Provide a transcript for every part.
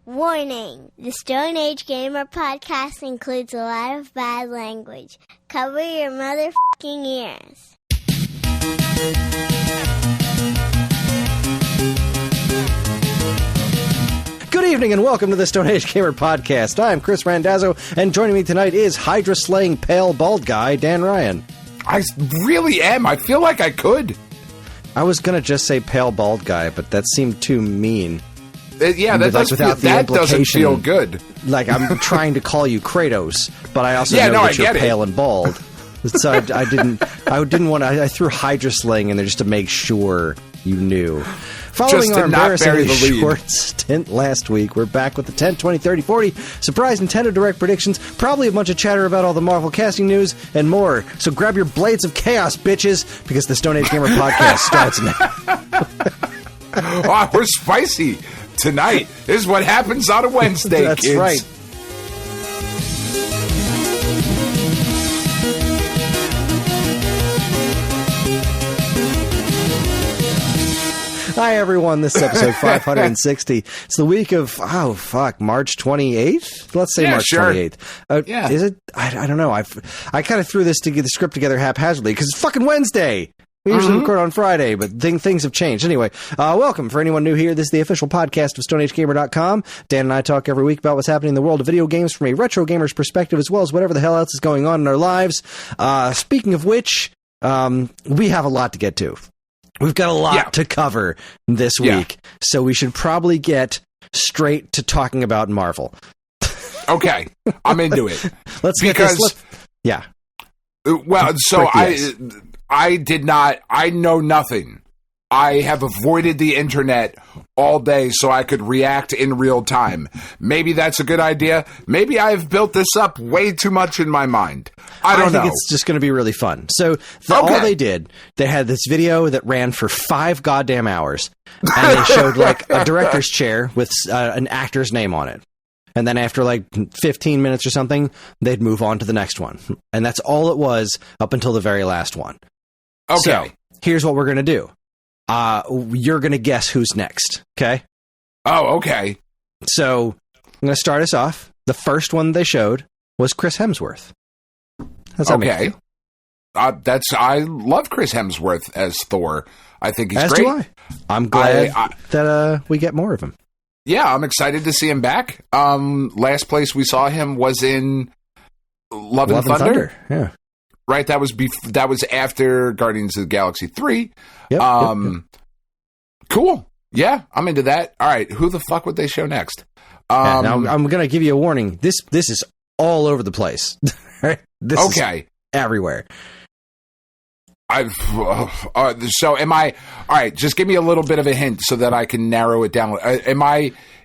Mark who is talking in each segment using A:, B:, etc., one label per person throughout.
A: Warning! The Stone Age Gamer podcast includes a lot of bad language. Cover your motherfucking ears.
B: Good evening and welcome to the Stone Age Gamer podcast. I'm Kris Randazzo, and joining me tonight is Hydra-slaying pale bald guy, Dan Ryan.
C: I really am. I feel like I could.
B: I was going to just say pale bald guy, but that seemed too mean.
C: Yeah, that doesn't feel good.
B: Like I'm trying to call you Kratos, but I also know that you're pale and bald. So I didn't want to. I threw Hydra-slaying in there just to make sure you knew. Following our embarrassingly short stint last week, we're back with the 10, 20, 30, 40 surprise Nintendo Direct predictions, probably a bunch of chatter about all the Marvel casting news, and more. So grab your blades of chaos, bitches, because the Stone Age Gamer podcast starts now.
C: Oh, we're spicy tonight. This is what happens on a Wednesday,
B: That's
C: kids.
B: Right. Hi, everyone. This is episode 560. It's the week of, March 28th? Let's say March 28th. Is it? I don't know. I kind of threw the script together haphazardly because it's fucking Wednesday. We usually record on Friday, but things have changed. Anyway, welcome. For anyone new here, this is the official podcast of StoneAgeGamer.com. Dan and I talk every week about what's happening in the world of video games from a retro gamer's perspective, as well as whatever the hell else is going on in our lives. Speaking of which, we have a lot to get to. We've got a lot to cover this week, so we should probably get straight to talking about Marvel.
C: Okay, I'm into it.
B: Let's get this. Yeah.
C: Well, so I did not. I know nothing. I have avoided the internet all day so I could react in real time. Maybe that's a good idea. Maybe I've built this up way too much in my mind. I don't know.
B: I think it's just going to be really fun. So all they did, they had this video that ran for 5 goddamn hours, and they showed like a director's chair with an actor's name on it. And then after like 15 minutes or something, they'd move on to the next one. And that's all it was up until the very last one.
C: Okay.
B: So here's what we're going to do. You're going to guess who's next, okay?
C: Oh, okay.
B: So I'm going to start us off. The first one they showed was Chris Hemsworth. How's that make you feel?
C: I love Chris Hemsworth as Thor. I think he's
B: great.
C: Do I.
B: I'm glad that we get more of him.
C: Yeah, I'm excited to see him back. Last place we saw him was in Love and Thunder.
B: Yeah.
C: Right, that was after Guardians of the Galaxy 3.
B: Yep.
C: Cool. Yeah, I'm into that. All right, who the fuck would they show next?
B: Now I'm going to give you a warning. This is all over the place. This is everywhere.
C: So am I? All right, just give me a little bit of a hint so that I can narrow it down.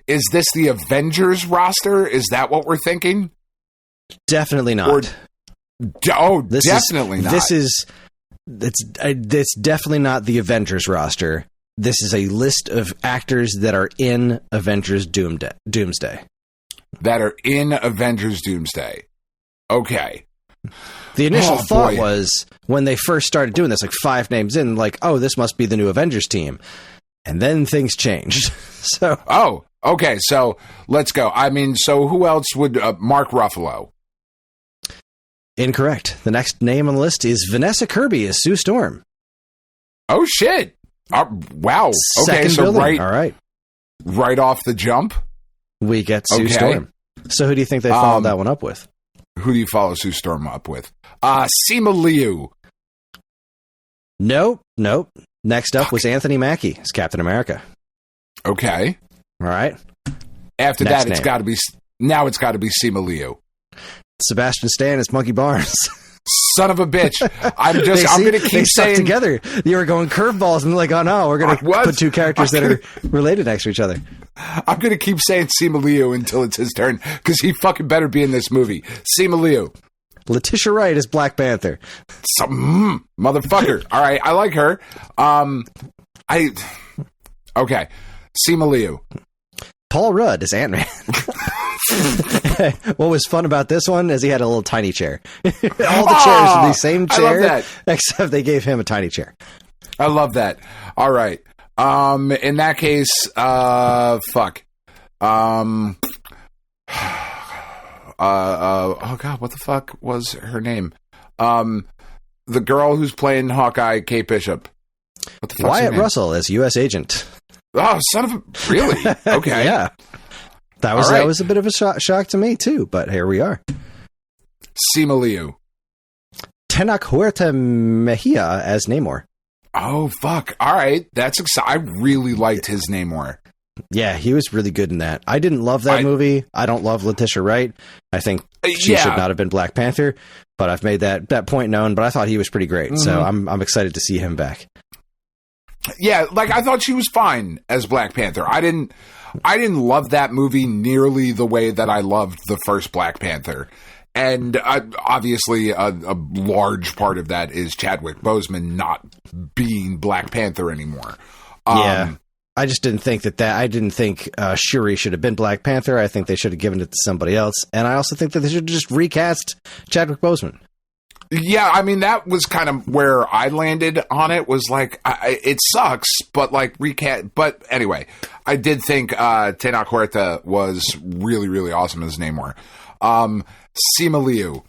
C: Is this the Avengers roster? Is that what we're thinking?
B: Definitely not.
C: Definitely not.
B: It's definitely not the Avengers roster. This is a list of actors that are in Avengers Doomsday.
C: That are in Avengers Doomsday. Okay.
B: The initial thought was, when they first started doing this, like 5 names in, like, oh, this must be the new Avengers team. And then things changed. So.
C: Oh, okay. So let's go. I mean, so who else would Mark Ruffalo?
B: Incorrect. The next name on the list is Vanessa Kirby as Sue Storm.
C: Oh, shit. Wow. Okay,
B: Second billing. All right.
C: Right off the jump?
B: We get Sue Storm. So who do you think they followed that one up with?
C: Who do you follow Sue Storm up with? Simu Liu.
B: Nope. Next up was Anthony Mackie as Captain America.
C: Okay.
B: All right.
C: After that, it's got to be Simu Liu.
B: Sebastian Stan as Monkey Barnes.
C: Son of a bitch. I'm going to keep saying
B: together. You were going curveballs and like, oh no, we're going to put 2 characters that are related next to each other.
C: I'm going to keep saying Simu Liu until it's his turn, because he fucking better be in this movie. Simu Liu.
B: Letitia Wright as Black Panther.
C: Motherfucker. All right, I like her. Okay. Simu Liu.
B: Paul Rudd as Ant-Man. What was fun about this one is he had a little tiny chair. All the chairs are the same chair, except they gave him a tiny chair.
C: I love that. All right. In that case, fuck. Oh God, what the fuck was her name? The girl who's playing Hawkeye, Kate Bishop. What the fuck?
B: Wyatt Russell as U.S. agent.
C: Oh, son of a... Really? Okay.
B: Yeah. That was a bit of a shock to me, too, but here we are.
C: Simu Liu.
B: Tenoch Huerta Mejia as Namor.
C: Oh, fuck. All right. That's exciting. I really liked his Namor.
B: Yeah, he was really good in that. I didn't love that movie. I don't love Letitia Wright. I think she should not have been Black Panther, but I've made that point known, but I thought he was pretty great, mm-hmm. So I'm excited to see him back.
C: Yeah, like I thought she was fine as Black Panther. I didn't love that movie nearly the way that I loved the first Black Panther. And obviously a large part of that is Chadwick Boseman not being Black Panther anymore.
B: Yeah. I just didn't think I didn't think Shuri should have been Black Panther. I think they should have given it to somebody else. And I also think that they should have just recast Chadwick Boseman.
C: Yeah, I mean, that was kind of where I landed on it, was like, it sucks, but like recast. But anyway, I did think Tenoch Huerta was really, really awesome as Namor. Simu Liu.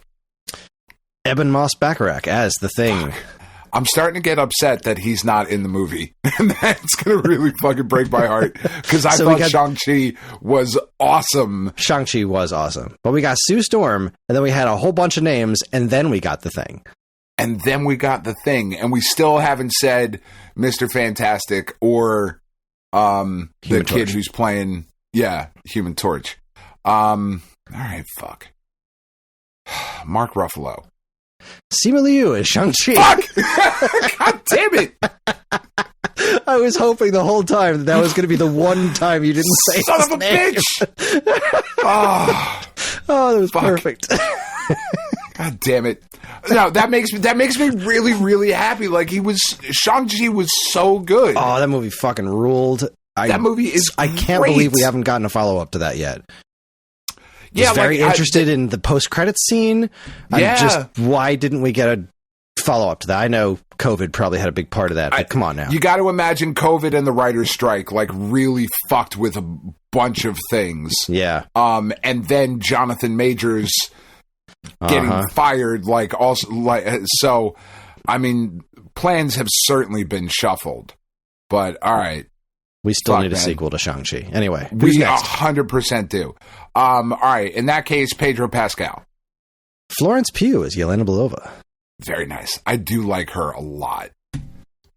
B: Ebon Moss-Bachrach as the Thing.
C: I'm starting to get upset that he's not in the movie. And that's going to really fucking break my heart. Because I thought Shang-Chi was awesome.
B: Shang-Chi was awesome. But we got Sue Storm, and then we had a whole bunch of names, and then we got the Thing.
C: And we still haven't said Mr. Fantastic or the kid who's playing, Human Torch. All right, fuck. Mark Ruffalo.
B: Simu Liu is Shang-Chi.
C: Fuck! God damn it!
B: I was hoping the whole time that was going to be the one time you didn't say
C: son
B: his
C: of a
B: name.
C: bitch!
B: Oh, that was perfect.
C: God damn it! No, that makes me really, really happy. Like Shang-Chi was so good.
B: Oh, that movie fucking ruled.
C: That movie is.
B: I can't believe we haven't gotten a follow up to that yet.
C: Yeah,
B: very interested in the post-credits scene. Why didn't we get a follow-up to that? I know COVID probably had a big part of that, but come on now.
C: You got to imagine COVID and the writer's strike like really fucked with a bunch of things.
B: Yeah.
C: And then Jonathan Majors getting fired, so, I mean, plans have certainly been shuffled. But, all right.
B: We still need a sequel to Shang-Chi. Anyway,
C: we 100% do. All right. In that case, Pedro Pascal.
B: Florence Pugh is Yelena Belova.
C: Very nice. I do like her a lot.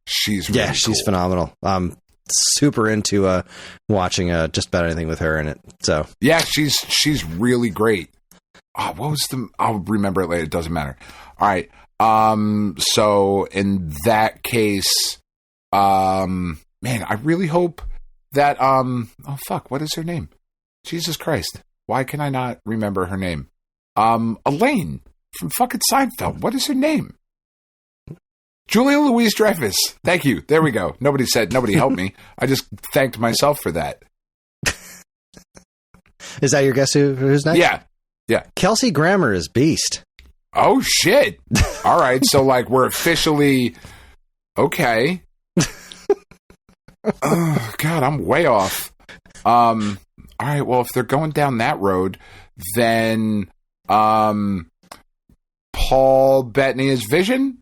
C: She's really cool.
B: She's phenomenal. I'm super into watching just about anything with her in it. So
C: yeah, she's really great. What was I'll remember it later. It doesn't matter. All right. So in that case, man, I really hope that what is her name? Jesus Christ. Why can I not remember her name? Elaine from fucking Seinfeld. What is her name? Julia Louis-Dreyfus. Thank you. There we go. Nobody helped me. I just thanked myself for that.
B: Is that your guess who's next?
C: Yeah.
B: Kelsey Grammer is Beast.
C: Oh, shit. All right. So, we're officially... Okay. Oh, God, I'm way off. All right, well, if they're going down that road, then Paul Bettany is Vision?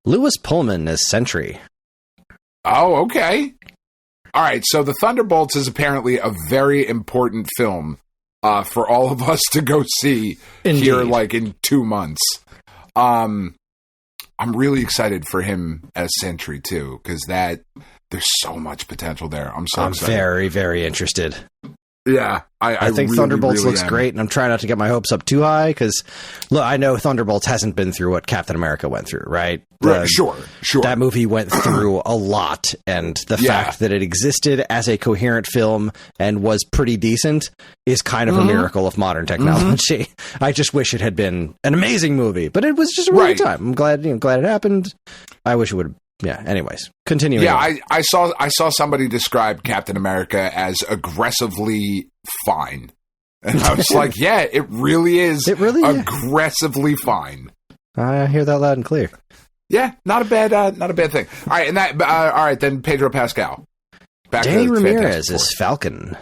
B: Lewis Pullman is Sentry.
C: Oh, okay. All right, so The Thunderbolts is apparently a very important film for all of us to go see. Indeed. Here, in 2 months. I'm really excited for him as Sentry, too, because there's so much potential there. I'm excited.
B: Very, very interested.
C: Yeah,
B: I think really, Thunderbolts really looks great, and I'm trying not to get my hopes up too high because, look, I know Thunderbolts hasn't been through what Captain America went through, right?
C: Sure.
B: That movie went through a lot, and the fact that it existed as a coherent film and was pretty decent is kind of a miracle of modern technology. Mm-hmm. I just wish it had been an amazing movie, but it was just a really good time. I'm glad it happened. I wish it would have. Yeah. Anyways, continuing.
C: Yeah, I saw somebody describe Captain America as aggressively fine, and I was like, yeah, it really is. It really aggressively fine.
B: I hear that loud and clear.
C: Yeah, not a bad thing. All right, and all right, then Pedro Pascal.
B: Danny Ramirez is Falcon.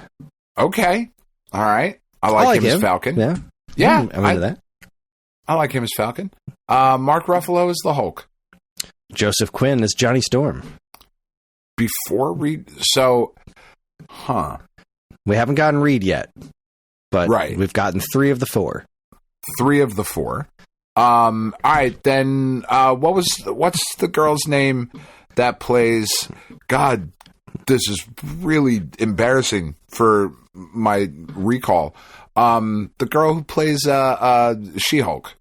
C: Okay. All right. I like him as Falcon.
B: Yeah.
C: Yeah.
B: I'm into that.
C: I like him as Falcon. Mark Ruffalo is the Hulk.
B: Joseph Quinn is Johnny Storm.
C: We
B: haven't gotten Reed yet, but
C: right.
B: We've gotten 3 of the 4.
C: 3 of the 4. All right, then what's the girl's name that plays? God, this is really embarrassing for my recall. The girl who plays She-Hulk.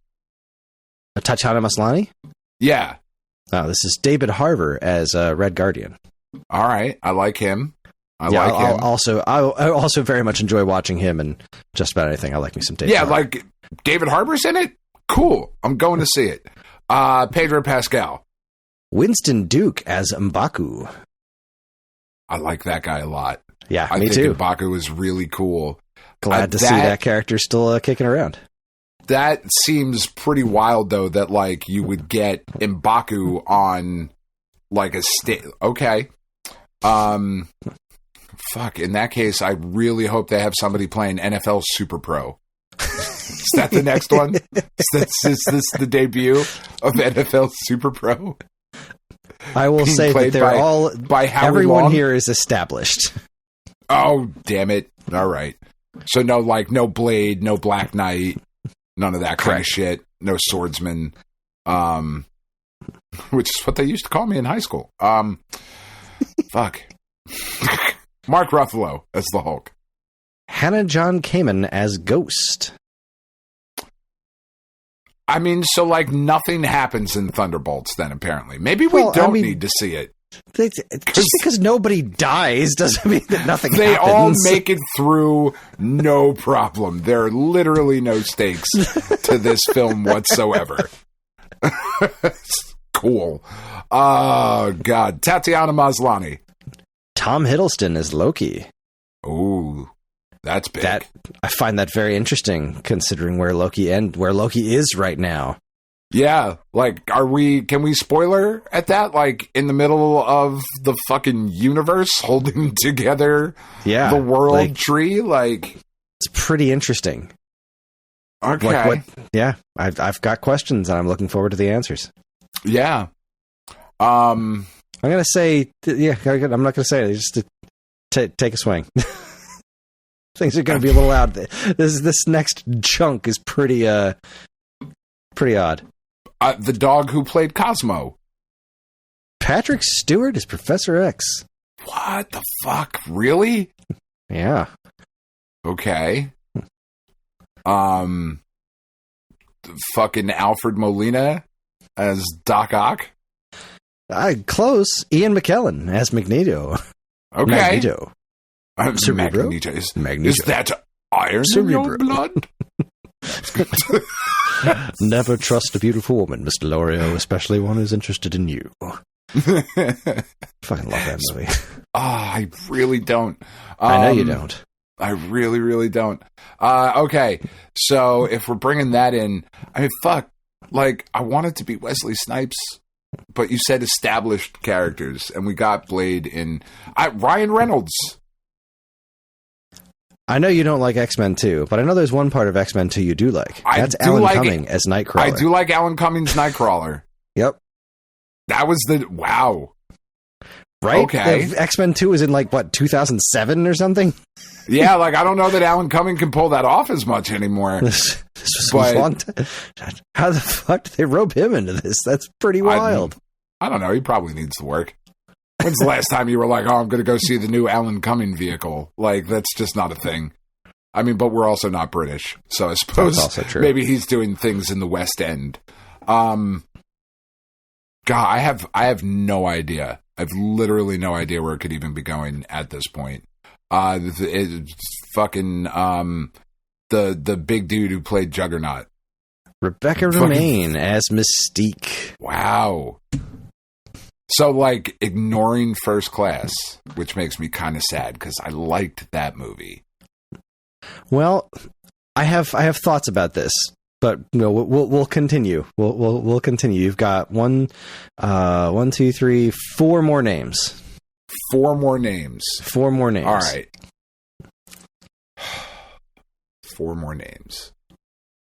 B: Tatiana Maslany?
C: Yeah.
B: Oh, this is David Harbour as Red Guardian.
C: All right, I like him. I also very much enjoy watching him in just about anything. I like me some David Harbour. Like David Harbour's in it? Cool. I'm going to see it. Pedro Pascal.
B: Winston Duke as M'Baku.
C: I like that guy a lot.
B: Yeah,
C: I
B: me
C: think
B: too.
C: M'Baku is really cool.
B: Glad to see that character still kicking around.
C: That seems pretty wild, though, that like you would get M'Baku on like a state. Okay. Fuck. In that case, I really hope they have somebody playing NFL Super Pro. Is that the next one? Is this the debut of NFL Super Pro?
B: I will say that they're by everyone long? Here is established.
C: Oh, damn it. All right. So no Blade, no Black Knight, none of that kind of shit. No swordsman. Which is what they used to call me in high school. Fuck. Mark Ruffalo as the Hulk.
B: Hannah John Kamen as Ghost.
C: I mean, so like nothing happens in Thunderbolts then, apparently. Maybe we don't need to see it.
B: Just because nobody dies doesn't mean that nothing happens.
C: They all make it through no problem. There are literally no stakes to this film whatsoever. Cool. Oh, God. Tatiana Maslany.
B: Tom Hiddleston is Loki.
C: Ooh, that's big.
B: I find that very interesting, considering where Loki is right now.
C: Yeah, like, can we spoiler at that? Like, in the middle of the fucking universe holding together the world tree? Like,
B: it's pretty interesting.
C: Okay.
B: I've got questions, and I'm looking forward to the answers.
C: Yeah.
B: I'm going to say, I'm not going to say it, just to take a swing. Things are going to be a little out. This next chunk is pretty odd.
C: The dog who played Cosmo.
B: Patrick Stewart is Professor X.
C: What the fuck? Really?
B: Yeah.
C: Okay. Fucking Alfred Molina as Doc Ock.
B: Close. Ian McKellen as Magneto.
C: Okay.
B: Magneto.
C: Magneto. Is that iron in your blood?
B: Never trust a beautiful woman, Mr. Lorio, especially one who's interested in you. Fucking love that movie.
C: I really don't.
B: I know you don't.
C: I really, really don't. Okay, so if we're bringing that in, I mean, fuck. Like, I want it to be Wesley Snipes, but you said established characters, and we got Blade in... Ryan Reynolds.
B: I know you don't like X-Men 2, but I know there's one part of X-Men 2 you do like. That's Alan Cumming as Nightcrawler.
C: I do like Alan Cumming's Nightcrawler.
B: Yep.
C: That was wow.
B: Right?
C: Okay.
B: X-Men 2 was in 2007 or something?
C: Yeah, I don't know that Alan Cumming can pull that off as much anymore.
B: This was a long time. How the fuck did they rope him into this? That's pretty wild.
C: I don't know. He probably needs to work. When's the last time you were like, I'm going to go see the new Alan Cumming vehicle? That's just not a thing. I mean, but we're also not British. So I suppose maybe he's doing things in the West End. God, I have no idea. I've literally no idea where it could even be going at this point. Fucking the big dude who played Juggernaut.
B: Rebecca Romijn as Mystique.
C: Wow. So, ignoring First Class, which makes me kind of sad because I liked that movie.
B: Well, I have thoughts about this, but no, we'll continue. We'll continue. You've got 4 more names.
C: 4 more names.
B: 4 more names.
C: All right. 4 more names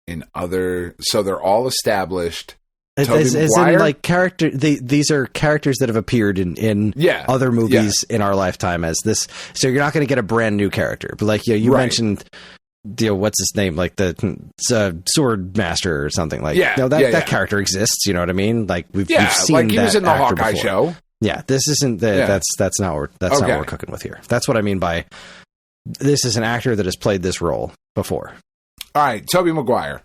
C: in other. So they're all established.
B: As in, like, these are characters that have appeared in other movies in our lifetime as this. So you're not going to get a brand new character. But like you mentioned, what's his name? Like the Sword Master or something. Like, that character exists. You know what I mean? Like we've seen
C: like he was in the Hawkeye
B: before.
C: show.
B: Yeah, this isn't that's not what we're cooking with here. That's what I mean by this is an actor that has played this role before.
C: All right, Tobey Maguire.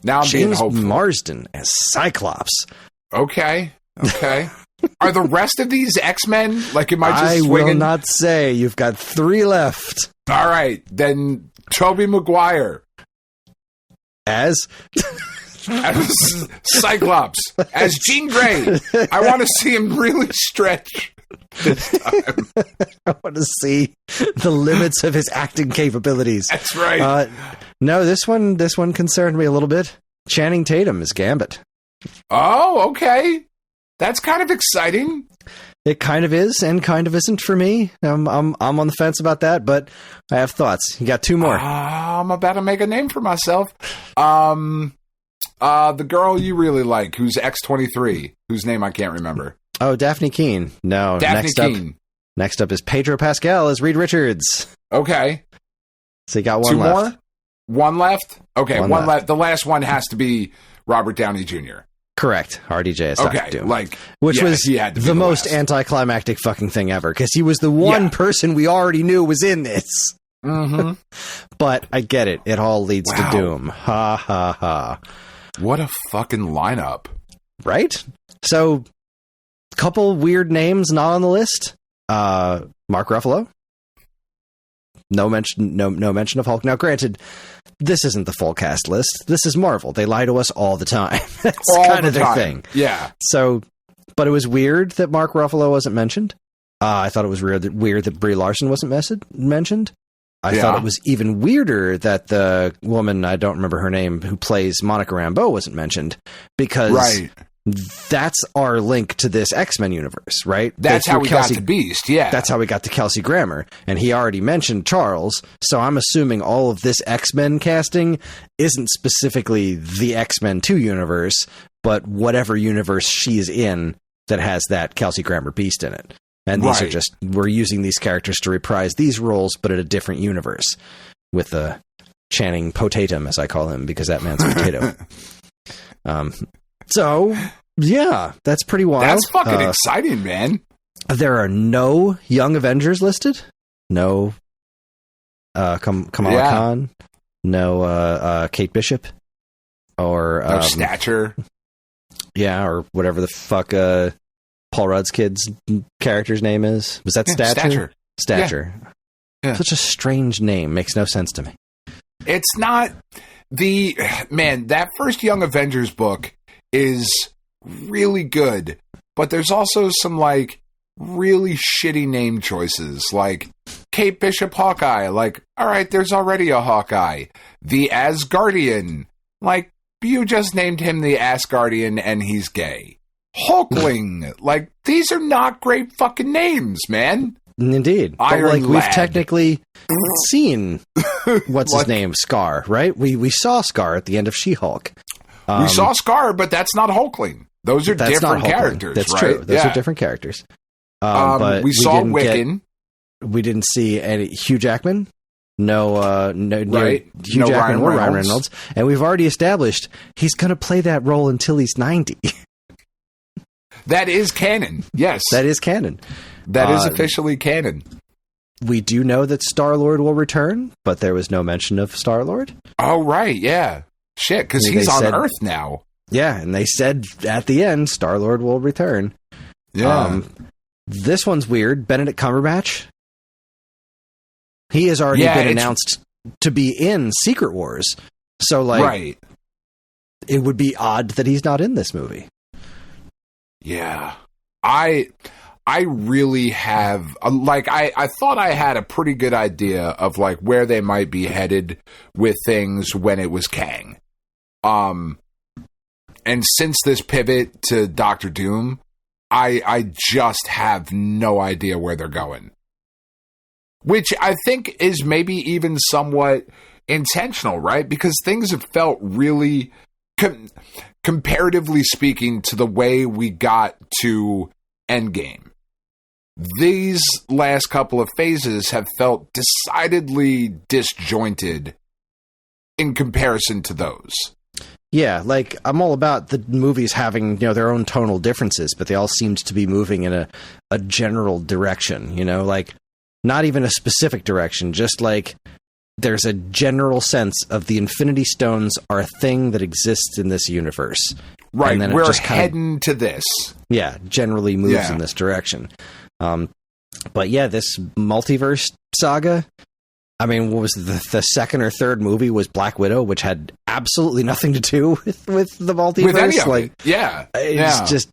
C: Now I'm being hopeful.
B: James Marsden as Cyclops.
C: Okay. Are the rest of these X-Men? Like, am I just swinging?
B: I will not say. You've got 3 left.
C: All right, then Tobey Maguire
B: as
C: Cyclops, as Jean Grey. I want to see him really stretch this time.
B: I want to see the limits of his acting capabilities.
C: That's right.
B: No, this one concerned me a little bit. Channing Tatum is Gambit.
C: Oh, okay. That's kind of exciting.
B: It kind of is and kind of isn't for me. I'm on the fence about that, but I have thoughts. You got 2 more.
C: I'm about to make a name for myself. The girl you really like, who's X-23, whose name I can't remember.
B: Oh, Daphne Keane. No, next up is Pedro Pascal as Reed Richards.
C: Okay.
B: So you got 1
C: 2
B: left.
C: more? 1 left? Okay,
B: 1
C: 1 left. The last one has to be Robert Downey Jr.
B: Correct. RDJ as Doctor Doom. Which was the most anticlimactic fucking thing ever, because he was the one person we already knew was in this.
C: Mm-hmm.
B: But I get it. It all leads to Doom. Ha, ha, ha.
C: What a fucking lineup.
B: Right? So, couple weird names not on the list. Mark Ruffalo. No mention of Hulk. Now, granted, this isn't the full cast list. This is Marvel. They lie to us all the time. That's kind of their thing.
C: Yeah.
B: So, but it was weird that Mark Ruffalo wasn't mentioned. I thought it was weird that Brie Larson wasn't mentioned. I thought it was even weirder that the woman, I don't remember her name, who plays Monica Rambeau wasn't mentioned, because that's our link to this X-Men universe, right?
C: That's how we got to Beast,
B: That's how we got to Kelsey Grammer, and he already mentioned Charles, so I'm assuming all of this X-Men casting isn't specifically the X-Men 2 universe, but whatever universe she's in that has that Kelsey Grammer Beast in it. And these are just, we're using these characters to reprise these roles, but at a different universe, with the Channing Potatum, as I call him, because that man's a potato. So, yeah, that's pretty wild.
C: That's fucking exciting, man.
B: There are no Young Avengers listed. No Kamala Khan. No Kate Bishop. Or
C: no Stature.
B: Yeah, or whatever the fuck Paul Rudd's kid's character's name is. Was that Stature? Stature. Yeah. Such a strange name. Makes no sense to me.
C: It's not that first Young Avengers book is really good, but there's also some like really shitty name choices, like Kate Bishop Hawkeye. Like, all right, there's already a Hawkeye. The Asgardian. Like, you just named him the Asgardian and he's gay. Hulkling. Like, these are not great fucking names, man.
B: Indeed. But like, we've technically seen what's his name, Scar, right? We saw Scar at the end of She-Hulk.
C: We saw Scar, but that's not Hulkling. Those are different characters.
B: That's true. Those are different characters. But
C: we saw Wiccan.
B: We didn't see any Hugh Jackman. No, Hugh Jackman or Ryan Reynolds. And we've already established he's going to play that role until he's 90.
C: That is canon. Yes.
B: That is canon.
C: That is officially canon.
B: We do know that Star-Lord will return, but there was no mention of Star-Lord.
C: Oh, right. Yeah. Shit, because he's on Earth now.
B: Yeah, and they said at the end, Star-Lord will return.
C: Yeah.
B: This one's weird. Benedict Cumberbatch. He has already been announced to be in Secret Wars. So, like, it would be odd that he's not in this movie.
C: Yeah. I really have, like, I thought I had a pretty good idea of, like, where they might be headed with things when it was Kang. And since this pivot to Doctor Doom, I just have no idea where they're going. Which I think is maybe even somewhat intentional, right? Because things have felt really, comparatively speaking, to the way we got to Endgame. These last couple of phases have felt decidedly disjointed in comparison to those.
B: Yeah, like, I'm all about the movies having, their own tonal differences, but they all seemed to be moving in a general direction, like, not even a specific direction, just like there's a general sense of the Infinity Stones are a thing that exists in this universe.
C: Right,
B: and then
C: we're
B: it just
C: heading to this.
B: Yeah, generally moves in this direction. But yeah, this multiverse saga, I mean, what was the second or third movie was Black Widow, which had absolutely nothing to do with the multiverse.
C: With any of
B: like,
C: it. Yeah.
B: It's just,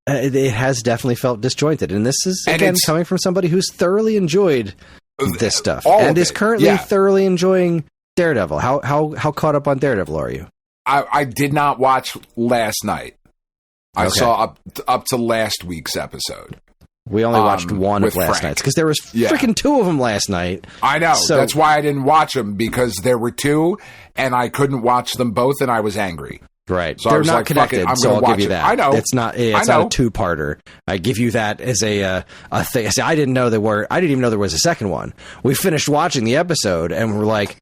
B: it has definitely felt disjointed. And this is, again, coming from somebody who's thoroughly enjoyed this stuff. And is currently thoroughly enjoying Daredevil. How caught up on Daredevil are you?
C: I did not watch last night. I saw up to last week's episode.
B: We only watched one of last night's because there was freaking two of them last night.
C: I know. So, that's why I didn't watch them, because there were two and I couldn't watch them both and I was angry.
B: Right.
C: So
B: they're
C: I was
B: not
C: like,
B: connected,
C: fuck it, I'm
B: so
C: gonna
B: I'll
C: watch
B: give you
C: it.
B: that.
C: I know.
B: It's not a two-parter. I give you that as a thing. See, I didn't even know there was a second one. We finished watching the episode and we're like,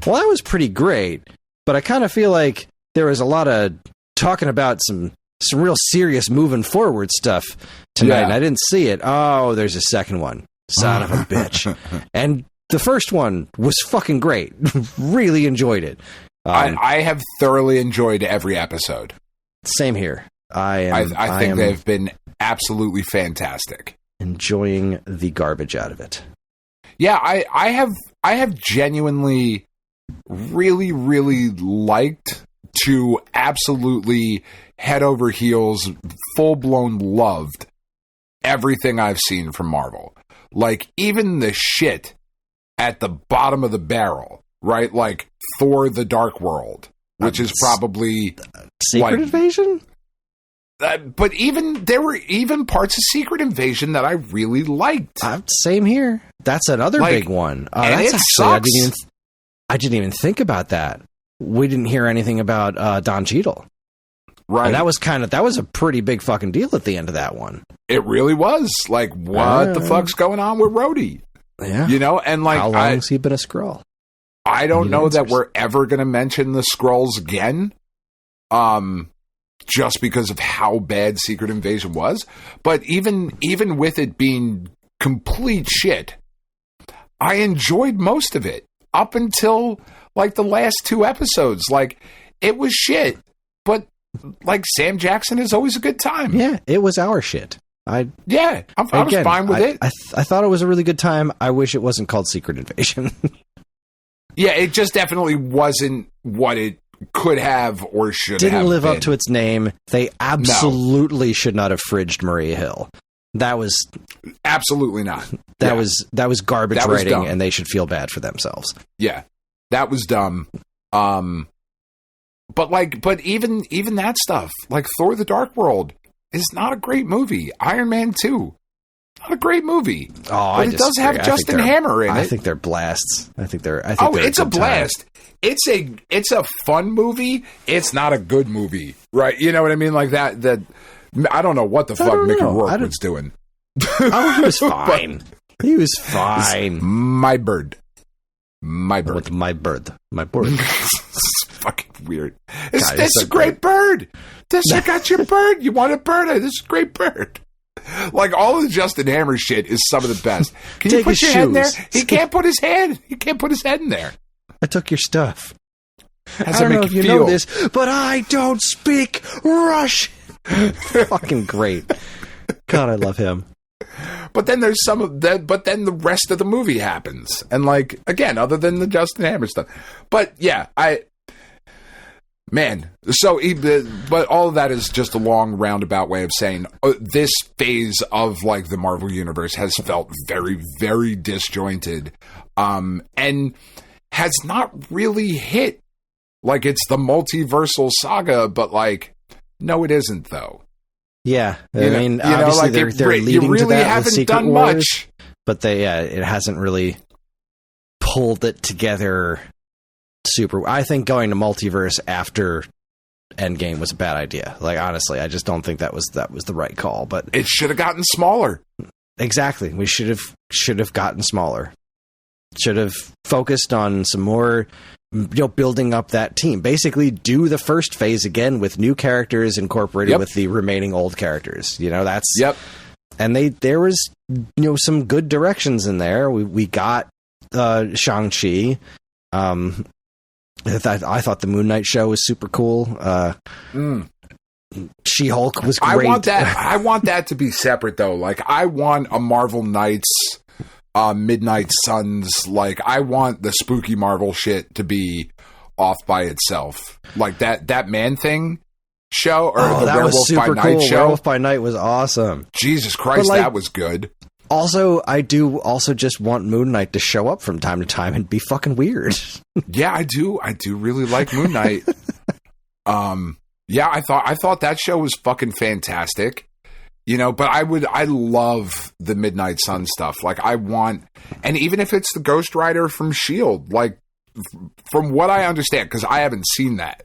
B: well, that was pretty great, but I kind of feel like there was a lot of talking about some real serious moving forward stuff tonight, and I didn't see it. Oh, there's a second one. Son of a bitch. And the first one was fucking great. Really enjoyed it.
C: I have thoroughly enjoyed every episode.
B: Same here.
C: I think they've been absolutely fantastic.
B: Enjoying the garbage out of it.
C: Yeah, I have genuinely really, really liked to absolutely head over heels, full-blown loved everything I've seen from Marvel. Like, even the shit at the bottom of the barrel, right? Like Thor: The Dark World, which is probably
B: Secret Invasion?
C: But there were even parts of Secret Invasion that I really liked.
B: Same here. That's another big one.
C: And
B: that's
C: it sucks.
B: I didn't even think about that. We didn't hear anything about Don Cheadle.
C: Right.
B: And that was a pretty big fucking deal at the end of that one.
C: It really was. Like, what the fuck's going on with Rhodey?
B: Yeah.
C: And like,
B: how long has he been a Skrull?
C: I don't know that we're ever going to mention the Skrulls again. Just because of how bad Secret Invasion was. But even with it being complete shit, I enjoyed most of it up until like the last two episodes. Like, it was shit, but like, Sam Jackson is always a good time.
B: Yeah, it was our shit. I was
C: fine with it.
B: I thought it was a really good time. I wish it wasn't called Secret Invasion.
C: Yeah, it just definitely wasn't what it could have or should have.
B: Didn't live up to its name. They absolutely should not have fridged Maria Hill. That was
C: absolutely not.
B: That was garbage writing, and they should feel bad for themselves.
C: Yeah, that was dumb. But even that stuff, like Thor: The Dark World, is not a great movie. Iron Man 2, not a great movie.
B: Oh,
C: but it does have Justin Hammer in it.
B: I think they're blasts.
C: It's a blast. It's a fun movie. It's not a good movie, right? You know what I mean? Like that. I don't know what the fuck Mickey Rourke was doing.
B: Oh, he was fine. He was fine.
C: My bird. My bird.
B: With my bird.
C: It's fucking weird. It's a great bird. I got your bird. You want a bird? This is a great bird. Like, all of the Justin Hammer shit is some of the best. Can you put your head in there? He can't put his head. He can't put his head in there.
B: I took your stuff.
C: I don't know if you know
B: this, but I don't speak Russian. Fucking great. God, I love him.
C: But then there's some of that. But then the rest of the movie happens, and like, again, other than the Justin Hammer stuff. But yeah, but all of that is just a long roundabout way of saying this phase of like the Marvel universe has felt very, very disjointed, and has not really hit. Like, it's the multiversal saga, but like, no, it isn't though.
B: Yeah, I mean, obviously
C: like
B: they're leading
C: really
B: to that with Secret
C: done
B: Wars,
C: much.
B: But it hasn't really pulled it together I think going to multiverse after Endgame was a bad idea. Like, honestly, I just don't think that was the right call. But
C: it should have gotten smaller.
B: Exactly. We should have gotten smaller. Should have focused on some more, building up that team. Basically, do the first phase again with new characters incorporated with the remaining old characters. That's And there was some good directions in there. We got Shang-Chi. I thought the Moon Knight show was super cool. She-Hulk was great.
C: I want that to be separate though. Like, I want a Marvel Knights, Midnight Suns. Like, I want the spooky Marvel shit to be off by itself. Like that Man-Thing show, or the Werewolf by Night show.
B: Werewolf by Night was awesome.
C: Jesus Christ, that was good.
B: Also, I do also just want Moon Knight to show up from time to time and be fucking weird.
C: Yeah, I do. I do really like Moon Knight. Yeah, I thought that show was fucking fantastic. But I love the Midnight Sun stuff. Like, and even if it's the Ghost Rider from S.H.I.E.L.D., like, from what I understand, because I haven't seen that,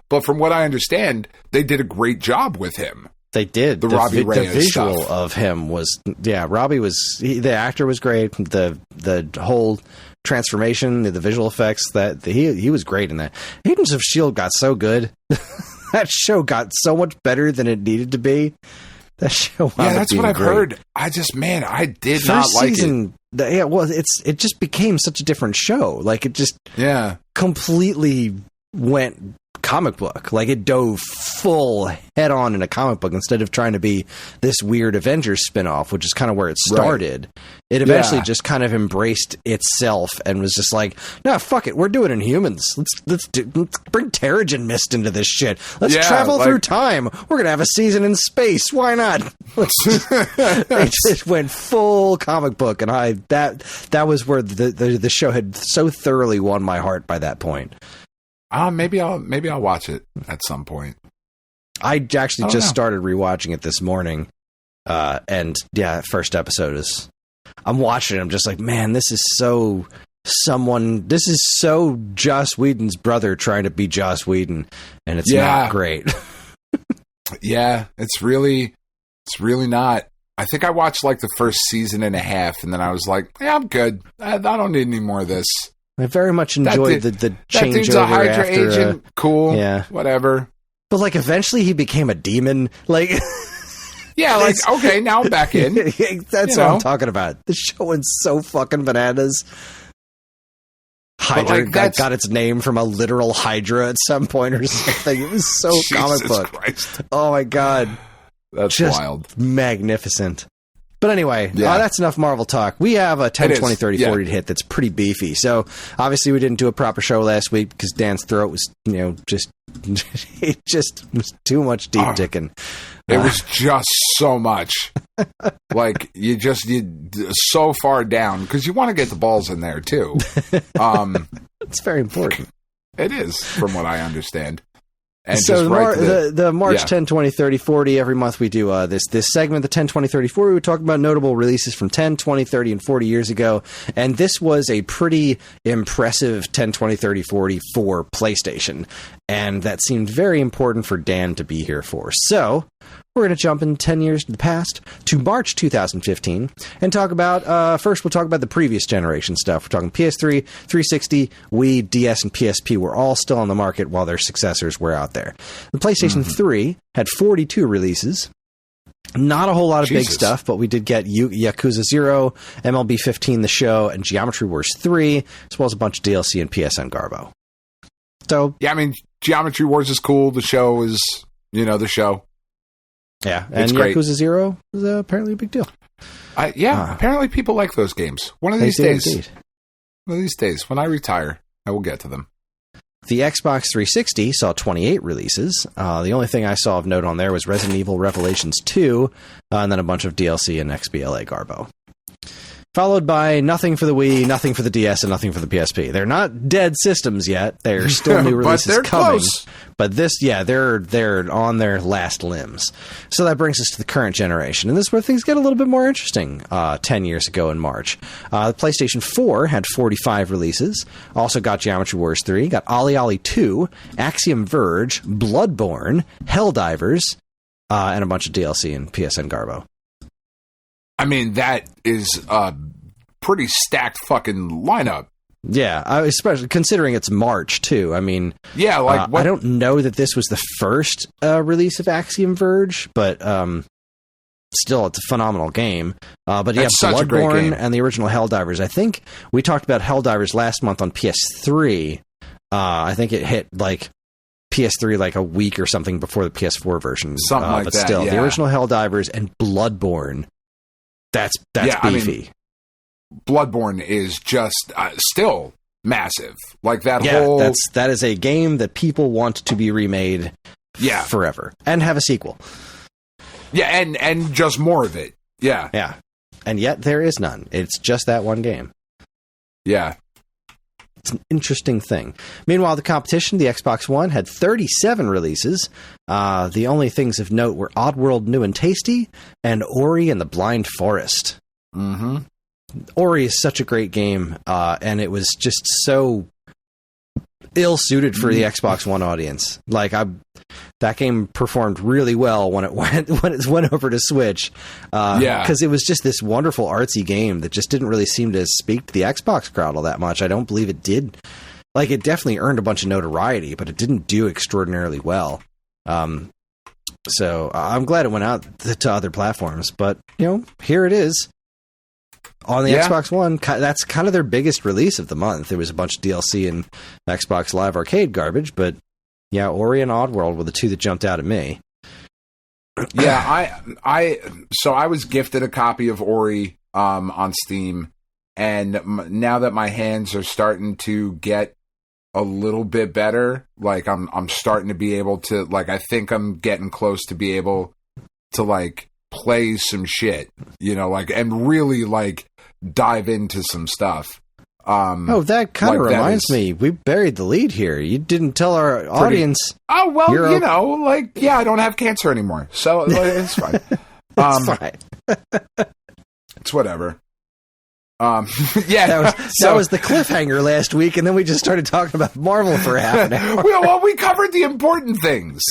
C: but from what I understand, they did a great job with him.
B: They did.
C: The Robbie Reyes
B: the visual
C: stuff
B: of him was, Robbie was, the actor was great. The whole transformation, the visual effects, that he was great in that. Agents of S.H.I.E.L.D. got so good. That show got so much better than it needed to be. That show,
C: that's what I've heard. I did not like it.
B: It just became such a different show. Like, it just completely went comic book. Like, it dove full head on in a comic book instead of trying to be this weird Avengers spinoff, which is kind of where it started. Right. It eventually just kind of embraced itself and was just like, no, fuck it, we're doing Inhumans. Let's bring Terrigen Mist into this shit. Let's travel through time. We're gonna have a season in space. Why not? It just went full comic book, and that was where the show had so thoroughly won my heart by that point.
C: Maybe I'll watch it at some point.
B: I actually just started rewatching it this morning, and first episode is. I'm watching it. I'm just like, man, this is so Joss Whedon's brother trying to be Joss Whedon, and it's not great.
C: Yeah, it's really not. I think I watched like the first season and a half, and then I was like, yeah, I'm good. I don't need any more of this.
B: I very much enjoyed the changeover.
C: That dude's a Hydra agent. Cool. Yeah. Whatever.
B: But like, eventually he became a demon. Like,
C: yeah, like, okay, now I'm back in.
B: That's what I'm talking about. The show is so fucking bananas. Hydra got its name from a literal Hydra at some point or something. It was so comic book. Christ. Oh my God.
C: That's just wild.
B: Magnificent. But anyway, that's enough Marvel talk. We have a 10, 20, 30, 40 hit that's pretty beefy. So obviously we didn't do a proper show last week because Dan's throat was, it just was too much deep dicking.
C: It was just so much. Like, you so far down because you want to get the balls in there too.
B: It's very important.
C: It is, from what I understand. And
B: so the March 10, 20, 30, 40, every month we do this segment, the 10, 20, 30, 40. We talk about notable releases from 10, 20, 30, and 40 years ago. And this was a pretty impressive 10, 20, 30, 40 for PlayStation. And that seemed very important for Dan to be here for. So we're going to jump in 10 years to the past, to March 2015, and talk about, first we'll talk about the previous generation stuff. We're talking PS3, 360, Wii, DS, and PSP were all still on the market while their successors were out there. The PlayStation 3 had 42 releases. Not a whole lot of big stuff, but we did get Yakuza 0, MLB 15, The Show, and Geometry Wars 3, as well as a bunch of DLC and PSN Garbo. So,
C: yeah, I mean, Geometry Wars is cool. The Show is, The Show.
B: Yeah, and Yakuza 0 is apparently a big deal.
C: Apparently people like those games. One of these days, when I retire, I will get to them.
B: The Xbox 360 saw 28 releases. The only thing I saw of note on there was Resident Evil Revelations 2, and then a bunch of DLC and XBLA Garbo. Followed by nothing for the Wii, nothing for the DS, and nothing for the PSP. They're not dead systems yet. They're still new releases coming. Close. But this, they're on their last limbs. So that brings us to the current generation. And this is where things get a little bit more interesting 10 years ago in March. The PlayStation 4 had 45 releases. Also got Geometry Wars 3, got Ollie Ollie 2, Axiom Verge, Bloodborne, Helldivers, and a bunch of DLC and PSN Garbo.
C: I mean, that is a pretty stacked fucking lineup.
B: Yeah, especially considering it's March, too. I mean,
C: yeah, like
B: I don't know that this was the first release of Axiom Verge, but still, it's a phenomenal game. But yeah, Bloodborne and the original Helldivers. I think we talked about Helldivers last month on PS3. I think it hit like PS3 like a week or something before the PS4 version.
C: Something like
B: but
C: that,
B: still,
C: yeah.
B: The original Helldivers and Bloodborne. That's beefy. I mean,
C: Bloodborne is just still massive. Like that whole...
B: that is a game that people want to be remade forever. And have a sequel.
C: Yeah, and just more of it. Yeah.
B: Yeah. And yet there is none. It's just that one game.
C: Yeah.
B: It's an interesting thing. Meanwhile, the competition, the Xbox One, had 37 releases. The only things of note were Oddworld New and Tasty and Ori and the Blind Forest.
C: Mm-hmm.
B: Ori is such a great game, and it was just so ill-suited for the Xbox One audience. Like, that game performed really well when it went over to Switch. Because it was just this wonderful artsy game that just didn't really seem to speak to the Xbox crowd all that much. I don't believe it did. Like, it definitely earned a bunch of notoriety, but it didn't do extraordinarily well. So I'm glad it went out to other platforms. But, here it is. On the Xbox One, that's kind of their biggest release of the month. There was a bunch of DLC and Xbox Live Arcade garbage, but yeah, Ori and Oddworld were the two that jumped out at me.
C: Yeah, so I was gifted a copy of Ori on Steam, and now that my hands are starting to get a little bit better, like I'm starting to be able to, like, I think I'm getting close to be able to, like, play some shit, and really, like, dive into some stuff.
B: That kind of reminds me. We buried the lead here. You didn't tell our audience.
C: Oh, well, I don't have cancer anymore, so it's fine.
B: It's fine.
C: It's whatever.
B: That was the cliffhanger last week, and then we just started talking about Marvel for half an hour.
C: Well, we covered the important things.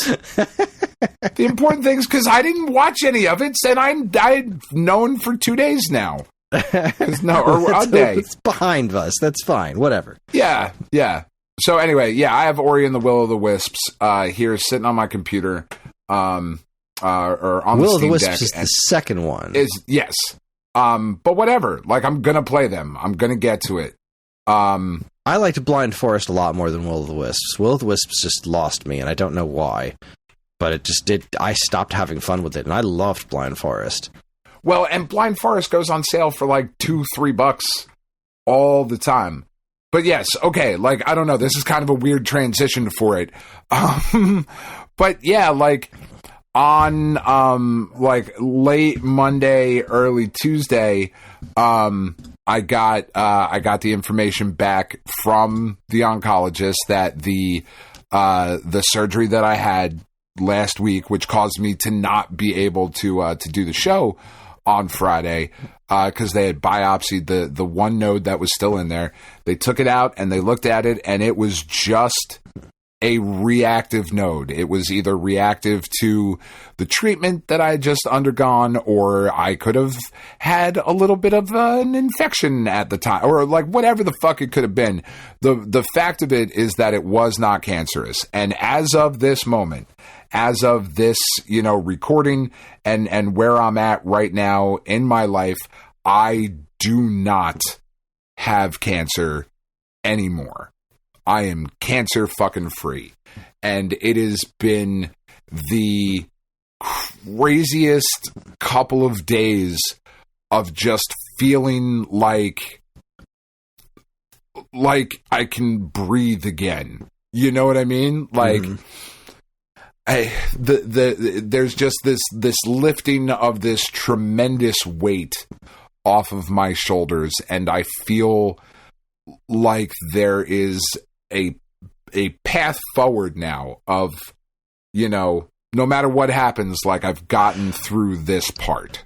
C: The important things, because I didn't watch any of it, and I've known for 2 days now. Or a day.
B: It's behind us. That's fine. Whatever.
C: Yeah. So anyway, I have Ori and the Will of the Wisps here sitting on my computer, or on
B: Will
C: the Steam
B: of the
C: Deck.
B: Wisps is the second one.
C: Yes. But whatever. Like, I'm gonna play them. I'm gonna get to it.
B: I liked Blind Forest a lot more than Will of the Wisps. Will of the Wisps just lost me, and I don't know why. But it just did. I stopped having fun with it, and I loved Blind Forest.
C: Well, and Blind Forest goes on sale for like $2-3 all the time. But yes, okay, like, I don't know, this is kind of a weird transition for it. But yeah, like, on like late Monday, early Tuesday, I got the information back from the oncologist that the surgery that I had last week, which caused me to not be able to do the show on Friday, because they had biopsied the one node that was still in there. They took it out and they looked at it, and it was just a reactive node. It was either reactive to the treatment that I had just undergone, or I could have had a little bit of an infection at the time, or like whatever the fuck it could have been. The fact of it is that it was not cancerous. And as of this moment, as of this, recording and where I'm at right now in my life, I do not have cancer anymore. I am cancer fucking free. And it has been the craziest couple of days of just feeling like I can breathe again. You know what I mean? Like, there's just this lifting of this tremendous weight off of my shoulders, and I feel like there is a path forward now of, you know, no matter what happens, like I've gotten through this part.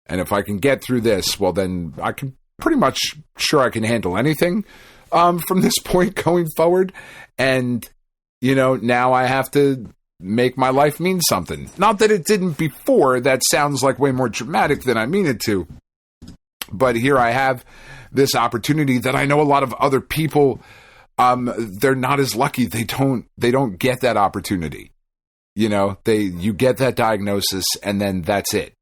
C: And if I can get through this, well, then I can pretty much sure I can handle anything from this point going forward. And, you know, now I have to make my life mean something. Not that it didn't before. That sounds like way more dramatic than I mean it to. But here I have this opportunity that I know a lot of other people, they're not as lucky. They don't get that opportunity. You know, you get that diagnosis and then that's it.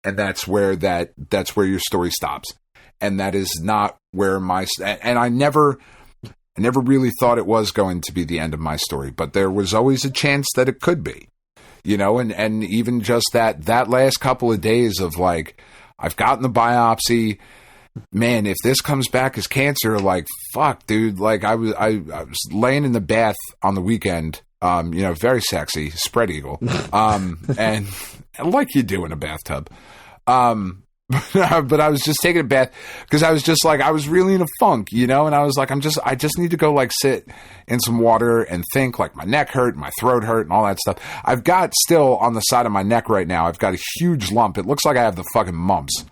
C: And that's where your story stops. And that is not where and I never really thought it was going to be the end of my story, but there was always a chance that it could be, you know, and even just that last couple of days of like, I've gotten the biopsy, man, if this comes back as cancer, like, fuck, dude, like I was laying in the bath on the weekend, you know, very sexy, spread eagle, and like you do in a bathtub. But I was just taking a bath because I was just like, I was really in a funk, you know, and I was like, I just need to go like sit in some water and think. Like my neck hurt, my throat hurt and all that stuff. I've got still on the side of my neck right now, I've got a huge lump. It looks like I have the fucking mumps.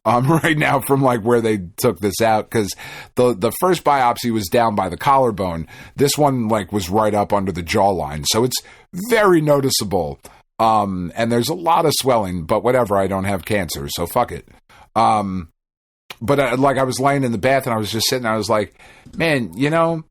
C: Right now from like where they took this out, because the first biopsy was down by the collarbone. This one like was right up under the jawline. So it's very noticeable. And there's a lot of swelling, but whatever, I don't have cancer, so fuck it. But I was laying in the bath and I was just sitting there, I was like, man, you know,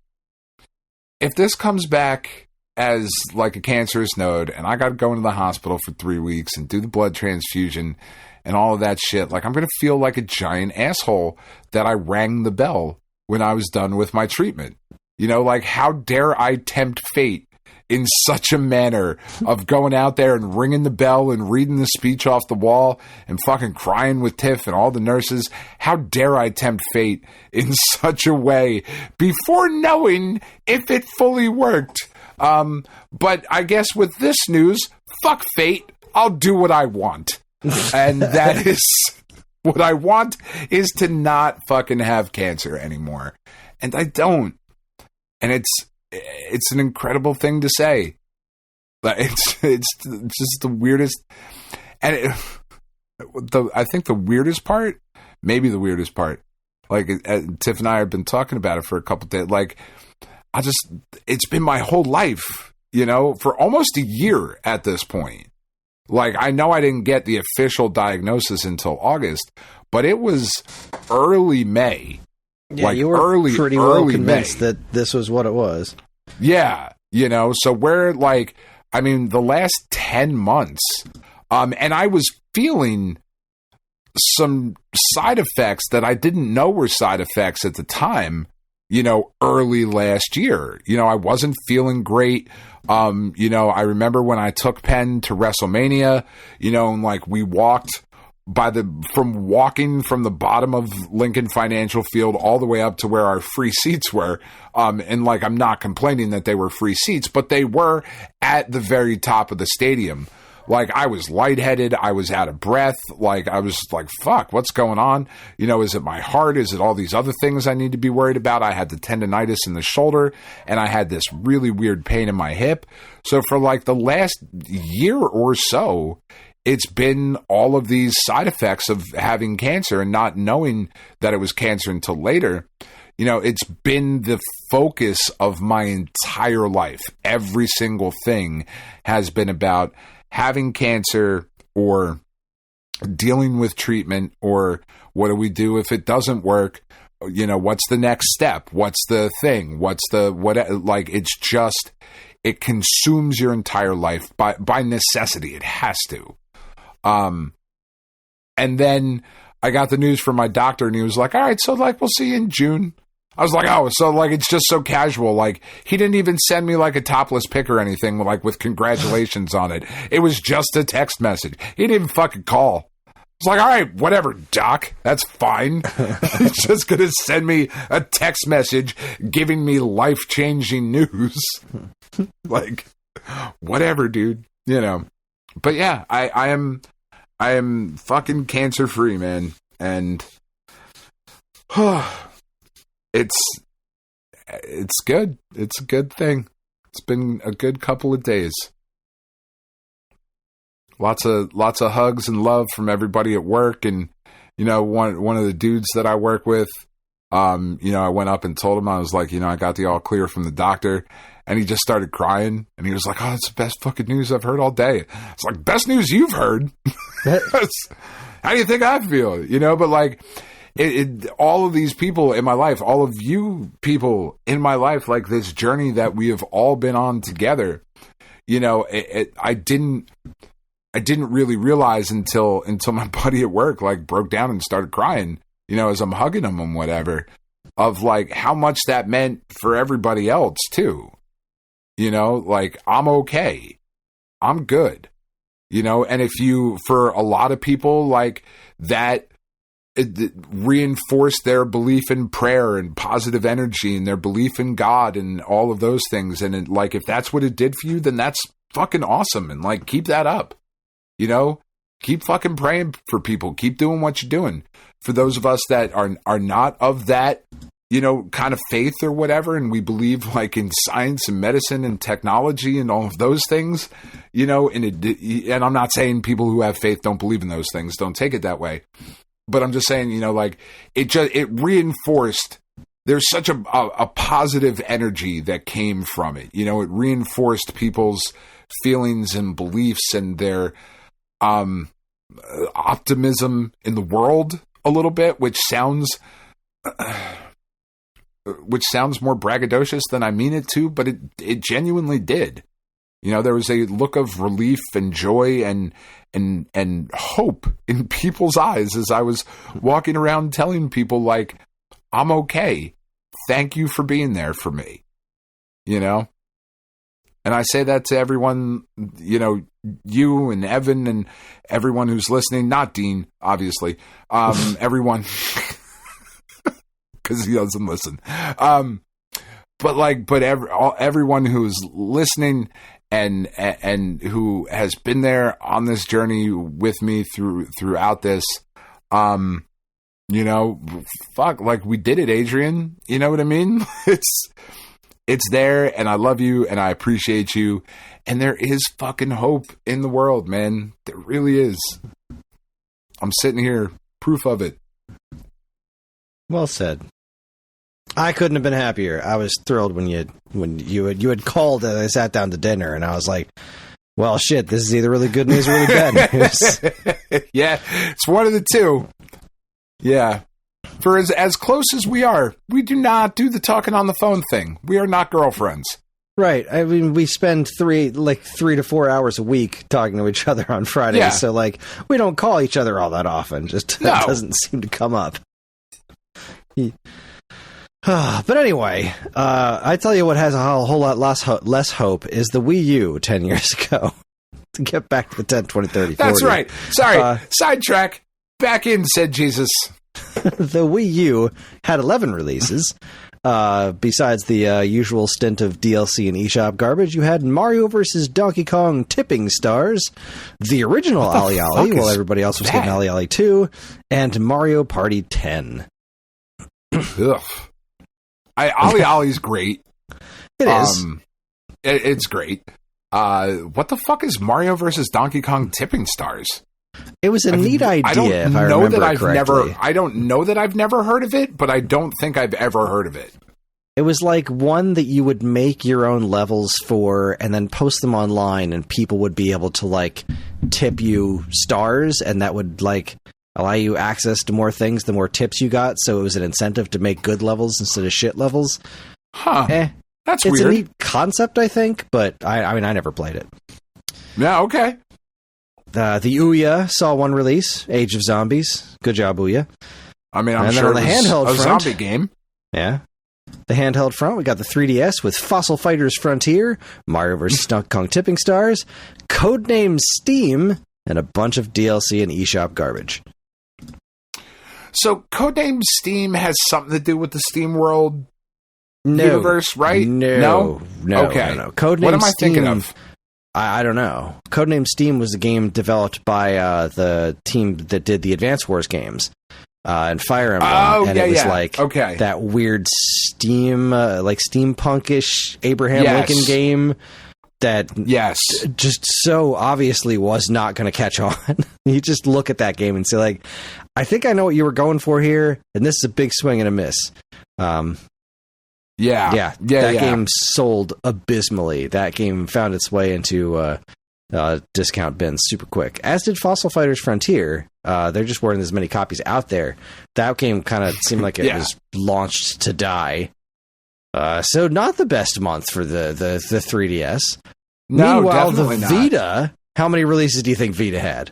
C: if this comes back as like a cancerous node and I got to go into the hospital for 3 weeks and do the blood transfusion and all of that shit, like I'm going to feel like a giant asshole that I rang the bell when I was done with my treatment. You know, like how dare I tempt fate in such a manner of going out there and ringing the bell and reading the speech off the wall and fucking crying with Tiff and all the nurses. How dare I tempt fate in such a way before knowing if it fully worked? But I guess with this news, fuck fate, I'll do what I want. And that is what I want, is to not fucking have cancer anymore. And I don't. And it's an incredible thing to say. But it's just the weirdest. And I think the weirdest part, maybe the weirdest part, like Tiff and I have been talking about it for a couple of days. Like, it's been my whole life, you know, for almost a year at this point. Like, I know I didn't get the official diagnosis until August, but it was early May.
B: Yeah, like you were pretty well convinced May. That this was what it was.
C: Yeah, you know, so we're like, I mean, the last 10 months, and I was feeling some side effects that I didn't know were side effects at the time, you know, early last year. You know, I wasn't feeling great. You know, I remember when I took Penn to WrestleMania, you know, and like we walked walking from the bottom of Lincoln Financial Field all the way up to where our free seats were. And like, I'm not complaining that they were free seats, but they were at the very top of the stadium. Like, I was lightheaded. I was out of breath. Like, I was like, fuck, what's going on? You know, is it my heart? Is it all these other things I need to be worried about? I had the tendonitis in the shoulder and I had this really weird pain in my hip. So for like the last year or so, it's been all of these side effects of having cancer and not knowing that it was cancer until later. You know, it's been the focus of my entire life. Every single thing has been about having cancer or dealing with treatment, or what do we do if it doesn't work? You know, what's the next step? What's the thing? Like, it's just, it consumes your entire life by necessity. It has to. And then I got the news from my doctor and he was like, all right, so like, we'll see you in June. I was like, oh, so like, it's just so casual. Like, he didn't even send me like a topless pic or anything, like with congratulations on it. It was just a text message. He didn't even fucking call. It's like, all right, whatever, doc, that's fine. He's just going to send me a text message giving me life-changing news. Like, whatever, dude, you know. But yeah, I am fucking cancer-free, man. and it's good. It's a good thing. It's been a good couple of days. Lots of hugs and love from everybody at work, and one of the dudes that I work with, I went up and told him, I was like, I got the all clear from the doctor, and he just started crying, and he was like, oh, that's the best fucking news I've heard all day. It's like, best news you've heard? How do you think I feel? But like, all of these people in my life, all of you people in my life, like this journey that we have all been on together, I didn't really realize until my buddy at work like broke down and started crying, as I'm hugging him and whatever, of like how much that meant for everybody else too. Like, I'm okay. I'm good. And if for a lot of people, like that, it reinforced their belief in prayer and positive energy and their belief in God and all of those things. And like, if that's what it did for you, then that's fucking awesome. And like, keep that up, keep fucking praying for people, keep doing what you're doing. For those of us that are not of that, kind of faith or whatever, and we believe like in science and medicine and technology and all of those things, and I'm not saying people who have faith don't believe in those things, don't take it that way. But I'm just saying, like it reinforced, there's such a positive energy that came from it. It reinforced people's feelings and beliefs and their optimism in the world a little bit, which sounds more braggadocious than I mean it to, but it genuinely did. There was a look of relief and joy and hope in people's eyes as I was walking around telling people, like, I'm okay. Thank you for being there for me. And I say that to everyone, you and Evan and everyone who's listening, not Dean, obviously, everyone, because he doesn't listen. But everyone who's listening and who has been there on this journey with me throughout this, fuck, like we did it, Adrian. You know what I mean? It's there, and I love you, and I appreciate you, and there is fucking hope in the world, man. There really is. I'm sitting here, proof of it.
B: Well said. I couldn't have been happier. I was thrilled when you had called and I sat down to dinner, and I was like, well, shit, this is either really good news or really bad news.
C: Yeah, it's one of the two. Yeah. For as close as we are, we do not do the talking on the phone thing. We are not girlfriends.
B: Right. I mean, we spend 3 to 4 hours a week talking to each other on Fridays. Yeah. So, like, we don't call each other all that often. Just that doesn't seem to come up. But anyway, I tell you what has a whole lot less hope is the Wii U 10 years ago. To get back to the 10, 20, 30, 40.
C: That's right. Sorry. Sidetrack. Back in, said Jesus.
B: The Wii U had 11 releases. Besides the usual stint of DLC and eShop garbage, you had Mario vs. Donkey Kong Tipping Stars, the original Ollie Ollie, while everybody else was getting Ollie Ollie 2, and Mario Party 10.
C: Ugh. Ollie Ollie's great.
B: It is.
C: It's great. What the fuck is Mario vs. Donkey Kong Tipping Stars?
B: It was a neat idea, if I remember correctly.
C: I don't know that I've never heard of it, but I don't think I've ever heard of it.
B: It was like one that you would make your own levels for and then post them online, and people would be able to, like, tip you stars, and that would, like, allow you access to more things the more tips you got, so it was an incentive to make good levels instead of shit levels.
C: Huh. That's weird.
B: It's a neat concept, I think, but I mean, I never played it.
C: Yeah, okay.
B: The Ouya saw one release, Age of Zombies. Good job, Ouya.
C: I mean, I'm sure on the handheld front, zombie game.
B: Yeah. The handheld front, we got the 3DS with Fossil Fighters Frontier, Mario vs. Donkey Kong Tipping Stars, Codename Steam, and a bunch of DLC and eShop garbage.
C: So, Codename Steam has something to do with the Steam World universe, right?
B: No.
C: Okay.
B: No. Codename
C: what am I
B: Steam,
C: thinking of?
B: I don't know. Codename Steam was a game developed by the team that did the Advance Wars games. and Fire Emblem, and it was
C: that
B: weird steampunkish Abraham Lincoln game that just so obviously was not going to catch on. You just look at that game and say, like, I think I know what you were going for here, and this is a big swing and a miss. That game sold abysmally. That game found its way into discount bins super quick, as did Fossil Fighters Frontier. There just weren't as many copies out there. That game kind of seemed like it was launched to die. So not the best month for the 3DS.
C: No,
B: meanwhile, the Vita,
C: not.
B: How many releases do you think Vita had?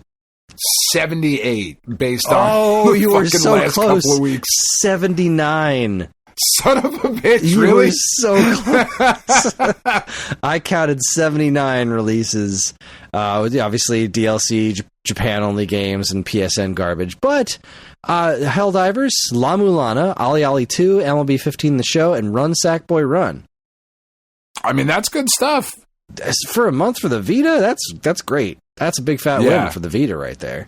C: 78 based on
B: you were so
C: last
B: close.
C: Couple of weeks.
B: 79.
C: Son of a bitch,
B: you
C: really?
B: Were so close. I counted 79 releases. Obviously, DLC, Japan-only games, and PSN garbage. But Helldivers, La Mulana, Ali Ali 2, MLB 15 The Show, and Run Sackboy Run.
C: I mean, that's good stuff.
B: For a month for the Vita, that's great. That's a big fat win for the Vita right there.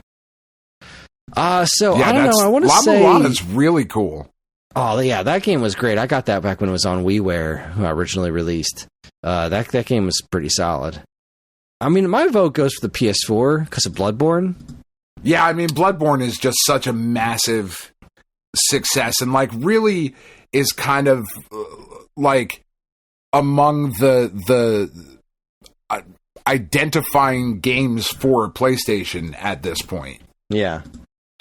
B: I don't know. I want to say
C: La Mulana's really cool.
B: Oh, yeah, that game was great. I got that back when it was on WiiWare, originally released. That game was pretty solid. I mean, my vote goes for the PS4 because of Bloodborne.
C: Yeah, I mean, Bloodborne is just such a massive success and, like, really is kind of, like, among the identifying games for PlayStation at this point.
B: Yeah.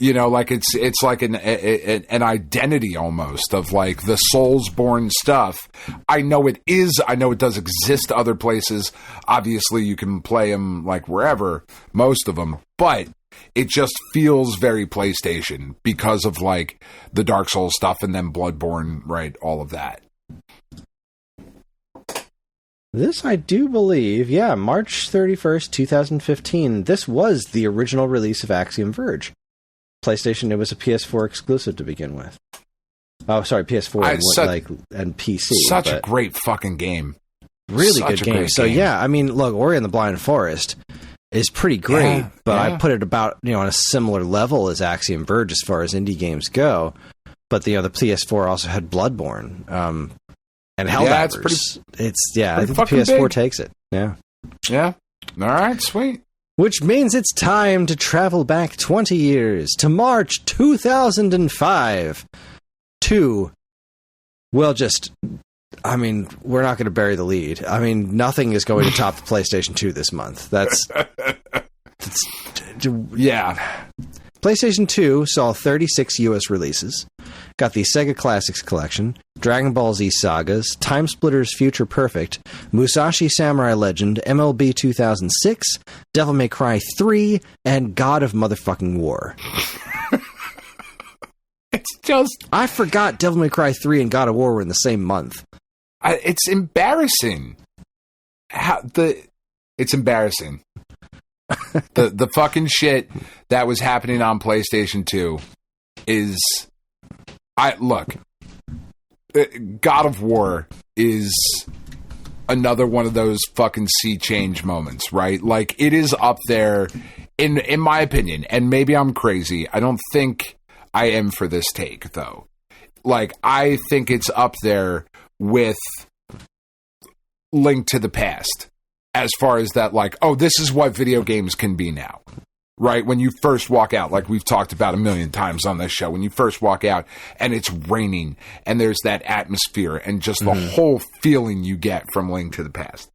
C: You know, like it's like an identity almost of like the Soulsborne stuff. I know it does exist other places. Obviously, you can play them like wherever, most of them, but it just feels very PlayStation because of like the Dark Souls stuff and then Bloodborne, right? All of that.
B: This, I do believe, March 31st, 2015. This was the original release of Axiom Verge. PlayStation, it was a PS4 exclusive to begin with. Oh, sorry, PS4 and PC.
C: Such a great fucking game.
B: Really good game. So, I mean, look, Ori and the Blind Forest is pretty great, but I put it about, on a similar level as Axiom Verge as far as indie games go. But, the PS4 also had Bloodborne. And Helldivers. I think the PS4 big. Takes it. Yeah.
C: Yeah. All right, sweet.
B: Which means it's time to travel back 20 years to March 2005 to, we're not going to bury the lead. I mean, nothing is going to top the PlayStation 2 this month. PlayStation 2 saw 36 US releases, got the Sega Classics Collection, Dragon Ball Z Sagas, Time Splitters Future Perfect, Musashi Samurai Legend, MLB 2006, Devil May Cry 3, and God of Motherfucking War.
C: It's just...
B: I forgot Devil May Cry 3 and God of War were in the same month.
C: It's embarrassing. It's embarrassing. The fucking shit that was happening on PlayStation 2 is... God of War is another one of those fucking sea change moments, right? Like, it is up there, in my opinion, and maybe I'm crazy. I don't think I am for this take, though. Like, I think it's up there with Link to the Past, as far as that, like, oh, this is what video games can be now. Right? When you first walk out, like we've talked about a million times on this show, when you first walk out and it's raining and there's that atmosphere and just the whole feeling you get from Link to the Past.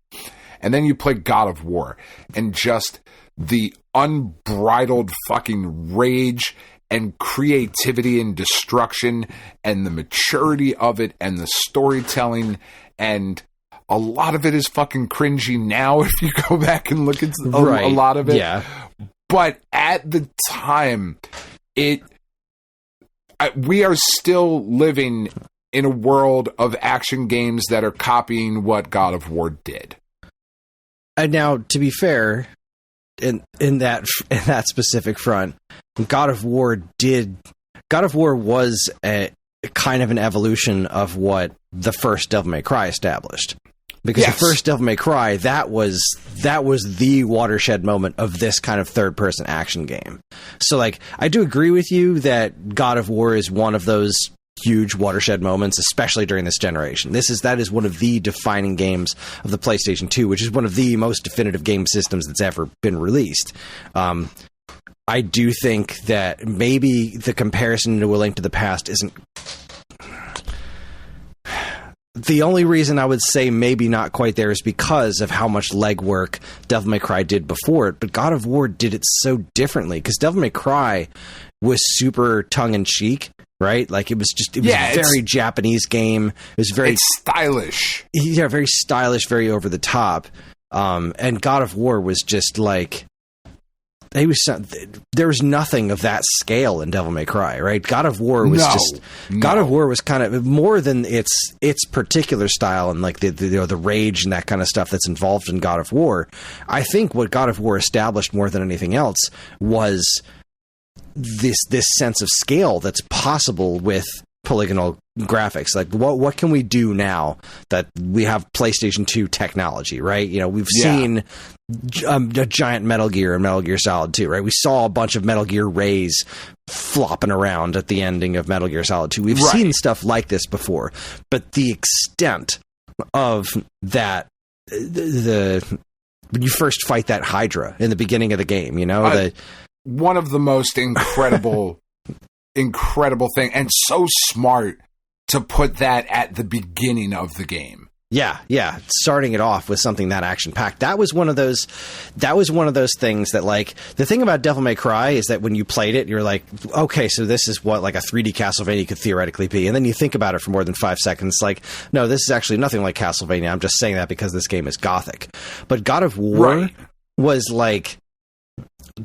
C: And then you play God of War and just the unbridled fucking rage and creativity and destruction and the maturity of it and the storytelling, and a lot of it is fucking cringy now if you go back and look at a lot of it.
B: Yeah.
C: But at the time, we are still living in a world of action games that are copying what God of War did.
B: And now, to be fair, in that specific front, God of War was a kind of an evolution of what the first Devil May Cry established. Because the first Devil May Cry, that was the watershed moment of this kind of third-person action game. So, like, I do agree with you that God of War is one of those huge watershed moments, especially during this generation. That is one of the defining games of the PlayStation 2, which is one of the most definitive game systems that's ever been released. I do think that maybe the comparison to A Link to the Past isn't... The only reason I would say maybe not quite there is because of how much legwork Devil May Cry did before it, but God of War did it so differently, because Devil May Cry was super tongue-in-cheek, right? Like, it was a very Japanese game. It's
C: stylish.
B: Yeah, very stylish, very over the top. And God of War was just like... there was nothing of that scale in Devil May Cry, right? God of War was God of War was kind of more than its particular style and like the rage and that kind of stuff that's involved in God of War. I think what God of War established more than anything else was this sense of scale that's possible with polygonal graphics. Like, what can we do now that we have PlayStation 2 technology, right? You know, we've seen a giant Metal Gear and Metal Gear Solid 2, right? We saw a bunch of Metal Gear Rays flopping around at the ending of Metal Gear Solid 2. We've seen stuff like this before, but the extent of that, when you first fight that Hydra in the beginning of the game, you know,
C: one of the most incredible thing, and so smart to put that at the beginning of the game.
B: Yeah. Starting it off with something that action-packed. That was one of those things that, like, the thing about Devil May Cry is that when you played it, you're like, okay, so this is what, like, a 3D Castlevania could theoretically be. And then you think about it for more than 5 seconds, like, no, this is actually nothing like Castlevania. I'm just saying that because this game is gothic. But God of War was, like...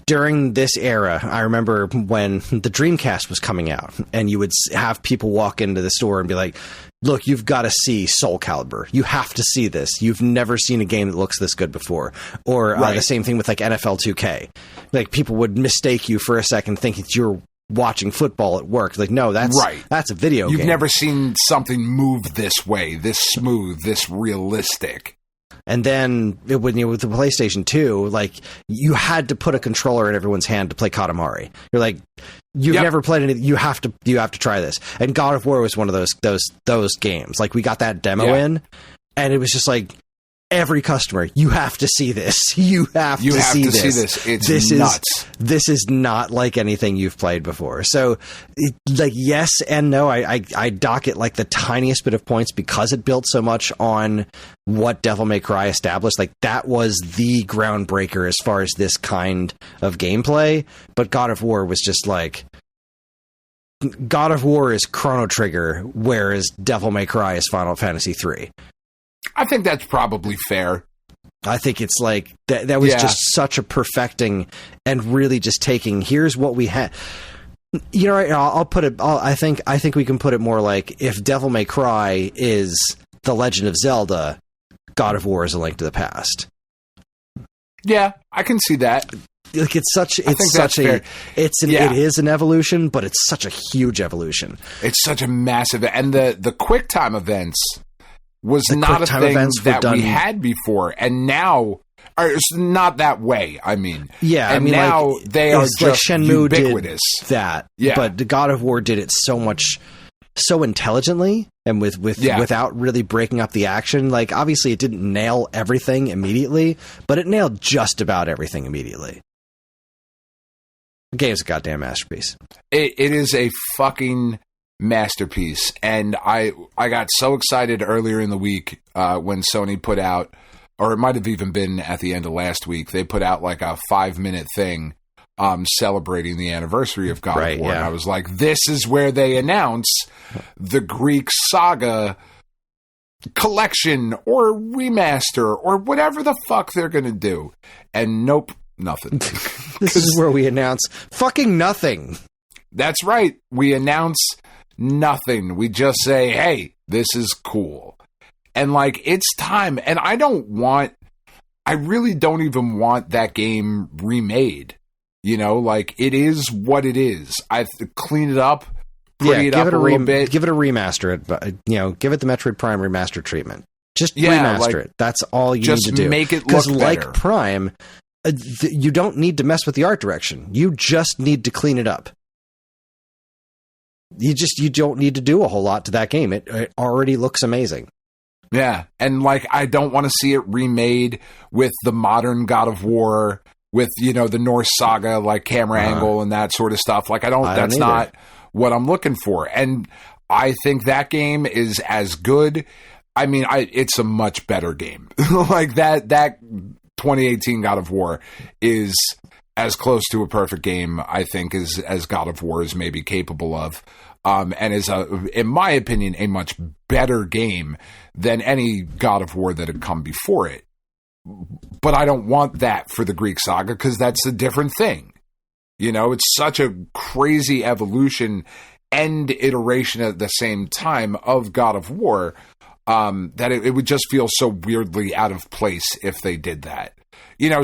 B: During this era, I remember when the Dreamcast was coming out, and you would have people walk into the store and be like, look, you've got to see Soul Calibur. You have to see this. You've never seen a game that looks this good before. Or the same thing with, like, NFL 2K. Like, people would mistake you for a second thinking you're watching football at work. Like, no, that's a video game.
C: You've never seen something move this way, this smooth, this realistic.
B: And then with the PlayStation 2, like, you had to put a controller in everyone's hand to play Katamari. You're like, you've never played anything. You have to try this. And God of War was one of those games. Like, we got that demo in, and it was just like, every customer, you have to see this. You have to see this.
C: It's nuts.
B: This is not like anything you've played before. So, like, yes and no. I dock it like the tiniest bit of points because it built so much on what Devil May Cry established. Like, that was the groundbreaker as far as this kind of gameplay. But God of War was just like... God of War is Chrono Trigger, whereas Devil May Cry is Final Fantasy 3.
C: I think that's probably fair.
B: I think it's like that was just such a perfecting and really just taking, here's what we had. You know, I'll put it, I think we can put it more like, if Devil May Cry is The Legend of Zelda, God of War is A Link to the Past.
C: Yeah, I can see that.
B: Like, it is an evolution, but it's such a huge evolution.
C: It's such a massive, and the QuickTime events was not a thing that we had before, and now, or it's not that way. I mean, and now, like, they are just like Shenmue ubiquitous.
B: Did that, but the God of War did it so intelligently and without really breaking up the action. Like, obviously, it didn't nail everything immediately, but it nailed just about everything immediately. The game's a goddamn masterpiece.
C: It is a fucking masterpiece, and I got so excited earlier in the week when Sony put out, or it might have even been at the end of last week, they put out like a 5-minute thing celebrating the anniversary of God of War. And I was like, this is where they announce the Greek Saga collection or remaster or whatever the fuck they're gonna do. And nope, nothing.
B: This is where we announce fucking nothing.
C: That's right. We announce nothing. We just say, hey, this is cool. And, like, it's time. And I really don't even want that game remade. You know, like, it is what it is. I've cleaned it up, pretty it up a little bit.
B: Give it a remaster. You know, give it the Metroid Prime remaster treatment. Just remaster it. That's all you need to do.
C: Just make it look better.
B: Like Prime, you don't need to mess with the art direction. You just need to clean it up. You don't need to do a whole lot to that game. It already looks amazing.
C: Yeah, and like I don't want to see it remade with the modern God of War, with the Norse saga like camera angle and that sort of stuff. Like that's not what I'm looking for. And I think that game is as good. I mean, it's a much better game. Like that 2018 God of War is as close to a perfect game, I think, as God of War is maybe capable of. And is, in my opinion, a much better game than any God of War that had come before it. But I don't want that for the Greek saga because that's a different thing. It's such a crazy evolution and iteration at the same time of God of War that it would just feel so weirdly out of place if they did that.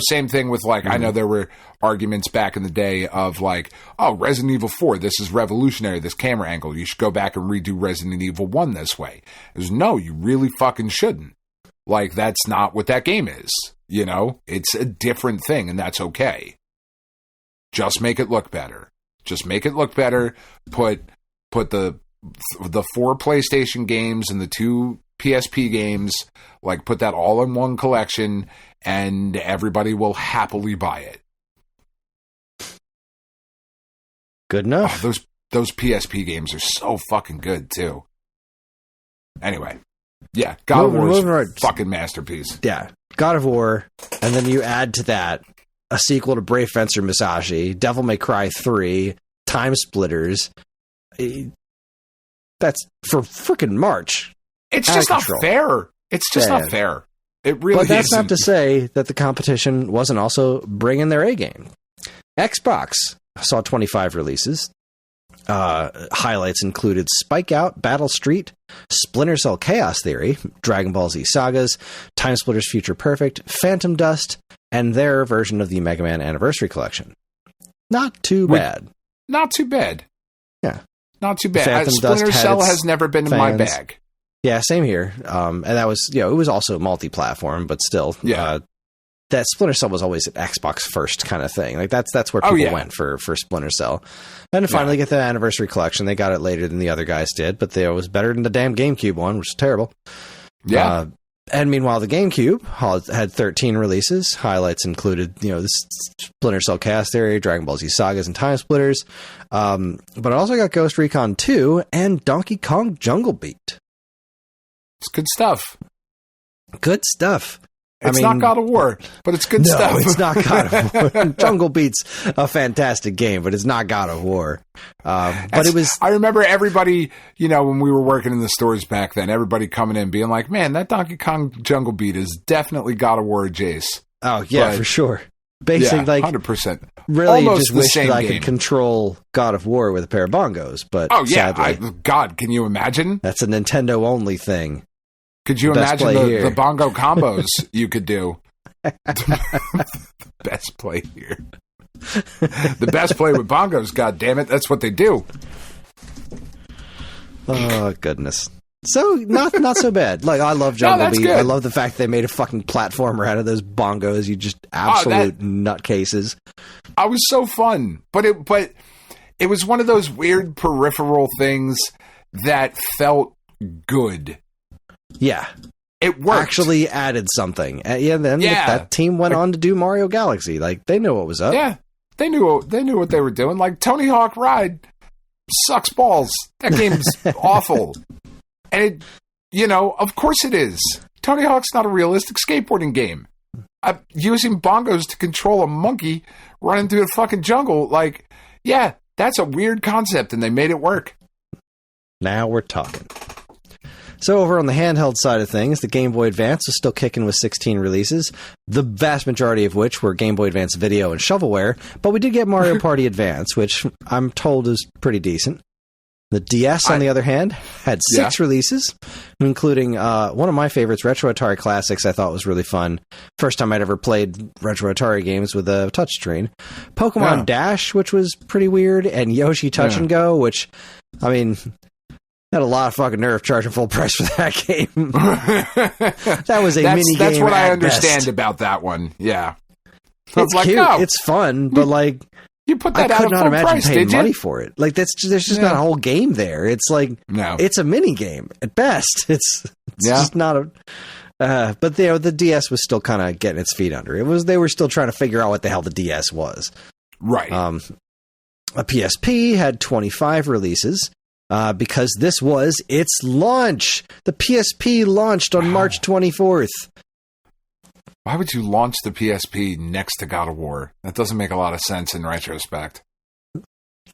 C: Same thing with I know there were arguments back in the day of oh, Resident Evil 4, this is revolutionary, this camera angle. You should go back and redo Resident Evil 1 this way. No, you really fucking shouldn't. That's not what that game is. It's a different thing, and that's okay. Just make it look better. Just make it look better. Put the 4 PlayStation games and the 2 PSP games, put that all in one collection, and everybody will happily buy it.
B: Good enough.
C: Oh, those PSP games are so fucking good too. Anyway, yeah, God of War is a fucking masterpiece.
B: Yeah, God of War, and then you add to that a sequel to Brave Fencer Musashi, Devil May Cry 3, Time Splitters. That's for freaking March.
C: It's just not fair. It's just not fair. It really
B: But that's
C: isn't.
B: not to say that the competition wasn't also bringing their A game. Xbox saw 25 releases. Highlights included Spike Out, Battle Street, Splinter Cell Chaos Theory, Dragon Ball Z Sagas, Time Splitters Future Perfect, Phantom Dust, and their version of the Mega Man Anniversary Collection. Not too bad.
C: Not too bad.
B: Yeah.
C: Not too bad. Splinter Cell has never been in my bag.
B: Yeah, same here. And that was, it was also multi-platform, but still, that Splinter Cell was always an Xbox first kind of thing. That's where people went for Splinter Cell. And to finally get the Anniversary Collection, they got it later than the other guys did, but it was better than the damn GameCube one, which is terrible.
C: Yeah.
B: And meanwhile, the GameCube had 13 releases. Highlights included, the Splinter Cell Chaos Theory, Dragon Ball Z Sagas, and Time Splitters. But it also got Ghost Recon 2 and Donkey Kong Jungle Beat.
C: It's good stuff.
B: Good stuff.
C: It's not God of War, but it's good stuff.
B: No, it's not God of War. Jungle Beat's a fantastic game, but it's not God of War. But it was...
C: I remember everybody, when we were working in the stores back then, everybody coming in being like, man, that Donkey Kong Jungle Beat is definitely God of War Jace.
B: Oh, yeah, for sure. Basically,
C: 100%.
B: Really just wish that I could control God of War with a pair of bongos, but sadly...
C: God, can you imagine?
B: That's a Nintendo-only thing.
C: Could you imagine the bongo combos you could do? Best play here. The best play with bongos, God damn it. That's what they do.
B: Oh, goodness. So, not so bad. I love Jungle Beat. Good. I love the fact they made a fucking platformer out of those bongos. You just absolute nutcases.
C: I was so fun. But it was one of those weird peripheral things that felt good.
B: Yeah.
C: It worked.
B: Actually added something. That team went on to do Mario Galaxy. They knew what was up.
C: Yeah. They knew what they were doing. Tony Hawk Ride sucks balls. That game's awful. And of course it is. Tony Hawk's not a realistic skateboarding game. Using bongos to control a monkey running through the fucking jungle, that's a weird concept, and they made it work.
B: Now we're talking. So over on the handheld side of things, the Game Boy Advance is still kicking with 16 releases, the vast majority of which were Game Boy Advance Video and shovelware, but we did get Mario Party Advance, which I'm told is pretty decent. The DS, on the other hand, had 6 releases, including one of my favorites, Retro Atari Classics, I thought was really fun. First time I'd ever played Retro Atari games with a touchscreen. Pokemon Dash, which was pretty weird, and Yoshi Touch and Go, which, Had a lot of fucking nerve charging full price for that game. That was a mini game.
C: That's what I understand about that one. Yeah. So
B: it's cute. It's fun, but like
C: you put that
B: I
C: out
B: could
C: of
B: not
C: full
B: imagine
C: price,
B: paying
C: did you?
B: money for it. Like there's just not a whole game there. It's like it's a mini game at best. It's just not a. But the DS was still kind of getting its feet under. They were still trying to figure out what the hell the DS was.
C: Right.
B: A PSP had 25 releases because this was its launch. The PSP launched on March 24th.
C: Why would you launch the PSP next to God of War? That doesn't make a lot of sense in retrospect.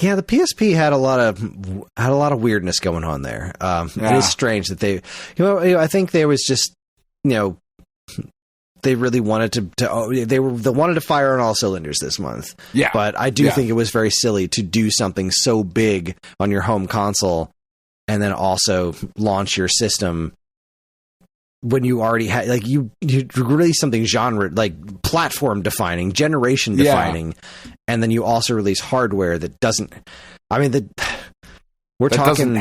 B: Yeah, the PSP had a lot of weirdness going on there. It is strange that they, I think there was just, they really wanted they wanted to fire on all cylinders this month.
C: Yeah,
B: but I do think it was very silly to do something so big on your home console and then also launch your system when you already had, like, you release something genre, like platform defining, generation defining, and then you also release hardware that doesn't. I mean, we're talking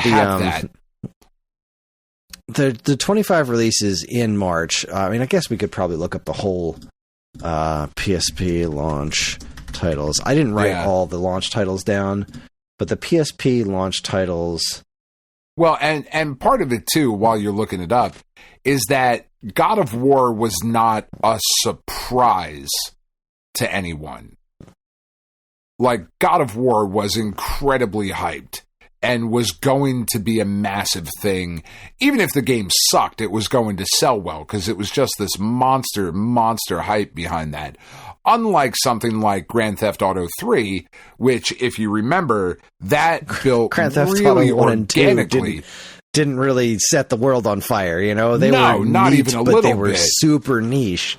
B: the 25 releases in March. I mean, I guess we could probably look up the whole PSP launch titles. I didn't write all the launch titles down, but the PSP launch titles.
C: Well, and part of it too, while you're looking it up, is that God of War was not a surprise to anyone. Like, God of War was incredibly hyped and was going to be a massive thing. Even if the game sucked, it was going to sell well because it was just this monster hype behind that. Unlike something like Grand Theft Auto 3, which, if you remember, that built
B: Grand Theft
C: really
B: Auto 1 and 2
C: organically.
B: Didn't really set the world on fire, They were
C: not
B: neat,
C: even a
B: but
C: little
B: they were
C: bit.
B: Super niche.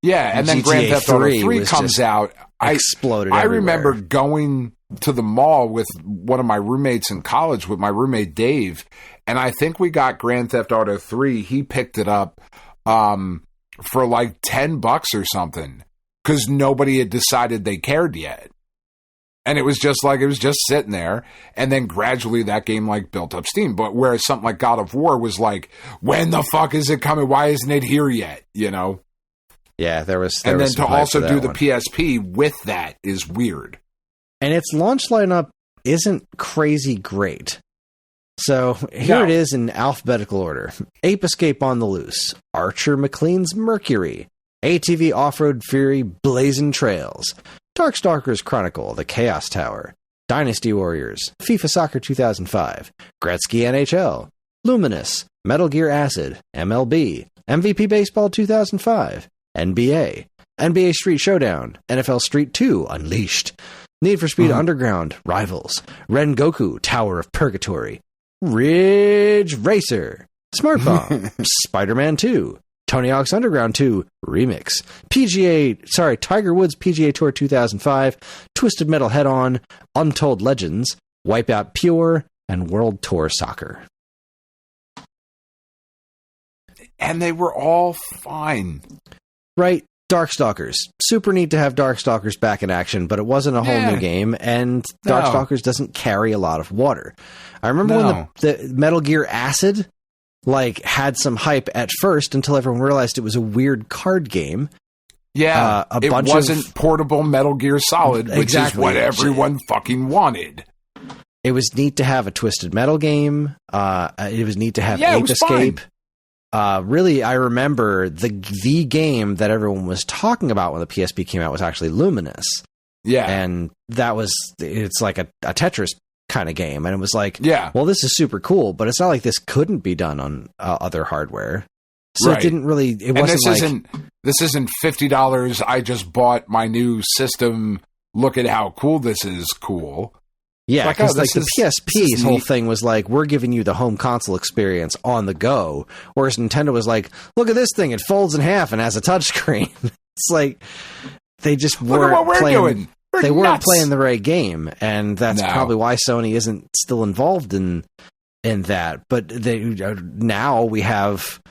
C: Yeah, and then
B: GTA
C: Grand Theft Auto 3 comes out.
B: Exploded
C: I
B: everywhere.
C: remember going to the mall with one of my roommates in college, with my roommate Dave, and I think we got Grand Theft Auto 3. He picked it up for like $10 or something because nobody had decided they cared yet. And it was just sitting there, and then gradually that game like built up steam. But whereas something like God of War was like, when the fuck is it coming? Why isn't it here yet?
B: Yeah, there was.
C: And then
B: was
C: to also do the
B: one.
C: PSP with that is weird.
B: And its launch lineup isn't crazy great. So here it is in alphabetical order: Ape Escape on the Loose, Archer McLean's Mercury, ATV Off-Road Fury Blazing Trails, Darkstalkers Chronicle, The Chaos Tower, Dynasty Warriors, FIFA Soccer 2005, Gretzky NHL, Luminous, Metal Gear Acid, MLB, MVP Baseball 2005, NBA, NBA Street Showdown, NFL Street 2 Unleashed, Need for Speed Underground, Rivals, Rengoku Tower of Purgatory, Ridge Racer, Smart Bomb, Spider-Man 2, Tony Hawk's Underground 2 Remix, Tiger Woods PGA Tour 2005, Twisted Metal Head-On, Untold Legends, Wipeout Pure, and World Tour Soccer.
C: And they were all fine.
B: Right. Darkstalkers. Super neat to have Darkstalkers back in action, but it wasn't a whole new game, and Darkstalkers doesn't carry a lot of water. I remember when the Metal Gear Acid had some hype at first until everyone realized it was a weird card game.
C: Yeah, it wasn't portable Metal Gear Solid, which is what everyone fucking wanted.
B: It was neat to have a Twisted Metal game. It was neat to have Ape Escape. Really, I remember the game that everyone was talking about when the PSP came out was actually Luminous. Yeah. And it's like a Tetris kind of game. And it was like, well, this is super cool, but it's not like this couldn't be done on other hardware. So it didn't really,
C: this isn't $50. I just bought my new system. Look at how cool this is. Cool.
B: Yeah, because the PSP's whole thing was like, we're giving you the home console experience on the go, whereas Nintendo was like, look at this thing, it folds in half and has a touchscreen. It's like they just weren't playing. They weren't playing the right game, and that's probably why Sony isn't still involved in that. But now we have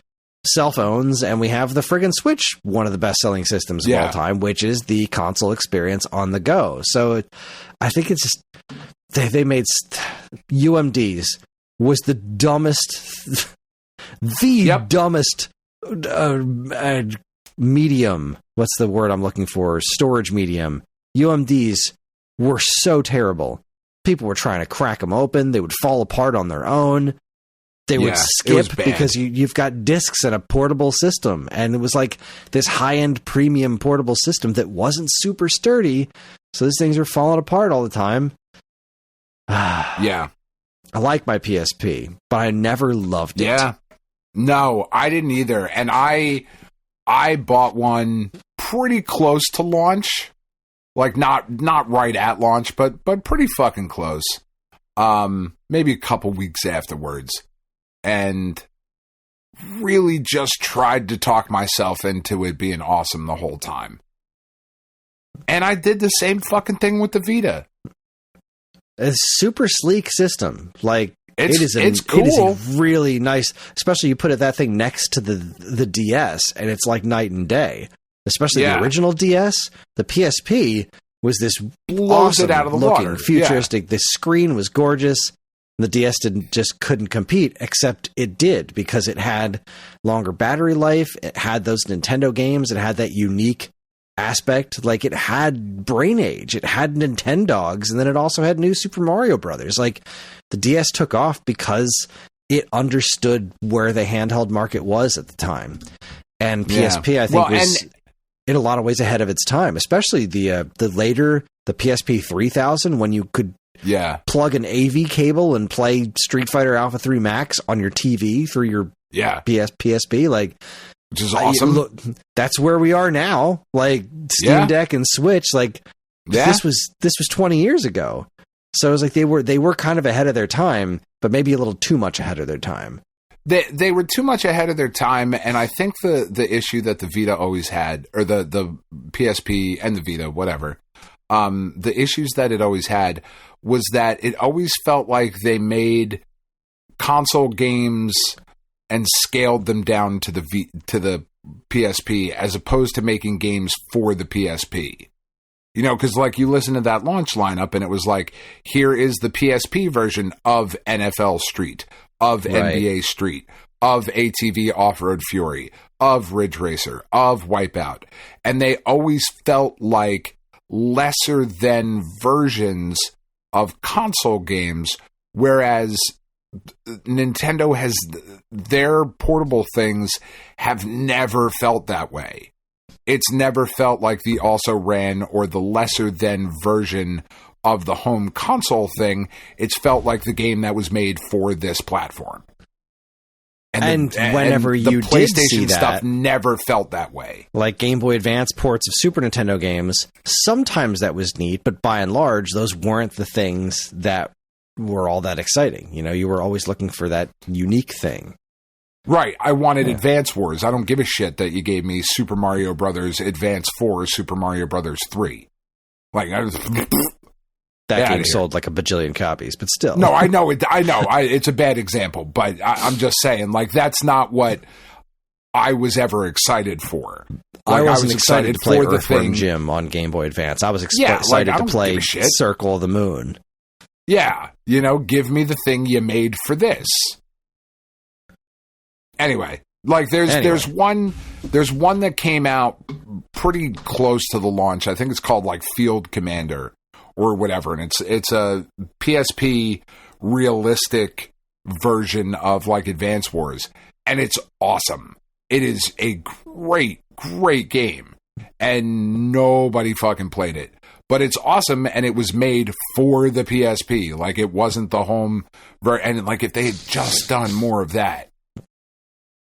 B: cell phones, and we have the friggin' Switch, one of the best-selling systems of all time, which is the console experience on the go. So I think it's just. They made UMDs, was the dumbest, dumbest medium. What's the word I'm looking for? Storage medium. UMDs were so terrible. People were trying to crack them open. They would fall apart on their own. They would skip because you've got discs and a portable system. And it was like this high-end premium portable system that wasn't super sturdy. So these things are falling apart all the time.
C: Yeah.
B: I like my PSP, but I never loved it.
C: Yeah. No, I didn't either. And I bought one pretty close to launch. Like not right at launch, but pretty fucking close. Maybe a couple weeks afterwards. And really just tried to talk myself into it being awesome the whole time. And I did the same fucking thing with the Vita.
B: It's a super sleek system. Like
C: it's cool.
B: It is a really nice, especially you put that thing next to the DS, and it's like night and day. Especially the original DS, the PSP was this awesome
C: it out of the
B: looking,
C: water.
B: futuristic. The screen was gorgeous. The DS couldn't compete, except it did because it had longer battery life. It had those Nintendo games. It had that unique aspect. Like it had Brain Age. It had Nintendogs, and then it also had New Super Mario Brothers. Like the DS took off because it understood where the handheld market was at the time. And PSP, I think, was in a lot of ways ahead of its time, especially the later, the PSP 3000, when you could plug an AV cable and play Street Fighter Alpha 3 Max on your TV through your PSP, like,
C: which is awesome.
B: Look, that's where we are now. Like Steam Deck and Switch, like this was 20 years ago. So it was like they were kind of ahead of their time, but maybe a little too much ahead of their time.
C: They were too much ahead of their time, and I think the issue that the Vita always had, or the PSP and the Vita, whatever, the issues that it always had was that it always felt like they made console games and scaled them down to the PSP as opposed to making games for the PSP. You know, because like you listen to that launch lineup and it was like, here is the PSP version of NFL Street, of NBA Street, of ATV Off-Road Fury, of Ridge Racer, of Wipeout. And they always felt like lesser than versions of console games, whereas Nintendo has, their portable things have never felt that way. It's never felt like the also ran or the lesser than version of the home console thing. It's felt like the game that was made for this platform. And
B: whenever you
C: the PlayStation
B: did see that,
C: stuff never felt that way.
B: Like Game Boy Advance ports of Super Nintendo games, sometimes that was neat, but by and large, those weren't the things that were all that exciting. You know, you were always looking for that unique thing.
C: Right. I wanted Advance Wars. I don't give a shit that you gave me Super Mario Brothers Advance 4 or Super Mario Brothers 3. Like, I was...
B: That game sold like a bajillion copies, but still.
C: No, I know. It's a bad example, but I'm just saying, like, that's not what I was ever excited for. Like,
B: I wasn't excited to play Earthworm Jim on Game Boy Advance. I was excited to play Circle of the Moon.
C: Yeah. You know, give me the thing you made for this. Anyway, like there's one that came out pretty close to the launch. I think it's called like Field Commander or whatever, and it's a PSP realistic version of like Advance Wars, and it's awesome. It is a great game, and nobody fucking played it. But it's awesome, and it was made for the PSP. Like, it wasn't the home and like if they had just done more of that.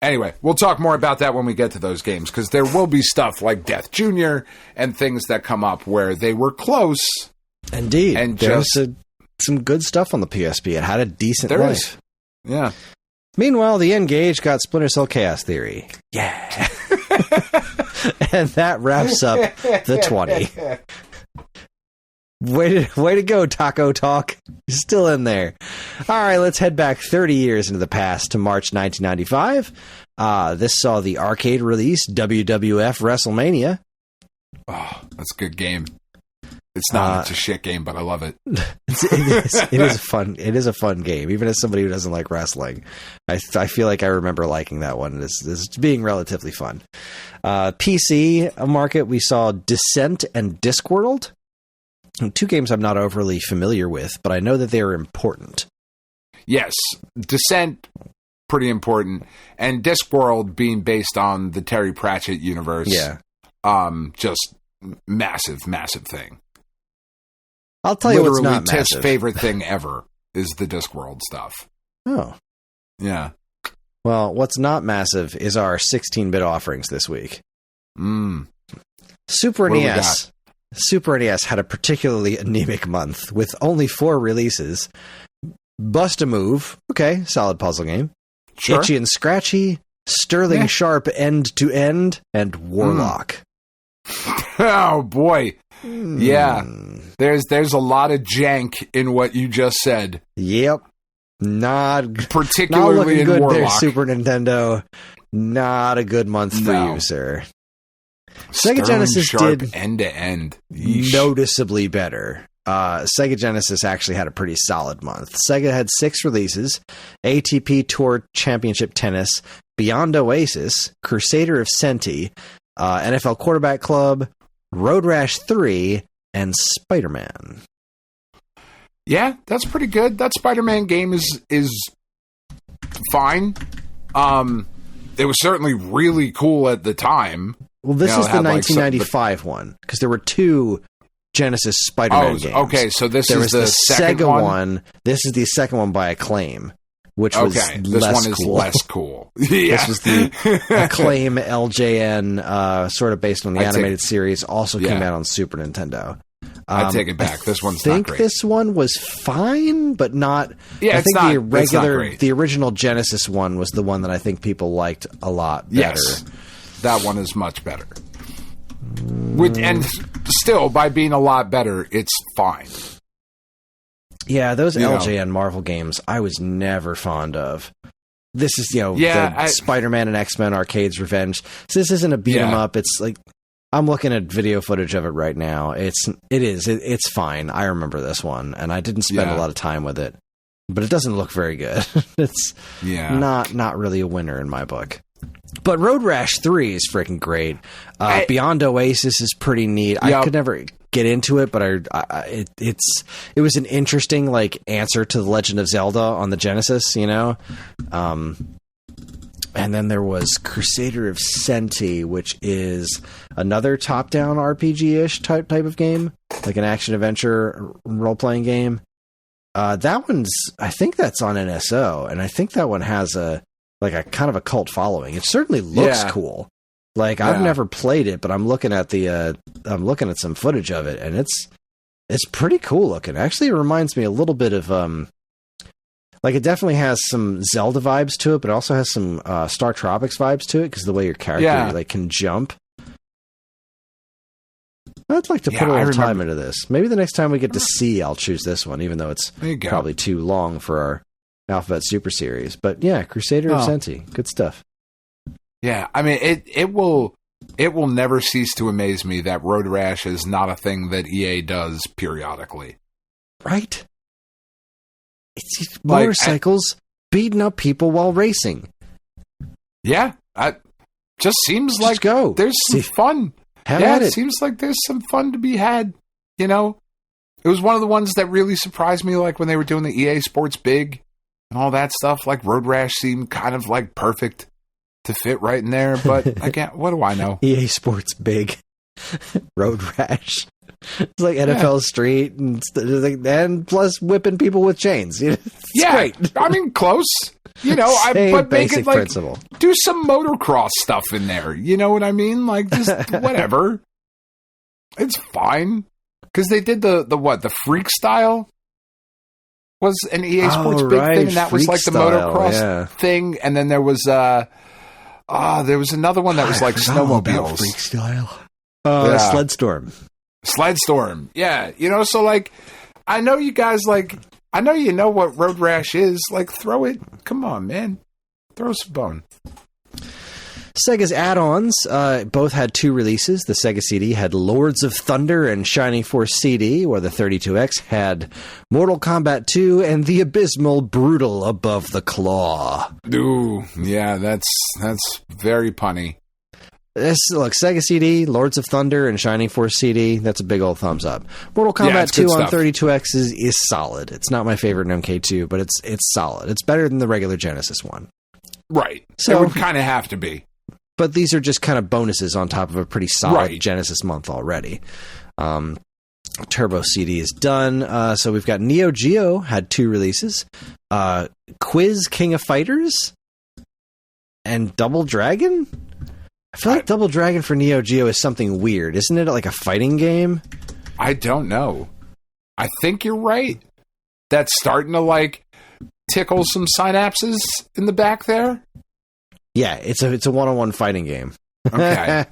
C: Anyway, we'll talk more about that when we get to those games, because there will be stuff like Death Jr. and things that come up where they were close.
B: Indeed. And there's some good stuff on the PSP. It had a decent life.
C: Yeah.
B: Meanwhile, the N-Gage got Splinter Cell Chaos Theory. Yeah. And that wraps up the 20. Way to go, Taco Talk. You're still in there. All right, let's head back 30 years into the past to March 1995. This saw the arcade release, WWF WrestleMania.
C: Oh, that's a good game. It's not. It's a shit game, but I love it.
B: It is a fun game, even as somebody who doesn't like wrestling. I feel like I remember liking that one. It's being relatively fun. PC market, we saw Descent and Discworld. Two games I'm not overly familiar with, but I know that they are important. Yes,
C: Descent, pretty important, and Discworld being based on the Terry Pratchett universe.
B: Yeah,
C: just massive thing.
B: I'll tell you
C: literally
B: what's not
C: Tiff's
B: massive.
C: favorite thing ever is the Discworld stuff.
B: Oh.
C: Yeah.
B: Well, what's not massive is our 16-bit offerings this week. Super NES. Super NES had a particularly anemic month with only 4 releases. Bust-A-Move, okay, solid puzzle game.
C: Sure.
B: Itchy and Scratchy, Sterling Sharp End to End, and Warlock.
C: Oh boy. Yeah. There's a lot of jank in what you just said.
B: Yep. Not
C: particularly
B: not looking
C: in
B: good
C: Warlock.
B: there, Super Nintendo. Not a good month for you, sir. Sega Genesis did
C: end to end
B: noticeably better. Sega Genesis actually had a pretty solid month. Sega had 6 releases: ATP Tour Championship Tennis, Beyond Oasis, Crusader of Senti, NFL Quarterback Club, Road Rash 3, and Spider-Man.
C: Yeah, that's pretty good. That Spider-Man game is fine. It was certainly really cool at the time.
B: Well, this is the 1995 one, because there were 2 Genesis Spider-Man games.
C: Okay, so this
B: there
C: is
B: was
C: the
B: Sega one. This is the second one by Acclaim, which was
C: this
B: less
C: one is
B: cool.
C: less cool. Yeah.
B: This was the Acclaim LJN, sort of based on the animated series, also came out on Super Nintendo.
C: I take it back. This one's not great.
B: I think this one was fine, but not.
C: Yeah,
B: I think
C: the
B: original Genesis one was the one that I think people liked a lot better.
C: Yes, that one is much better. And still, by being a lot better, it's fine.
B: Yeah, those LJN Marvel games I was never fond of. This is, the Spider-Man and X-Men Arcade's Revenge. So this isn't a beat 'em up. It's like, I'm looking at video footage of it right now. It's fine. I remember this one, and I didn't spend a lot of time with it, but it doesn't look very good. It's not really a winner in my book. But Road Rash 3 is freaking great. Beyond Oasis is pretty neat. I could never get into it, but it was an interesting answer to The Legend of Zelda on the Genesis, and then there was Crusader of Senti, which is another top-down RPG-ish type of game, like an action-adventure role-playing game. I think that's on NSO, and I think that one has a kind of a cult following. It certainly looks cool. I've never played it, but I'm looking at some footage of it, and it's pretty cool looking. Actually, it reminds me a little bit of it definitely has some Zelda vibes to it, but it also has some Star Tropics vibes to it because the way your character can jump. I'd like to put a little time into this. Maybe the next time we get to C, I'll choose this one, even though it's probably too long for our Alphabet Super Series. But yeah, Crusader of Senti, good stuff.
C: Yeah, I mean, it will never cease to amaze me that Road Rash is not a thing that EA does periodically.
B: Right? It's motorcycles beating up people while racing.
C: Yeah, just seems like there's some fun. It seems like there's some fun to be had. It was one of the ones that really surprised me, when they were doing the EA Sports Big and all that stuff. Road Rash seemed kind of perfect to fit right in there. But again, what do I know?
B: EA Sports Big, Road Rash. It's like NFL Street and plus whipping people with chains. It's great.
C: I mean, close.
B: But
C: make it
B: principle.
C: Do some motocross stuff in there. You know what I mean? Just whatever. It's fine because they did the freak style was an EA Sports Big thing, and that was the motocross thing. And then there was there was another one that was snowmobiles.
B: Freak style. Sledstorm.
C: Sledstorm, yeah. So I know you guys I know you know what Road Rash is. Throw it. Come on, man. Throw some bone.
B: Sega's add-ons both had 2 releases. The Sega CD had Lords of Thunder and Shining Force CD, where the 32X had Mortal Kombat 2 and the abysmal Brutal Above the Claw.
C: Ooh, yeah, that's very punny.
B: Look, Sega CD, Lords of Thunder, and Shining Force CD, that's a big old thumbs up. Mortal Kombat 2 on 32X is solid. It's not my favorite in MK2, but it's solid. It's better than the regular Genesis one. Right.
C: So, it would kind of have to be.
B: But these are just kind of bonuses on top of a pretty solid Genesis month already. Turbo CD is done. So we've got Neo Geo had 2 releases. Quiz King of Fighters and Double Dragon? I feel like Double Dragon for Neo Geo is something weird. Isn't it like a fighting game?
C: I don't know. I think you're right. That's starting to like tickle some synapses in the back there.
B: Yeah, it's a one-on-one fighting game.
C: Okay.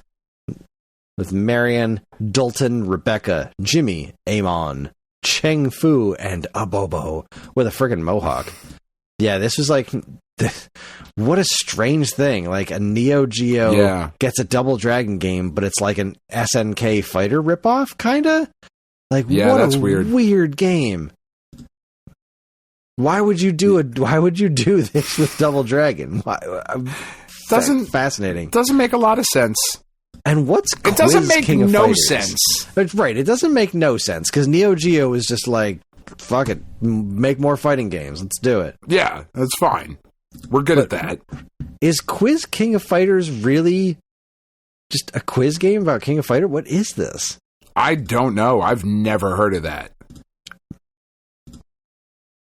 B: With Marion, Dalton, Rebecca, Jimmy, Amon, Cheng Fu, and Abobo with a friggin' mohawk. Yeah, this was like... What a strange thing. Like, a Neo Geo gets a Double Dragon game, but it's like an SNK fighter ripoff, kinda? Like, what that's a weird game. Why would you do this with Double Dragon? Fascinating.
C: Doesn't make a lot of sense.
B: And
C: it doesn't make no sense.
B: Right, it doesn't make no sense, because Neo Geo is just like, fuck it, make more fighting games. Let's do it.
C: Yeah, that's fine. We're good at that.
B: Is Quiz King of Fighters really just a quiz game about King of Fighter? What is this?
C: I don't know. I've never heard of that.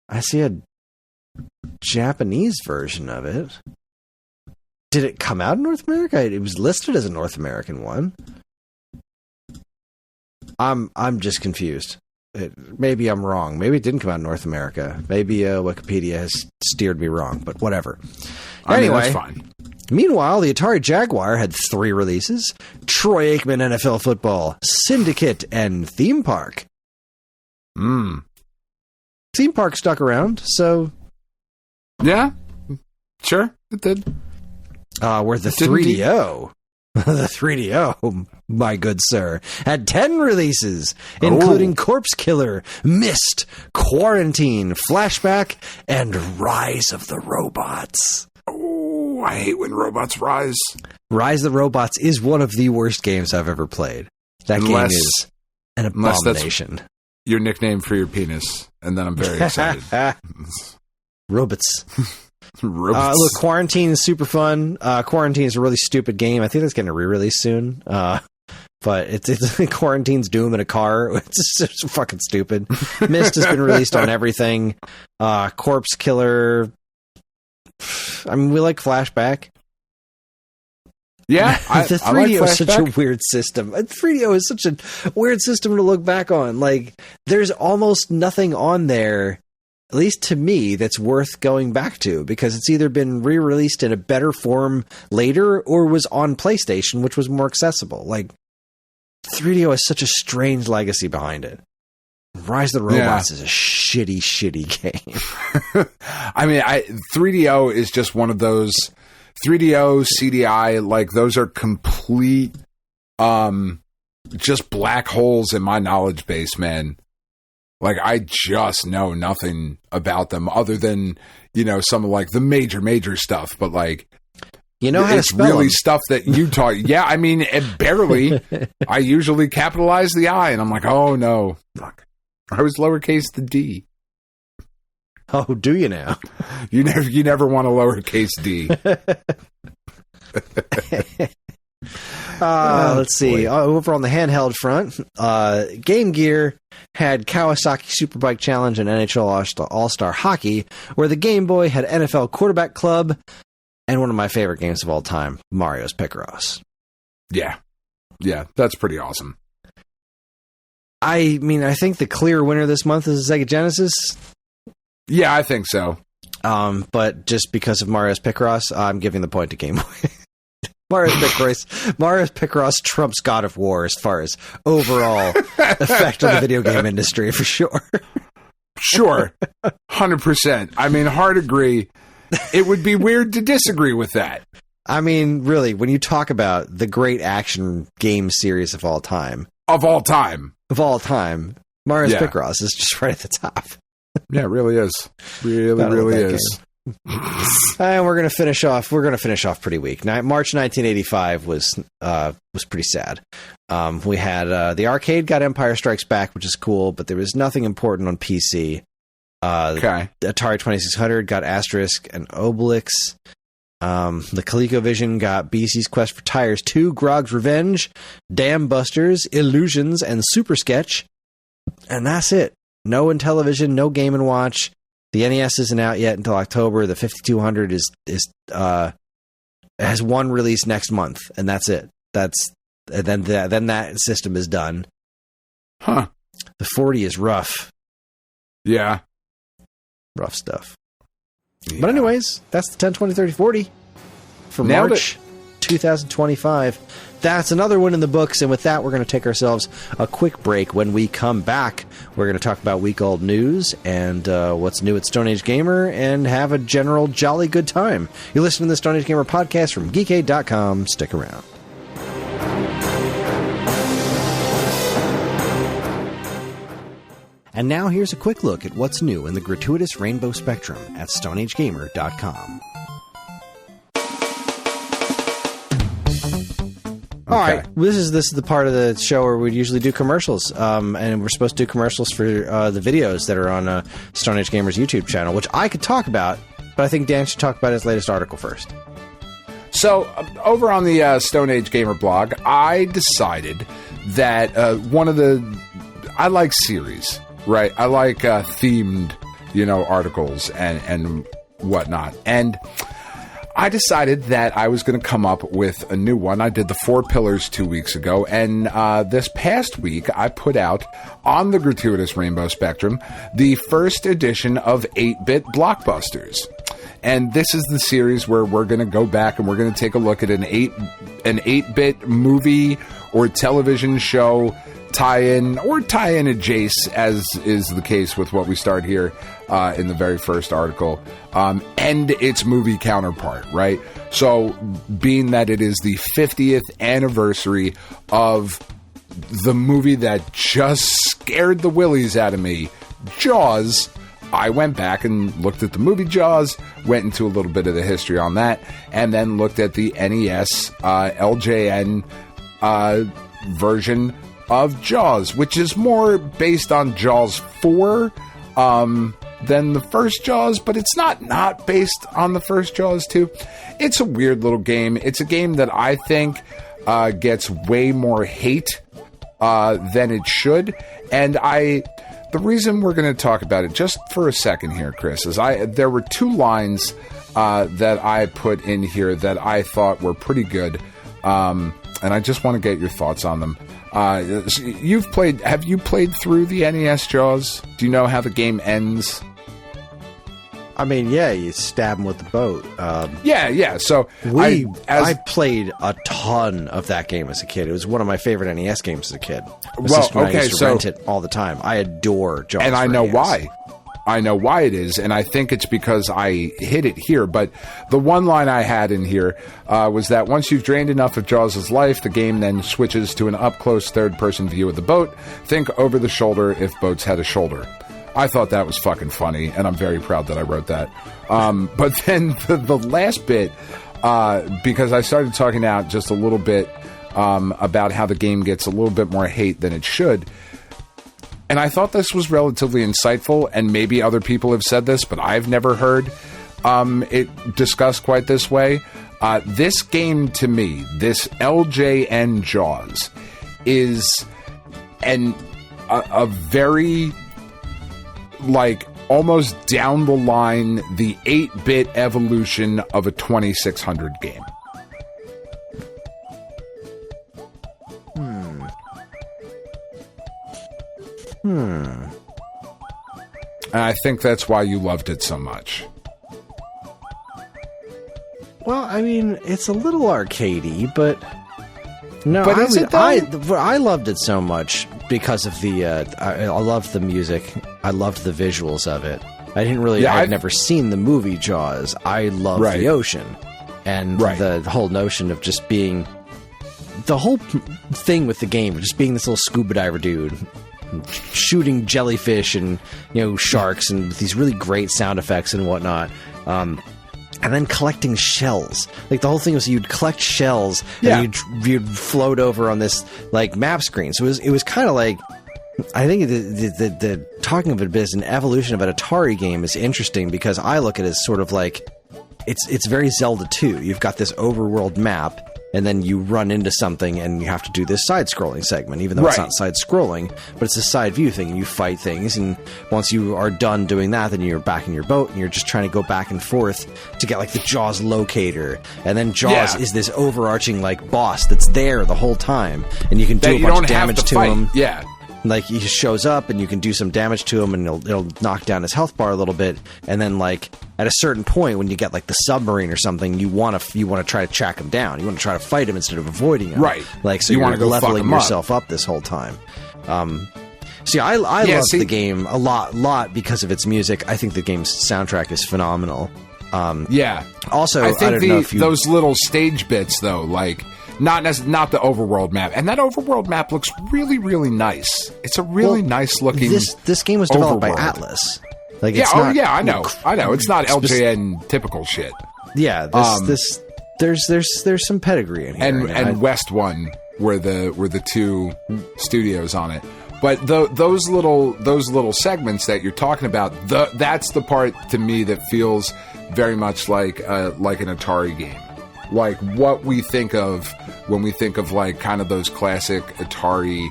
B: I see a Japanese version of it. Did it come out in North America? It was listed as a North American one. I'm just confused. Maybe I'm wrong. Maybe it didn't come out in North America. Maybe Wikipedia has steered me wrong, but whatever. Anyway,
C: that's fine.
B: Meanwhile, the Atari Jaguar had 3 releases: Troy Aikman NFL Football, Syndicate, and Theme Park. Theme Park stuck around, so...
C: Yeah, sure, it did.
B: Where the 3DO... The 3DO, my good sir, had 10 releases, including Corpse Killer, Mist, Quarantine, Flashback, and Rise of the Robots.
C: Oh, I hate when robots rise.
B: Rise of the Robots is one of the worst games I've ever played. That game is an abomination.
C: That's your nickname for your penis, and then I'm very excited.
B: Robots. Look, Quarantine is super fun. Quarantine is a really stupid game. I think that's getting a re-release soon. But it's Quarantine's Doom in a car. It's just fucking stupid. Myst has been released on everything. Corpse Killer. I mean, we like Flashback.
C: Yeah,
B: the 3DO is such a weird system. 3DO is such a weird system to look back on. Like, there's almost nothing on there, at least to me, that's worth going back to, because it's either been re-released in a better form later or was on PlayStation, which was more accessible. Like, 3DO has such a strange legacy behind it. Rise of the Robots is a shitty game.
C: I mean, 3DO is just one of those... 3DO, CDI, like, those are complete, just black holes in my knowledge base, man. Like, I just know nothing about them other than, some of, like, the major stuff. But, like,
B: how to spell
C: really
B: them.
C: Stuff that you taught. Yeah, I mean, barely. I usually capitalize the I, and I'm like, oh, no. Fuck. I was lowercase the D.
B: Oh, do you now?
C: You never want a lowercase D.
B: Let's see. Over on the handheld front, Game Gear had Kawasaki Superbike Challenge and NHL All-Star Hockey, where the Game Boy had NFL Quarterback Club, and one of my favorite games of all time, Mario's Picross.
C: Yeah, that's pretty awesome.
B: I mean, I think the clear winner this month is the Sega Genesis.
C: Yeah, I think so.
B: But just because of Mario's Picross, I'm giving the point to Game Boy. Mario's Picross trumps God of War as far as overall effect on the video game industry, for sure.
C: Sure. 100%. I mean, hard agree. It would be weird to disagree with that.
B: I mean, really, when you talk about the great action game series of all time, Mario's Picross is just right at the top.
C: Yeah, it really is. Really is.
B: And we're gonna finish off. We're gonna finish off pretty weak. March 1985 was pretty sad. We had the arcade got Empire Strikes Back, which is cool, but there was nothing important on PC.
C: Okay.
B: The Atari 2600 got Asterisk and Obelix. The ColecoVision got BC's Quest for Tires 2, Grog's Revenge, Dam Busters, Illusions, and Super Sketch. And that's it. No Intellivision, no Game & Watch. The NES isn't out yet until October. The 5200 has one release next month, and that's it. Then that system is done.
C: Huh.
B: The 40 is rough.
C: Yeah.
B: Rough stuff. Yeah. But anyways, that's the 10, 20, 30, 40 for March 2025. That's another one in the books, and with that, we're going to take ourselves a quick break. When we come back, we're going to talk about week-old news and what's new at Stone Age Gamer and have a general jolly good time. You're listening to the Stone Age Gamer podcast from Geekade.com. Stick around. And now here's a quick look at what's new in the gratuitous rainbow spectrum at StoneAgeGamer.com. All right, this is the part of the show where we usually do commercials, and we're supposed to do commercials for the videos that are on Stone Age Gamer's YouTube channel, which I could talk about, but I think Dan should talk about his latest article first.
C: So, over on the Stone Age Gamer blog, I decided that I like series, right? I like themed, articles and whatnot, and I decided that I was going to come up with a new one. I did the 4 Pillars 2 weeks ago, and this past week I put out on the gratuitous rainbow spectrum the first edition of 8-bit blockbusters. And this is the series where we're going to go back and we're going to take a look at an 8-bit movie or television show tie-in adjacent, as is the case with what we start here in the very first article, and its movie counterpart, right? So, being that it is the 50th anniversary of the movie that just scared the willies out of me, Jaws, I went back and looked at the movie Jaws, went into a little bit of the history on that, and then looked at the NES LJN version of Jaws, which is more based on Jaws 4 than the first Jaws, but it's not based on the first Jaws 2. It's a weird little game. It's a game that I think gets way more hate than it should, and the reason we're going to talk about it just for a second here, Kris, is there were 2 lines that I put in here that I thought were pretty good, and I just want to get your thoughts on them. Have you played through the NES Jaws? Do you know how the game ends?
B: I mean, yeah, you stab him with the boat.
C: Yeah. So
B: I played a ton of that game as a kid. It was one of my favorite NES games as a kid. I used to rent it all the time. I adore Jaws.
C: And I know why. I know why it is, and I think it's because I hit it here. But the one line I had in here was that once you've drained enough of Jaws' life, the game then switches to an up-close third-person view of the boat. Think over the shoulder if boats had a shoulder. I thought that was fucking funny, and I'm very proud that I wrote that. But then the last bit, because I started talking out just a little bit about how the game gets a little bit more hate than it should, and I thought this was relatively insightful, and maybe other people have said this, but I've never heard it discussed quite this way. This game, to me, this LJN Jaws, is a very, almost down the line, the 8-bit evolution of a 2600 game. And I think that's why you loved it so much.
B: Well, I mean, it's a little arcadey, but no,
C: but
B: I loved it so much because of I loved the music. I loved the visuals of it. I didn't really. I'd never seen the movie Jaws. I loved the ocean. and the whole notion of just being the whole thing with the game, just being this little scuba diver dude shooting jellyfish and sharks and with these really great sound effects and whatnot. And then collecting shells. Like, the whole thing was you'd collect shells and you'd float over on this, like, map screen. So it was kind of like, I think the talking of it as an evolution of an Atari game is interesting, because I look at it as sort of like, it's very Zelda 2. You've got this overworld map, and then you run into something and you have to do this side-scrolling segment, even though it's not side-scrolling, but it's a side view thing, and you fight things, and once you are done doing that, then you're back in your boat, and you're just trying to go back and forth to get, like, the Jaws locator, and then Jaws is this overarching, like, boss that's there the whole time, and you can do a bunch of damage to him.
C: Yeah.
B: Like, he just shows up, and you can do some damage to him, and it'll knock down his health bar a little bit. And then, like, at a certain point, when you get, like, the submarine or something, you want to try to track him down. You want to try to fight him instead of avoiding him.
C: Right.
B: Like, so you're leveling yourself up this whole time. See, I love the game a lot because of its music. I think the game's soundtrack is phenomenal. Also,
C: I think
B: don't know if
C: those little stage bits, though, like, not the overworld map, and that overworld map looks really, really nice. It's a really nice looking.
B: This game was developed by Atlas. Like, it's
C: I know. It's not LJN typical shit.
B: Yeah, there's some pedigree in here,
C: and West One were the two studios on it. But those little segments that you're talking about, that's the part to me that feels very much like an Atari game. Like what we think of when we think of, like, kind of those classic Atari,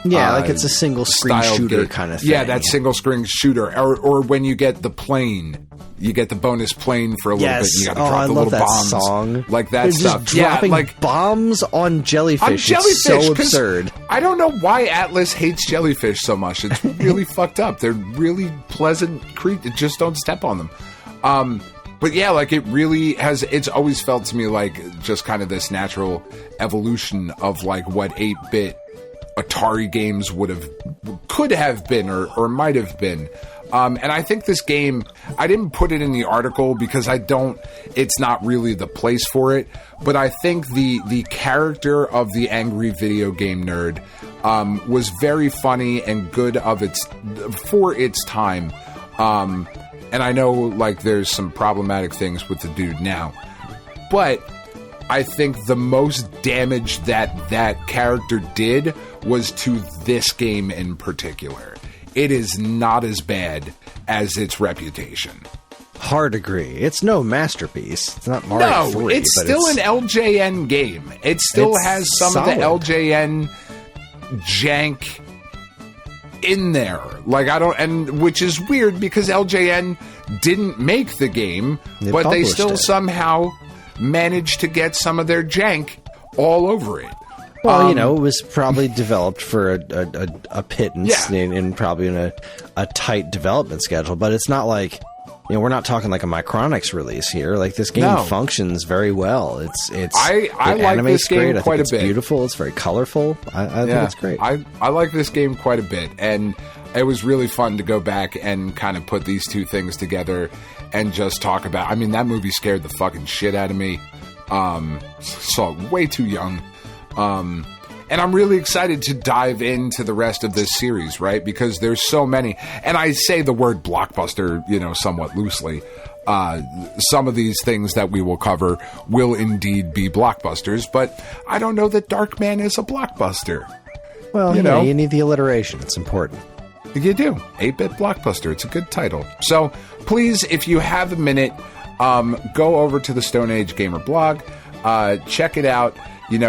B: like it's a single screen shooter kind of thing.
C: Yeah, that single screen shooter, or when you get the plane, you get the bonus plane for a little bit. And you got to drop the little bombs,
B: song.
C: Like that
B: They're
C: stuff.
B: Just dropping bombs on jellyfish. It's so absurd.
C: I don't know why Atlas hates jellyfish so much. It's really fucked up. They're really pleasant creatures. Just don't step on them. But yeah, like, it really has, it's always felt to me like just kind of this natural evolution of, like, what 8-bit Atari games could have been or might have been. And I think this game, I didn't put it in the article because it's not really the place for it, but I think the character of the angry video game nerd was very funny and good for its time. And I know, like, there's some problematic things with the dude now, but I think the most damage that character did was to this game in particular. It is not as bad as its reputation.
B: Hard agree. It's no masterpiece. It's not Mario 3.
C: It's still an LJN game. It still has some of the LJN jank in there. Like, which is weird because LJN didn't make the game, but they still somehow managed to get some of their jank all over it.
B: Well, it was probably developed for a pittance and probably in a tight development schedule, but it's not like, we're not talking like a Micronix release here. Like, this game functions very well.
C: I like this game quite a bit.
B: It's beautiful. It's very colorful. I think it's great.
C: I like this game quite a bit, and it was really fun to go back and kind of put these two things together and just talk about. I mean, that movie scared the fucking shit out of me. Saw it way too young. And I'm really excited to dive into the rest of this series, right? Because there's so many. And I say the word blockbuster, somewhat loosely. Some of these things that we will cover will indeed be blockbusters, but I don't know that Darkman is a blockbuster.
B: Well, you need the alliteration. It's important.
C: You do. 8-bit blockbuster. It's a good title. So please, if you have a minute, go over to the Stone Age Gamer blog. Check it out.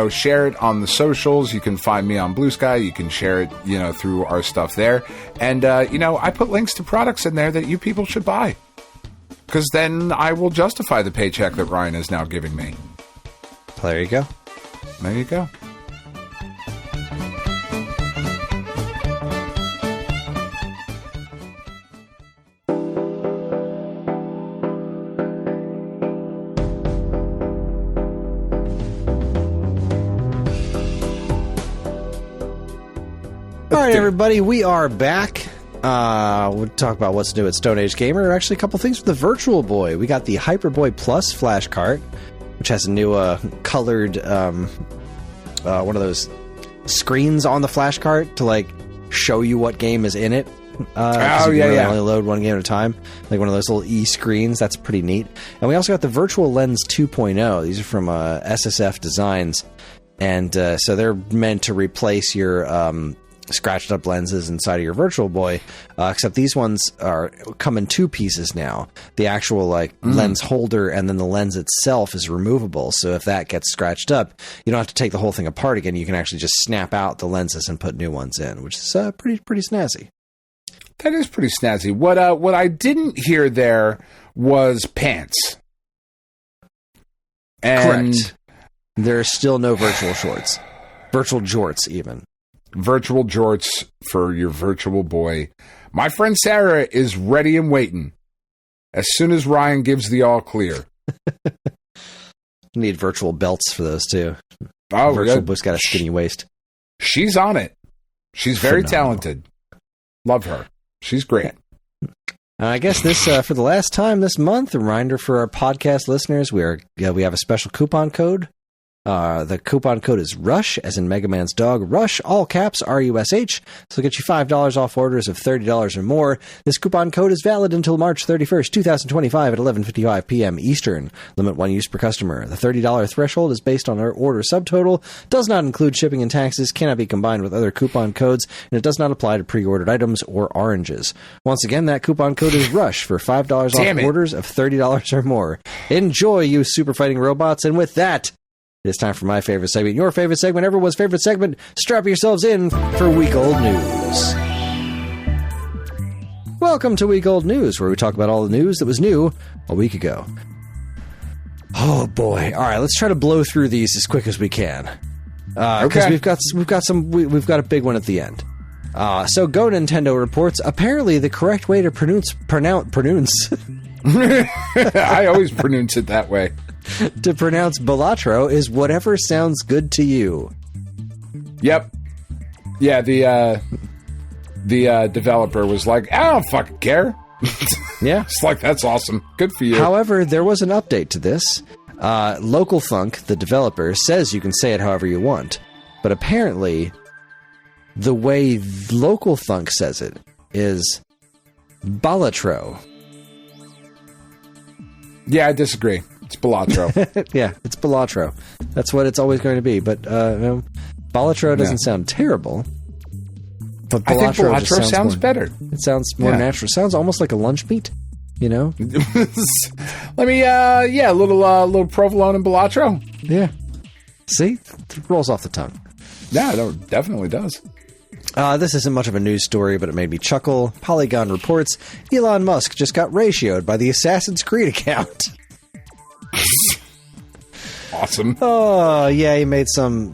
C: Share it on the socials. You can find me on Blue Sky. You can share it, through our stuff there. And, I put links to products in there that you people should buy. Because then I will justify the paycheck that Ryan is now giving me.
B: There you go.
C: There you go.
B: All right, everybody, we are back. We'll talk about what's new at Stone Age Gamer. Actually, a couple things with the Virtual Boy. We got the Hyper Boy Plus flash cart. which has a new colored one of those screens on the flash cart to like show you what game is in it. Only load one game at a time, like one of those little screens. That's pretty neat. And we also got the Virtual Lens 2.0. These are from SSF Designs, and so they're meant to replace your scratched up lenses inside of your Virtual Boy, except these ones come in two pieces now. The actual lens holder and then the lens itself is removable, so if that gets scratched up, you don't have to take the whole thing apart again. You can actually just snap out the lenses and put new ones in, which is pretty snazzy.
C: That is pretty snazzy. What I didn't hear there was pants. And
B: correct. There are still no virtual shorts. Virtual jorts, even.
C: Virtual jorts for your Virtual Boy. My friend Sarah is ready and waiting. As soon as Ryan gives the all clear.
B: Need virtual belts for those too.
C: Oh,
B: Virtual Boy's got a skinny waist.
C: She's on it. She's very talented. Love her. She's great.
B: I guess this for the last time this month, a reminder for our podcast listeners, we have a special coupon code. The coupon code is RUSH, as in Mega Man's dog. RUSH, all caps, RUSH. So get you $5 off orders of $30 or more. This coupon code is valid until March 31st, 2025 at 11:55 p.m. Eastern. Limit one use per customer. The $30 threshold is based on our order subtotal, does not include shipping and taxes, cannot be combined with other coupon codes, and it does not apply to pre-ordered items or oranges. Once again, that coupon code is RUSH for $5 off orders of $30 or more. Enjoy, you super fighting robots, and with that, it's time for my favorite segment, your favorite segment, everyone's favorite segment. Strap yourselves in for Week Old News. Welcome to Week Old News, where we talk about all the news that was new a week ago. Oh boy! All right, let's try to blow through these as quick as we can, because we've got a big one at the end. So Go Nintendo reports apparently the correct way to pronounce.
C: I always pronounce it that way.
B: To pronounce Balatro is whatever sounds good to you.
C: Yep. Yeah, the developer was like, I don't fucking care.
B: Yeah.
C: It's like, that's awesome. Good for you.
B: However, there was an update to this. Local Thunk, the developer, says you can say it however you want. But apparently, the way Local Thunk says it is Balatro.
C: Yeah, I disagree. It's Balatro.
B: Yeah, it's Balatro. That's what it's always going to be. But Balatro doesn't sound terrible. But
C: I think Balatro sounds better.
B: It sounds more natural. It sounds almost like a lunch meat, you know?
C: Let me, a little provolone and Balatro.
B: Yeah. See? It rolls off the tongue.
C: Yeah, it definitely does.
B: This isn't much of a news story, but it made me chuckle. Polygon reports Elon Musk just got ratioed by the Assassin's Creed account.
C: Awesome.
B: Oh, yeah, he made some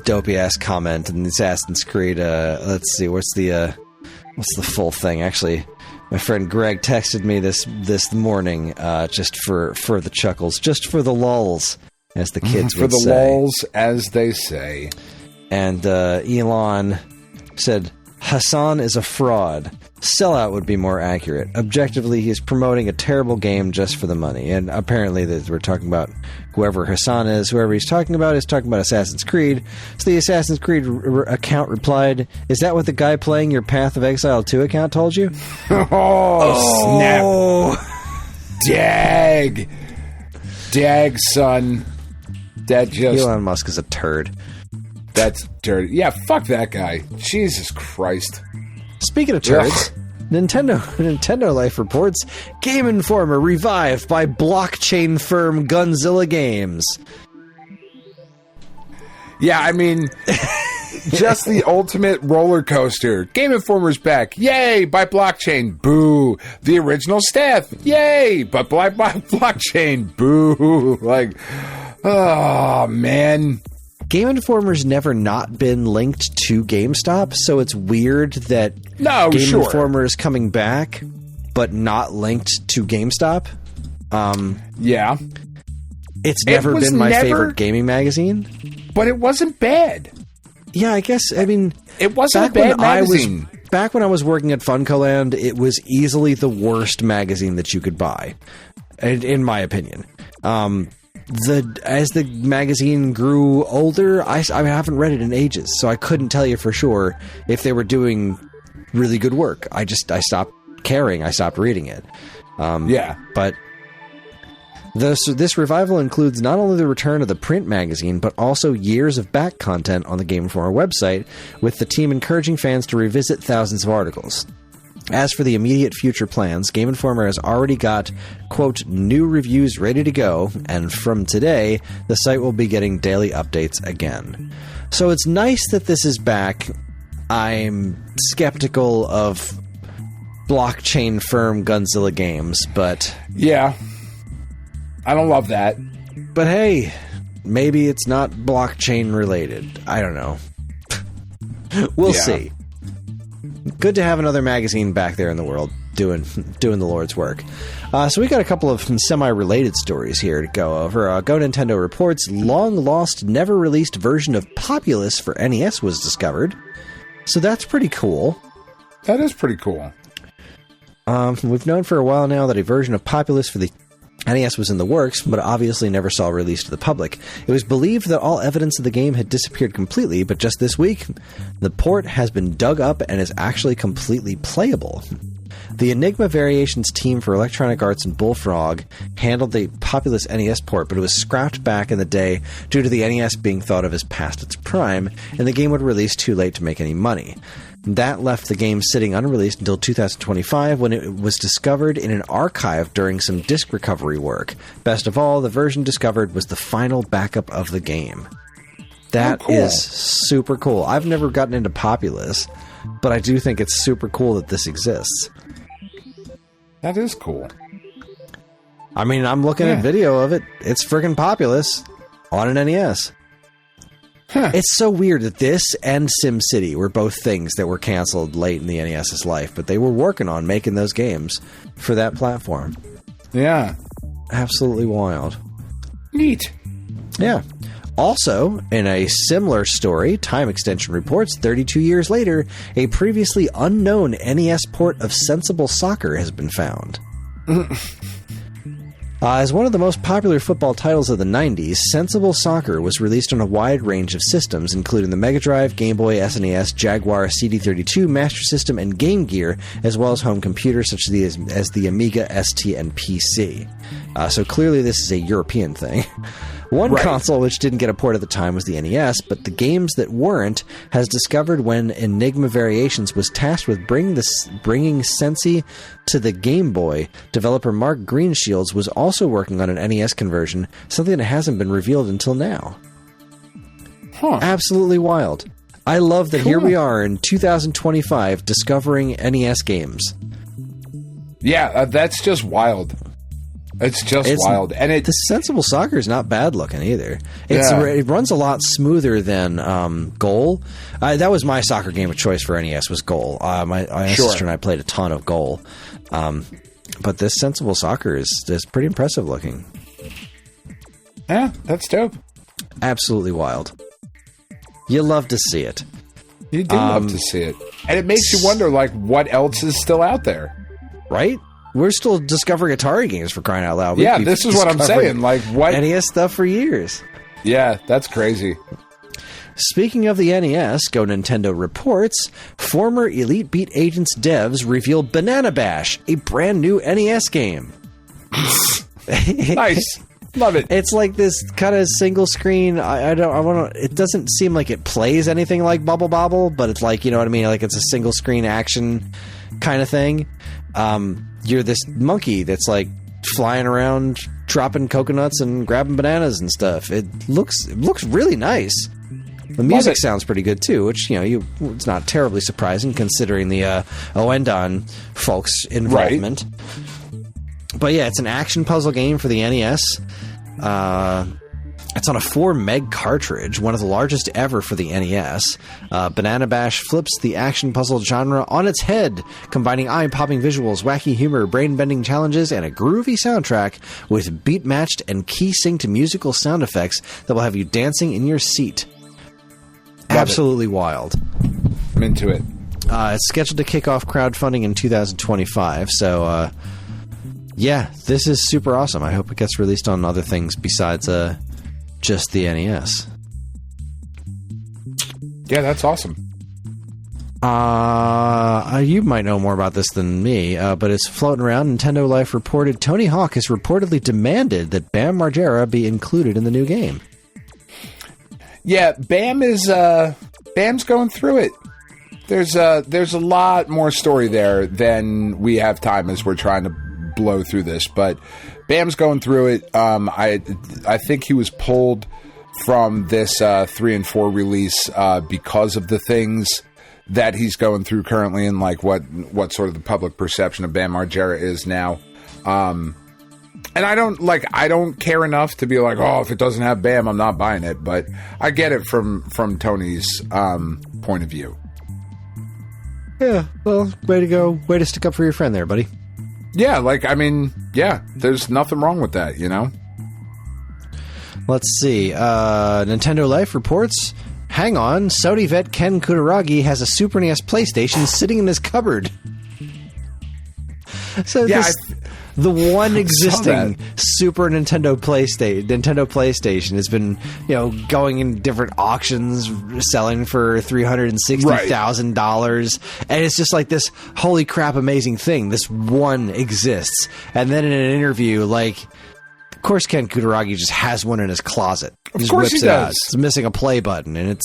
B: dopey-ass comment in the Assassin's Creed. Let's see, what's the full thing? Actually, my friend Greg texted me this morning, just for the chuckles, just for the lulls, as the kids would say.
C: For the lulls, as they say.
B: And Elon said, Hassan is a fraud. Sellout would be more accurate. Objectively, he is promoting a terrible game just for the money. And apparently, we're talking about whoever Hassan is. Whoever he's talking about is talking about Assassin's Creed. So the Assassin's Creed account replied, is that what the guy playing your Path of Exile 2 account told you?
C: Snap. Dag, son. That just...
B: Elon Musk is a turd.
C: That's dirty. Yeah, fuck that guy. Jesus Christ.
B: Speaking of turds, Nintendo Life reports Game Informer revived by blockchain firm Gunzilla Games.
C: Yeah, I mean, just the ultimate roller coaster. Game Informer's back. Yay, by blockchain. Boo. The original staff. Yay, but by blockchain. Boo. Like, oh, man.
B: Game Informer's never not been linked to GameStop, so it's weird that Game Informer is coming back, but not linked to GameStop.
C: Yeah.
B: It's never been my favorite gaming magazine.
C: But it wasn't bad.
B: Yeah, I guess, I mean...
C: It wasn't a bad magazine.
B: Back when I was working at FuncoLand, it was easily the worst magazine that you could buy, in my opinion. as the magazine grew older, I haven't read it in ages, so I couldn't tell you for sure if they were doing really good work. I stopped caring. I stopped reading it. But this revival includes not only the return of the print magazine, but also years of back content on the Game Informer website, with the team encouraging fans to revisit thousands of articles. As for the immediate future plans, Game Informer has already got, quote, new reviews ready to go, and from today, the site will be getting daily updates again. So it's nice that this is back. I'm skeptical of blockchain firm Gunzilla Games, but...
C: Yeah. I don't love that.
B: But hey, maybe it's not blockchain related. I don't know. We'll see. Good to have another magazine back there in the world doing the Lord's work. So we got a couple of semi-related stories here to go over. Go Nintendo reports long-lost, never-released version of Populous for NES was discovered. So that's pretty cool.
C: That is pretty cool.
B: We've known for a while now that a version of Populous for the NES was in the works, but obviously never saw release to the public. It was believed that all evidence of the game had disappeared completely, but just this week, the port has been dug up and is actually completely playable. The Enigma Variations team for Electronic Arts and Bullfrog handled the Populous NES port, but it was scrapped back in the day due to the NES being thought of as past its prime, and the game would release too late to make any money. That left the game sitting unreleased until 2025, when it was discovered in an archive during some disk recovery work. Best of all, the version discovered was the final backup of the game. That is super cool. I've never gotten into Populous, but I do think it's super cool that this exists.
C: That is cool.
B: I mean, I'm looking at video of it. It's friggin' Populous on an NES. Huh. It's so weird that this and SimCity were both things that were canceled late in the NES's life, but they were working on making those games for that platform.
C: Yeah.
B: Absolutely wild.
C: Neat.
B: Yeah. Also, in a similar story, Time Extension reports 32 years later, a previously unknown NES port of Sensible Soccer has been found. As one of the most popular football titles of the 90s, Sensible Soccer was released on a wide range of systems, including the Mega Drive, Game Boy, SNES, Jaguar, CD32, Master System, and Game Gear, as well as home computers such as the Amiga, ST, and PC. So clearly this is a European thing. One console which didn't get a port at the time was the NES, but the games that weren't has discovered when Enigma Variations was tasked with bringing Sensi to the Game Boy. Developer Mark Greenshields was also working on an NES conversion, something that hasn't been revealed until now. Huh. Absolutely wild. I love that here we are in 2025 discovering NES games.
C: Yeah, that's just wild. It's wild. And
B: the Sensible Soccer is not bad looking either. It runs a lot smoother than Goal. That was my soccer game of choice for NES, was Goal. My sister and I played a ton of Goal. But this Sensible Soccer is pretty impressive looking.
C: Yeah, that's dope.
B: Absolutely wild. You love to see it.
C: You do love to see it. And it makes you wonder, like, what else is still out there?
B: Right? We're still discovering Atari games, for crying out loud.
C: Yeah, this is what I'm saying. Like, what
B: NES stuff for years.
C: Yeah, that's crazy.
B: Speaking of the NES, Go Nintendo reports, former Elite Beat Agents devs revealed Banana Bash, a brand new NES game.
C: Nice. Love it.
B: It's like this kind of single screen. It doesn't seem like it plays anything like Bubble Bobble, but it's like, you know what I mean? Like it's a single screen action kind of thing. You're this monkey that's like flying around, dropping coconuts and grabbing bananas and stuff. It looks really nice. The music sounds pretty good too, which, you know, it's not terribly surprising considering the Oendon folks' involvement. Right. But yeah, it's an action puzzle game for the NES. It's on a 4 meg cartridge, one of the largest ever for the NES. Banana Bash flips the action puzzle genre on its head, combining eye-popping visuals, wacky humor, brain-bending challenges, and a groovy soundtrack with beat-matched and key-synced musical sound effects that will have you dancing in your seat. Absolutely wild.
C: I'm into it.
B: It's scheduled to kick off crowdfunding in 2025, so Yeah, this is super awesome. I hope it gets released on other things besides just the NES.
C: Yeah, that's awesome.
B: You might know more about this than me, but it's floating around. Nintendo Life reported Tony Hawk has reportedly demanded that Bam Margera be included in the new game.
C: Yeah, Bam's going through it. There's a lot more story there than we have time as we're trying to blow through this, but Bam's going through it. I think he was pulled from this 3 and 4 release because of the things that he's going through currently, and like what sort of the public perception of Bam Margera is now. And I don't care enough to be like, oh, if it doesn't have Bam, I'm not buying it. But I get it from Tony's point of view.
B: Yeah, well, way to go. Way to stick up for your friend there, buddy.
C: Yeah, there's nothing wrong with that, you know?
B: Let's see. Nintendo Life reports, hang on, Sony vet Ken Kutaragi has a Super NES PlayStation sitting in his cupboard. So
C: yeah,
B: the one existing Super Nintendo PlayStation has been, going in different auctions, selling for $360,000, and it's just like this holy crap amazing thing. This one exists, and then in an interview, of course, Ken Kutaragi just has one in his closet.
C: Of course he does.
B: It's missing a play button, and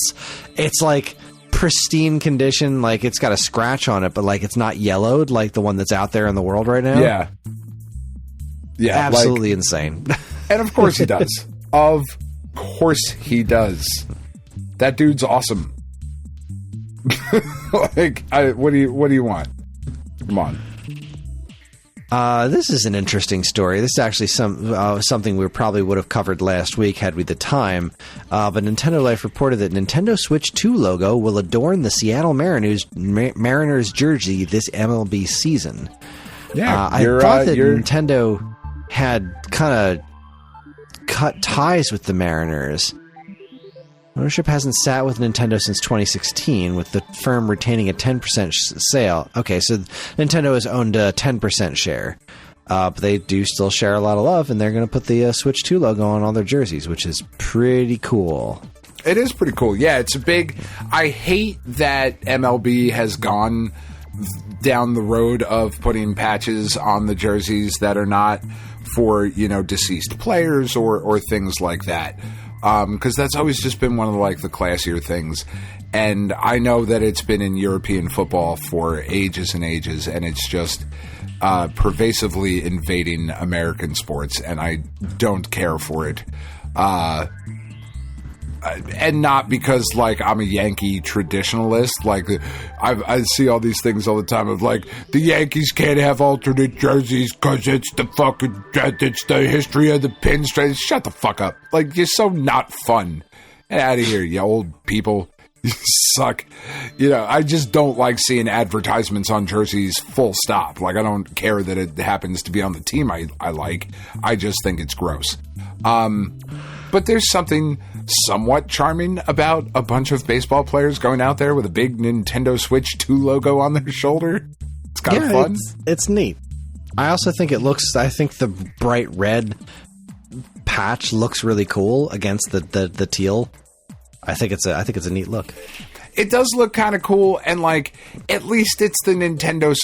B: it's like pristine condition. Like it's got a scratch on it, but like it's not yellowed like the one that's out there in the world right now.
C: Yeah,
B: absolutely insane.
C: And of course he does. Of course he does. That dude's awesome. What do you want? Come on.
B: This is an interesting story. This is actually something we probably would have covered last week had we the time. But Nintendo Life reported that Nintendo Switch 2 logo will adorn the Seattle Mariners jersey this MLB season.
C: Yeah,
B: I thought that Nintendo had kind of cut ties with the Mariners. Ownership hasn't sat with Nintendo since 2016, with the firm retaining a 10% sale. Okay, so Nintendo has owned a 10% share, but they do still share a lot of love, and they're going to put the Switch 2 logo on all their jerseys, which is pretty cool.
C: It is pretty cool. Yeah, it's a big... I hate that MLB has gone down the road of putting patches on the jerseys that are not for, deceased players or things like that. Because that's always just been one of the classier things. And I know that it's been in European football for ages and ages, and it's just pervasively invading American sports, and I don't care for it. And not because, I'm a Yankee traditionalist. I see all these things all the time of, the Yankees can't have alternate jerseys because it's the history of the pinstripes. Shut the fuck up. You're so not fun. Get out of here, you old people. You suck. I just don't like seeing advertisements on jerseys full stop. I don't care that it happens to be on the team I like. I just think it's gross. But there's something somewhat charming about a bunch of baseball players going out there with a big Nintendo Switch 2 logo on their shoulder. It's kind of fun.
B: It's neat. I also think I think the bright red patch looks really cool against the teal. I think it's a neat look.
C: It does look kind of cool, and at least it's the Nintendo's,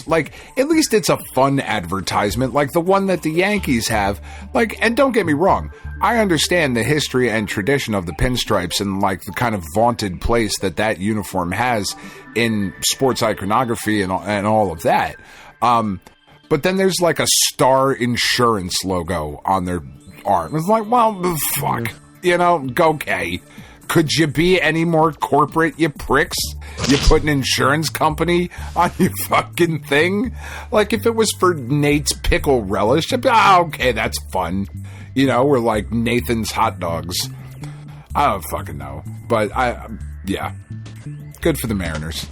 C: at least it's a fun advertisement, like the one that the Yankees have. And don't get me wrong, I understand the history and tradition of the pinstripes and the kind of vaunted place that uniform has in sports iconography and all of that. But then there's a Star Insurance logo on their arm. It's well, fuck, okay. Could you be any more corporate, you pricks? You put an insurance company on your fucking thing? If it was for Nate's Pickle Relish, I'd be, okay, that's fun. Or Nathan's Hot Dogs. I don't fucking know. But, yeah. Good for the Mariners.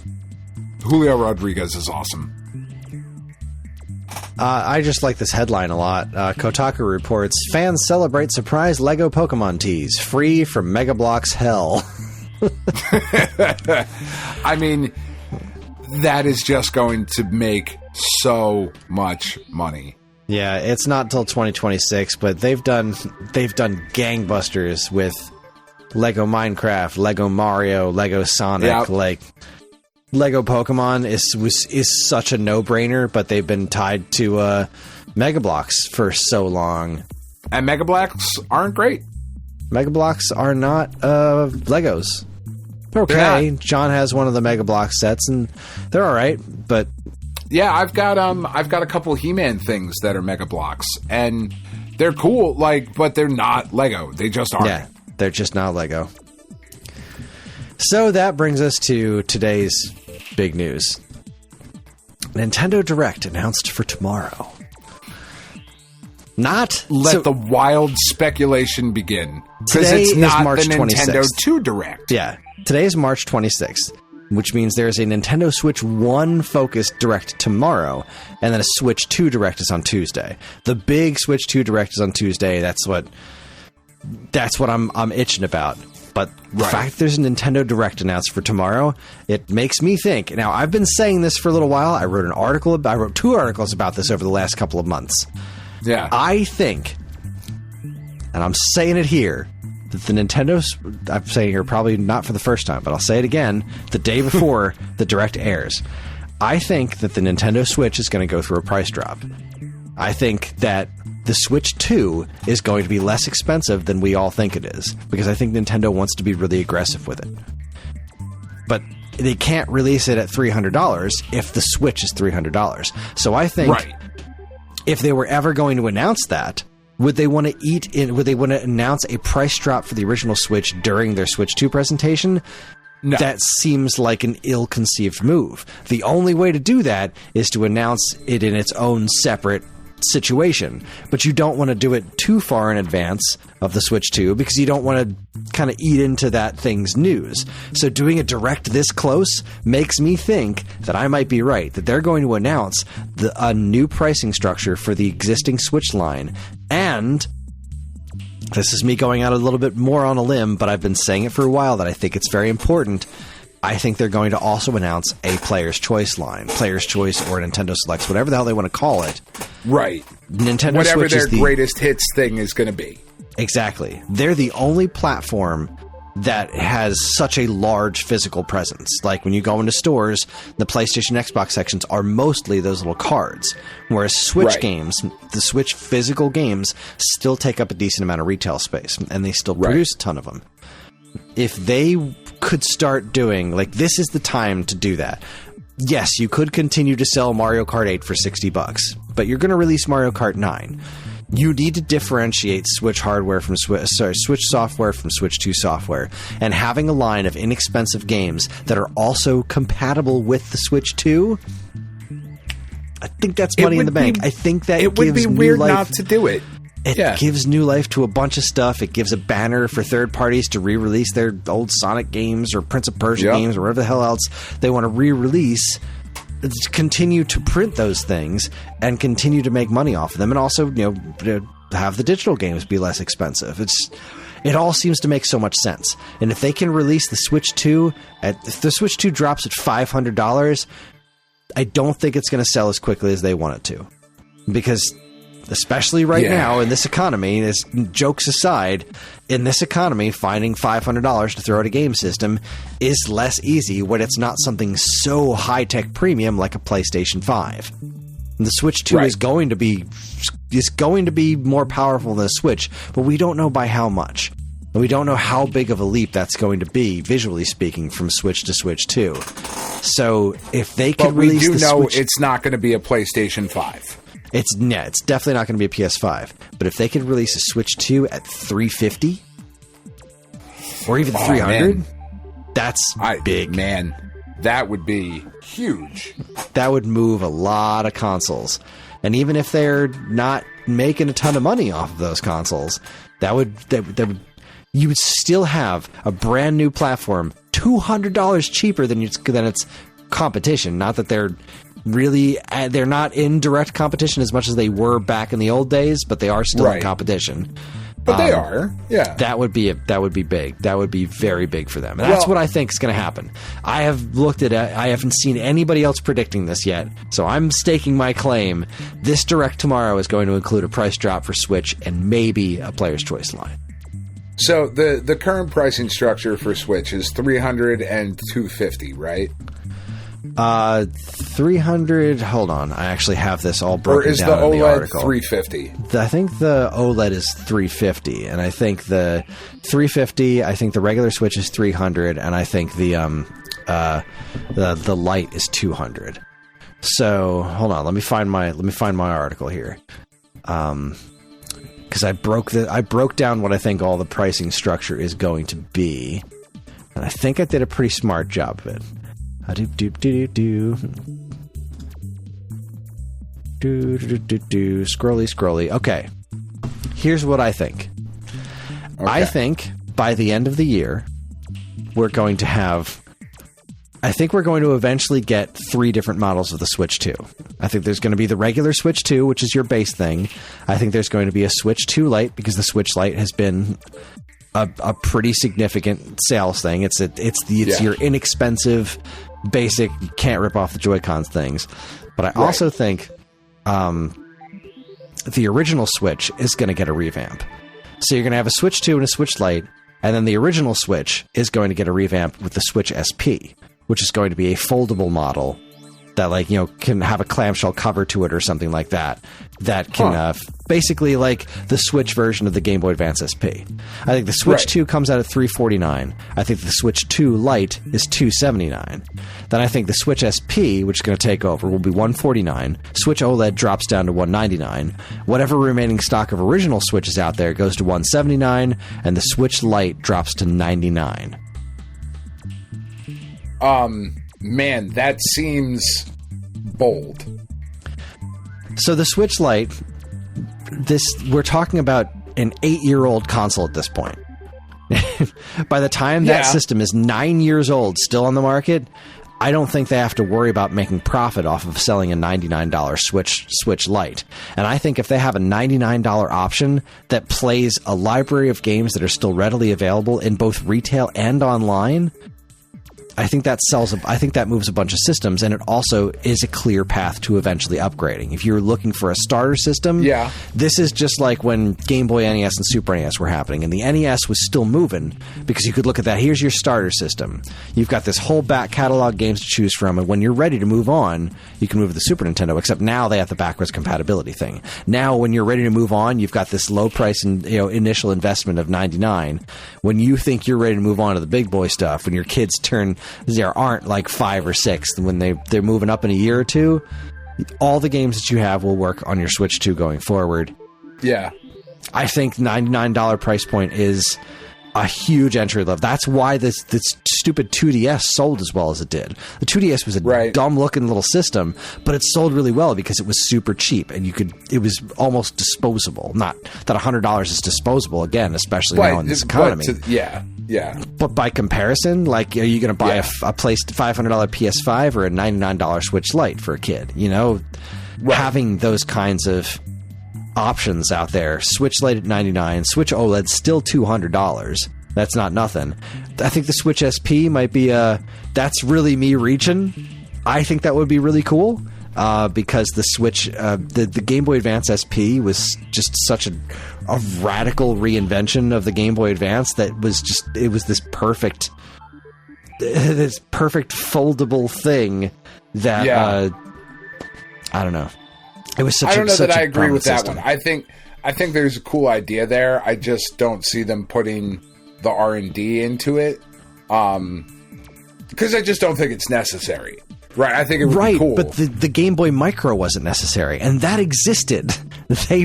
C: Julio Rodriguez is awesome.
B: I just like this headline a lot. Kotaku reports, fans celebrate surprise Lego Pokemon tease, free from Mega Bloks hell.
C: I mean, that is just going to make so much money.
B: Yeah, it's not until 2026, but they've done gangbusters with Lego Minecraft, Lego Mario, Lego Sonic.
C: Yep.
B: Like Lego Pokemon is such a no-brainer, but they've been tied to Mega Bloks for so long.
C: And Mega Bloks aren't great.
B: Mega Bloks are not Legos. Okay, John has one of the Mega Bloks sets, and they're all right. But
C: yeah, I've got a couple He-Man things that are Mega Bloks, and they're cool. Like, but they're not Lego. They just aren't.
B: Yeah, they're just not Lego. So that brings us to today's big news. Nintendo Direct announced for tomorrow.
C: Let the wild speculation begin. Because
B: Today
C: it's not
B: is March
C: the Nintendo
B: 26th.
C: 2 Direct.
B: Yeah. Today is March 26th, which means there's a Nintendo Switch 1 focused Direct tomorrow, and then a Switch 2 Direct is on Tuesday. The big Switch 2 Direct is on Tuesday. That's what I'm itching about. But the fact that there's a Nintendo Direct announced for tomorrow, it makes me think. Now, I've been saying this for a little while. I wrote 2 articles about this over the last couple of months.
C: Yeah.
B: I think, and I'm saying it here, that the I'm saying here probably not for the first time, but I'll say it again, the day before the Direct airs. I think that the Nintendo Switch is going to go through a price drop. I think that the Switch 2 is going to be less expensive than we all think it is, because I think Nintendo wants to be really aggressive with it. But they can't release it at $300 if the Switch is $300. So I think if they were ever going to announce that, would they want to announce a price drop for the original Switch during their Switch 2 presentation? No. That seems like an ill-conceived move. The only way to do that is to announce it in its own separate situation, but you don't want to do it too far in advance of the Switch 2 because you don't want to kind of eat into that thing's news. So doing a Direct this close makes me think that I might be right, that they're going to announce a new pricing structure for the existing Switch line. And this is me going out a little bit more on a limb, but I've been saying it for a while that I think it's very important. I think they're going to also announce a Player's Choice line. Player's Choice or Nintendo Selects, whatever the hell they want to call it.
C: Right.
B: Nintendo
C: Whatever
B: Switch
C: their greatest hits thing is going to be.
B: Exactly. They're the only platform that has such a large physical presence. Like when you go into stores, the PlayStation, Xbox sections are mostly those little cards. Whereas Switch games, the Switch physical games, still take up a decent amount of retail space. And they still produce a ton of them. If they could start doing, like, this is the time to do that. Yes, you could continue to sell Mario Kart 8 for $60, but you're going to release Mario Kart 9. You need to differentiate Switch hardware from Switch software from Switch 2 software, and having a line of inexpensive games that are also compatible with the Switch 2. I think that's money in the bank. I think that
C: it would be weird not to do it.
B: It gives new life to a bunch of stuff. It gives a banner for third parties to re-release their old Sonic games or Prince of Persia games or whatever the hell else they want to re-release. Continue to print those things and continue to make money off of them, and also, have the digital games be less expensive. It all seems to make so much sense. And if they can release the Switch 2 if the Switch 2 drops at $500, I don't think it's going to sell as quickly as they want it to, because especially right now in this economy, jokes aside, in this economy, finding $500 to throw at a game system is less easy when it's not something so high-tech premium like a PlayStation 5. The Switch 2 is going to be more powerful than a Switch, but we don't know by how much. And we don't know how big of a leap that's going to be, visually speaking, from Switch to Switch 2. So if they can release the Switch...
C: But we do know it's not going to be a PlayStation 5.
B: It's definitely not going to be a PS5. But if they could release a Switch 2 at $350 or even $300, that's big.
C: Man, that would be huge.
B: That would move a lot of consoles. And even if they're not making a ton of money off of those consoles, you would still have a brand new platform $200 cheaper than its competition. Not that they're not in direct competition as much as they were back in the old days, but they are still in competition.
C: But they are, yeah.
B: That would be big. That would be very big for them. And that's what I think is going to happen. I have looked at it. I haven't seen anybody else predicting this yet, so I'm staking my claim. This Direct tomorrow is going to include a price drop for Switch and maybe a Player's Choice line.
C: So the current pricing structure for Switch is $300 and $250, right?
B: 300. Hold on, I actually have this all broken down
C: Or is
B: in
C: the
B: the
C: OLED
B: article.
C: 350?
B: I think the OLED is 350, and I think the 350. I think the regular Switch is 300, and I think the Lite is 200. So hold on, let me find my article here. Because I broke down what I think all the pricing structure is going to be, and I think I did a pretty smart job of it. Scrolly. Okay. Here's what I think. Okay. I think by the end of the year, we're going to eventually get 3 different models of the Switch 2. I think there's going to be the regular Switch 2, which is your base thing. I think there's going to be a Switch 2 Lite, because the Switch Lite has been a pretty significant sales thing. It's your inexpensive, basic, you can't rip off the Joy-Cons things. But I also think the original Switch is going to get a revamp. So you're going to have a Switch 2 and a Switch Lite, and then the original Switch is going to get a revamp with the Switch SP, which is going to be a foldable model that, like, you know, can have a clamshell cover to it or something like that. That can basically like the Switch version of the Game Boy Advance SP. I think the Switch 2 comes out at $349. I think the Switch 2 Lite is $279. Then I think the Switch SP, which is going to take over, will be $149. Switch OLED drops down to $199. Whatever remaining stock of original Switches out there goes to $179, and the Switch Lite drops to $99.
C: Man, that seems bold.
B: So the Switch Lite, we're talking about an 8-year-old console at this point. By the time that system is 9 years old, still on the market, I don't think they have to worry about making profit off of selling a $99 Switch Lite. And I think if they have a $99 option that plays a library of games that are still readily available in both retail and online, I think that moves a bunch of systems, and it also is a clear path to eventually upgrading. If you're looking for a starter system, this is just like when Game Boy NES and Super NES were happening, and the NES was still moving, because you could look at that. Here's your starter system. You've got this whole back catalog games to choose from, and when you're ready to move on, you can move to the Super Nintendo, except now they have the backwards compatibility thing. Now, when you're ready to move on, you've got this low price and initial investment of $99. When you think you're ready to move on to the big boy stuff, when your kids aren't like 5 or 6, when they're moving up in a year or two, all the games that you have will work on your Switch 2 going forward.
C: Yeah.
B: I think $99 price point is a huge entry level. That's why this stupid 2DS sold as well as it did. The 2DS was a dumb looking little system, but it sold really well because it was super cheap, and it was almost disposable. Not that $100 is disposable, again, especially now in this economy. But by comparison, like, are you going to buy a $500 PS5 or a $99 Switch Lite for a kid? You know, having those kinds of options out there. Switch Lite at $99, Switch OLED still $200. That's not nothing. I think the Switch SP might be that's really me reaching. I think that would be really cool, because the Switch, the Game Boy Advance SP was just such a radical reinvention of the Game Boy Advance that it was this perfect foldable thing that I don't know. It was such.
C: I don't know that I agree with that one. I think there's a cool idea there. I just don't see them putting the R&D into it, because I just don't think it's necessary. Right, I think it would be cool.
B: But the Game Boy Micro wasn't necessary, and that existed. They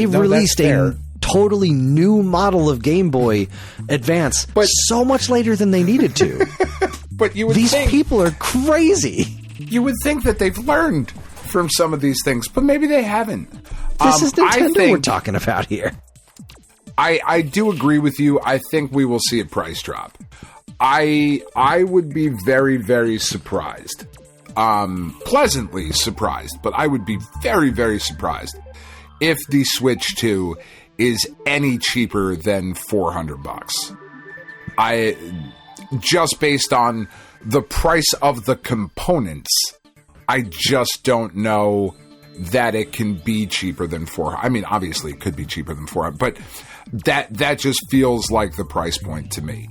B: released a totally new model of Game Boy Advance, but so much later than they needed to.
C: But you would
B: these people are crazy.
C: You would think that they've learned from some of these things, but maybe they haven't.
B: This is Nintendo we're talking about here.
C: I do agree with you. I think we will see a price drop. I would be very, very surprised. Pleasantly surprised, but I would be very, very surprised if the Switch 2 is any cheaper than $400. I just based on the price of the components, I just don't know that it can be cheaper than $400. I mean, obviously it could be cheaper than $400, but that just feels like the price point to me.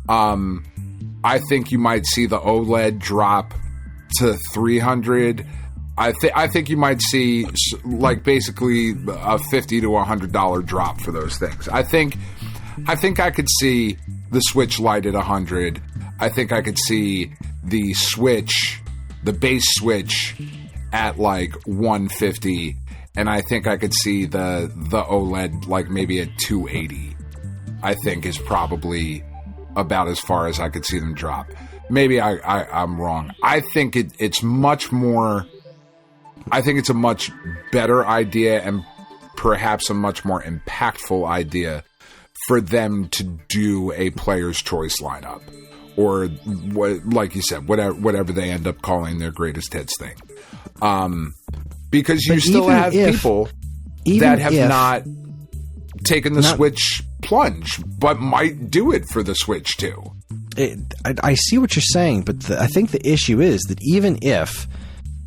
C: I think you might see the OLED drop to $300. I think you might see like basically a $50 to $100 drop for those things. I think I could see the Switch Lite at $100. I think I could see the Switch, the base Switch, at like $150, and I think I could see the OLED like maybe at $280. I think is probably about as far as I could see them drop. Maybe I'm wrong. I think it's much more. I think it's a much better idea and perhaps a much more impactful idea for them to do a player's choice lineup, or what, like you said, whatever they end up calling their greatest hits thing. Because you still have people that have not taken the Switch plunge, but might do it for the Switch too.
B: I see what you're saying, but I think the issue is that even if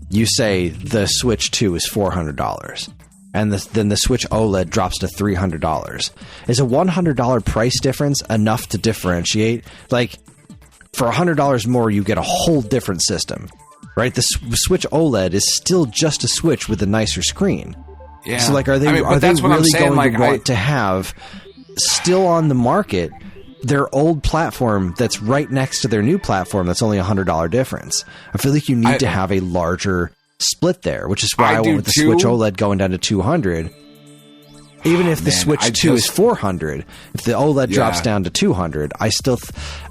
B: you say the Switch 2 is $400 and then the Switch OLED drops to $300, is a $100 price difference enough to differentiate? Like, for $100 more, you get a whole different system, right? The Switch OLED is still just a Switch with a nicer screen.
C: Yeah.
B: So, like, are they really going to want to have still on the market their old platform that's right next to their new platform that's only $100 difference? I feel like you need to have a larger split there, which is why I went with the Switch OLED going down to $200. Even if the Switch 2 is $400, if the OLED drops down to $200,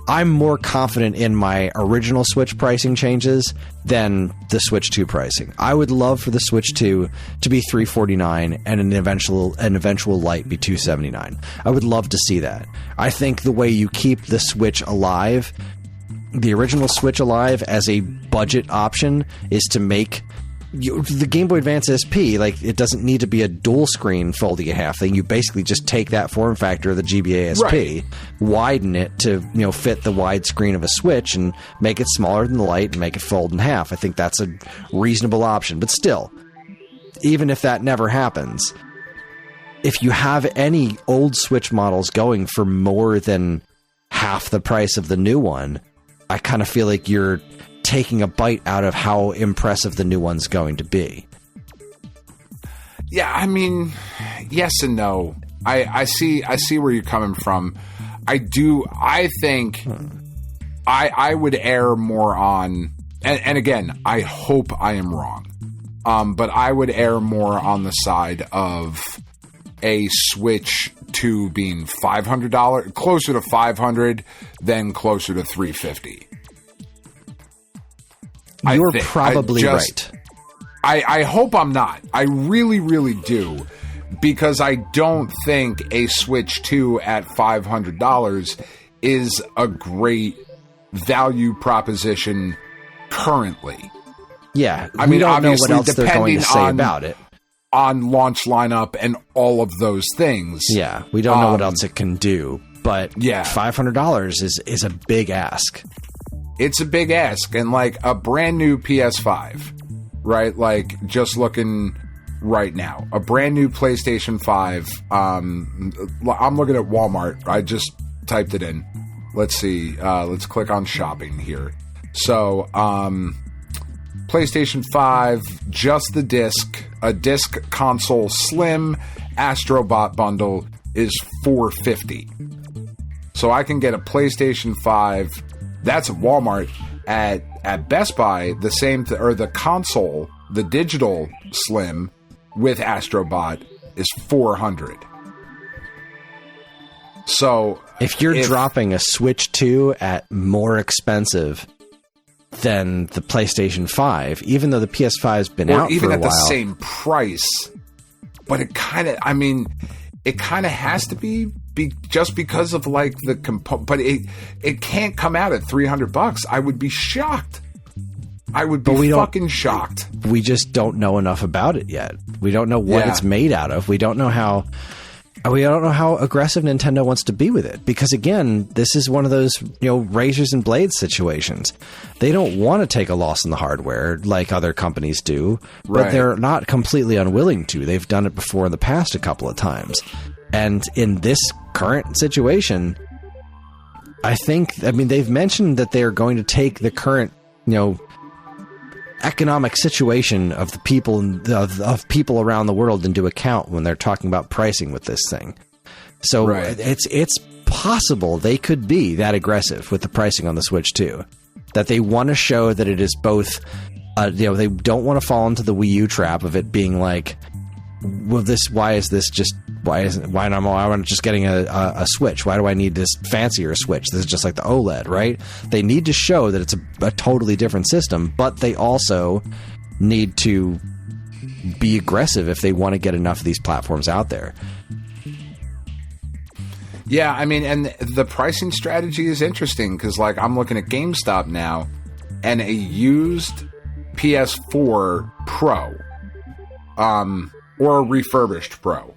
B: I'm more confident in my original Switch pricing changes than the Switch 2 pricing. I would love for the Switch 2 to be $349 and an eventual Lite be $279. I would love to see that. I think the way you keep the Switch alive, the original Switch alive as a budget option, is to make the Game Boy Advance SP, like, it doesn't need to be a dual screen folding in half thing. You basically just take that form factor of the GBA SP, widen it to, fit the wide screen of a Switch and make it smaller than the Lite and make it fold in half. I think that's a reasonable option. But still, even if that never happens, if you have any old Switch models going for more than half the price of the new one, I kind of feel like you're taking a bite out of how impressive the new one's going to be.
C: Yeah, I mean, yes and no. I see where you're coming from. I think I would err more on, and again, I hope I am wrong, but I would err more on the side of a Switch 2 being $500, closer to $500 than closer to $350.
B: You're probably right.
C: I hope I'm not. I really, really do. Because I don't think a Switch 2 at $500 is a great value proposition currently.
B: Yeah. I mean, don't know what else they're going to say about it.
C: On launch lineup and all of those things.
B: Yeah. We don't know what else it can do. But $500 is a big ask.
C: It's a big ask, and like a brand new PS5, right? Like, just looking right now, a brand new PlayStation 5. I'm looking at Walmart. I just typed it in. Let's see. Let's click on shopping here. So, PlayStation 5, just the disc, a disc console slim Astrobot bundle is $450. So I can get a PlayStation 5. That's at Walmart. At Best Buy, the same or the console, the digital slim with Astrobot is $400. So
B: if you're dropping a Switch 2 at more expensive than the PlayStation 5, even though the PS5 has been out for a while,
C: even at the same price, but it kind of has to be just because of like the component, but it can't come out at $300. I would be shocked. I would be fucking shocked.
B: We just don't know enough about it yet. We don't know what it's made out of. We don't know how. We don't know how aggressive Nintendo wants to be with it, because again, this is one of those, razors and blades situations. They don't want to take a loss in the hardware like other companies do, but they're not completely unwilling to. They've done it before in the past a couple of times. And in this current situation, they've mentioned that they're going to take the current, economic situation of the people of people around the world into account when they're talking about pricing with this thing. So it's possible they could be that aggressive with the pricing on the Switch too, that they want to show that it is both. They don't want to fall into the Wii U trap of it being like, well, why am I just getting a Switch? Why do I need this fancier Switch? This is just like the OLED, right? They need to show that it's a totally different system, but they also need to be aggressive if they want to get enough of these platforms out there.
C: Yeah, I mean, and the pricing strategy is interesting because, like, I'm looking at GameStop now, and a used PS4 Pro, or a refurbished Pro,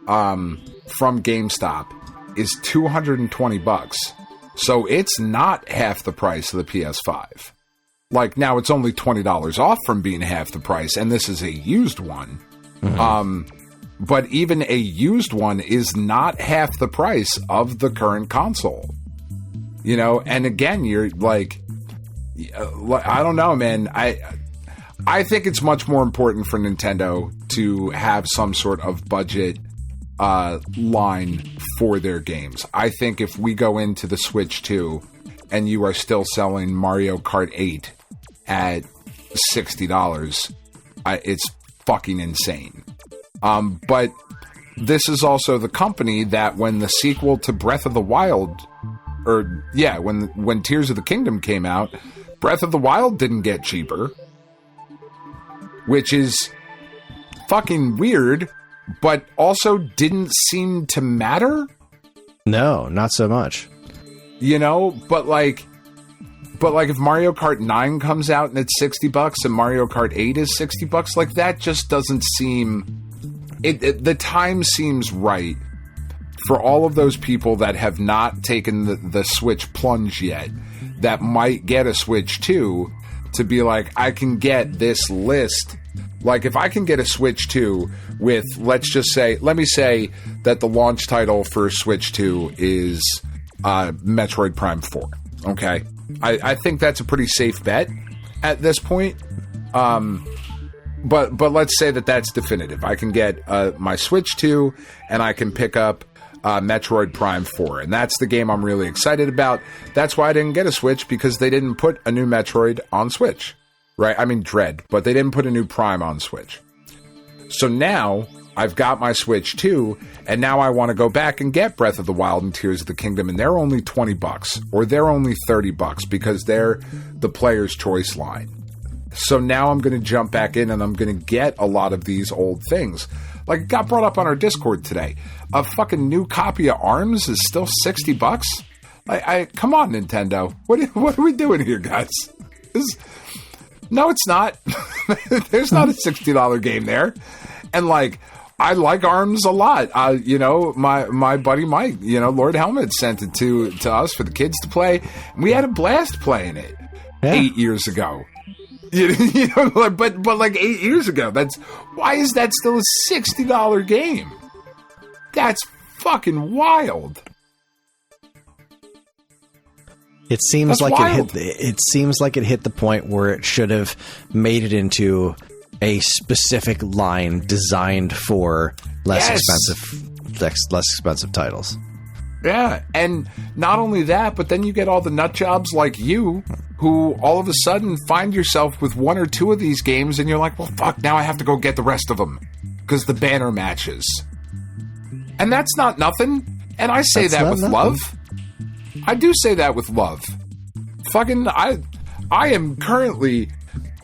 C: from GameStop is $220. So it's not half the price of the PS5. Like, now it's only $20 off from being half the price, and this is a used one. Mm-hmm. But even a used one is not half the price of the current console. And again, you're like, I don't know, man. I think it's much more important for Nintendo to have some sort of budget line for their games. I think if we go into the Switch 2 and you are still selling Mario Kart 8 at $60, it's fucking insane. But this is also the company that when the sequel to Breath of the Wild, when Tears of the Kingdom came out, Breath of the Wild didn't get cheaper, which is fucking weird, but also didn't seem to matter.
B: No, not so much.
C: But like if Mario Kart 9 comes out and it's $60 and Mario Kart 8 is $60, like that just doesn't seem... The time seems right for all of those people that have not taken the Switch plunge yet, that might get a Switch 2, to be like, I can get this list. Like, if I can get a Switch 2 with, let me say that the launch title for Switch 2 is Metroid Prime 4. Okay? I think that's a pretty safe bet at this point. But let's say that that's definitive. I can get my Switch 2, and I can pick up Metroid Prime 4. And that's the game I'm really excited about. That's why I didn't get a Switch, because they didn't put a new Metroid on Switch. Right? I mean, Dread. But they didn't put a new Prime on Switch. So now, I've got my Switch 2, and now I want to go back and get Breath of the Wild and Tears of the Kingdom, and they're only $20, or they're only $30, because they're the Player's Choice line. So now I'm going to jump back in and I'm going to get a lot of these old things. Like, it got brought up on our Discord today. A fucking new copy of ARMS is still $60. Come on, Nintendo. What are we doing here, guys? No, it's not. There's not a $60 game there. And like, I like ARMS a lot. My buddy Mike, Lord Helmet sent it to us for the kids to play. We had a blast playing it 8 years ago. But like 8 years ago, why is that still a $60 game? That's fucking wild.
B: It seems like it seems like it hit the point where it should have made it into a specific line designed for less expensive titles.
C: Yeah, and not only that, but then you get all the nut jobs like you, who all of a sudden find yourself with one or two of these games, and you're like, well, fuck, now I have to go get the rest of them, because the banner matches. And that's not nothing, and I say that with love. I do say that with love. Fucking, I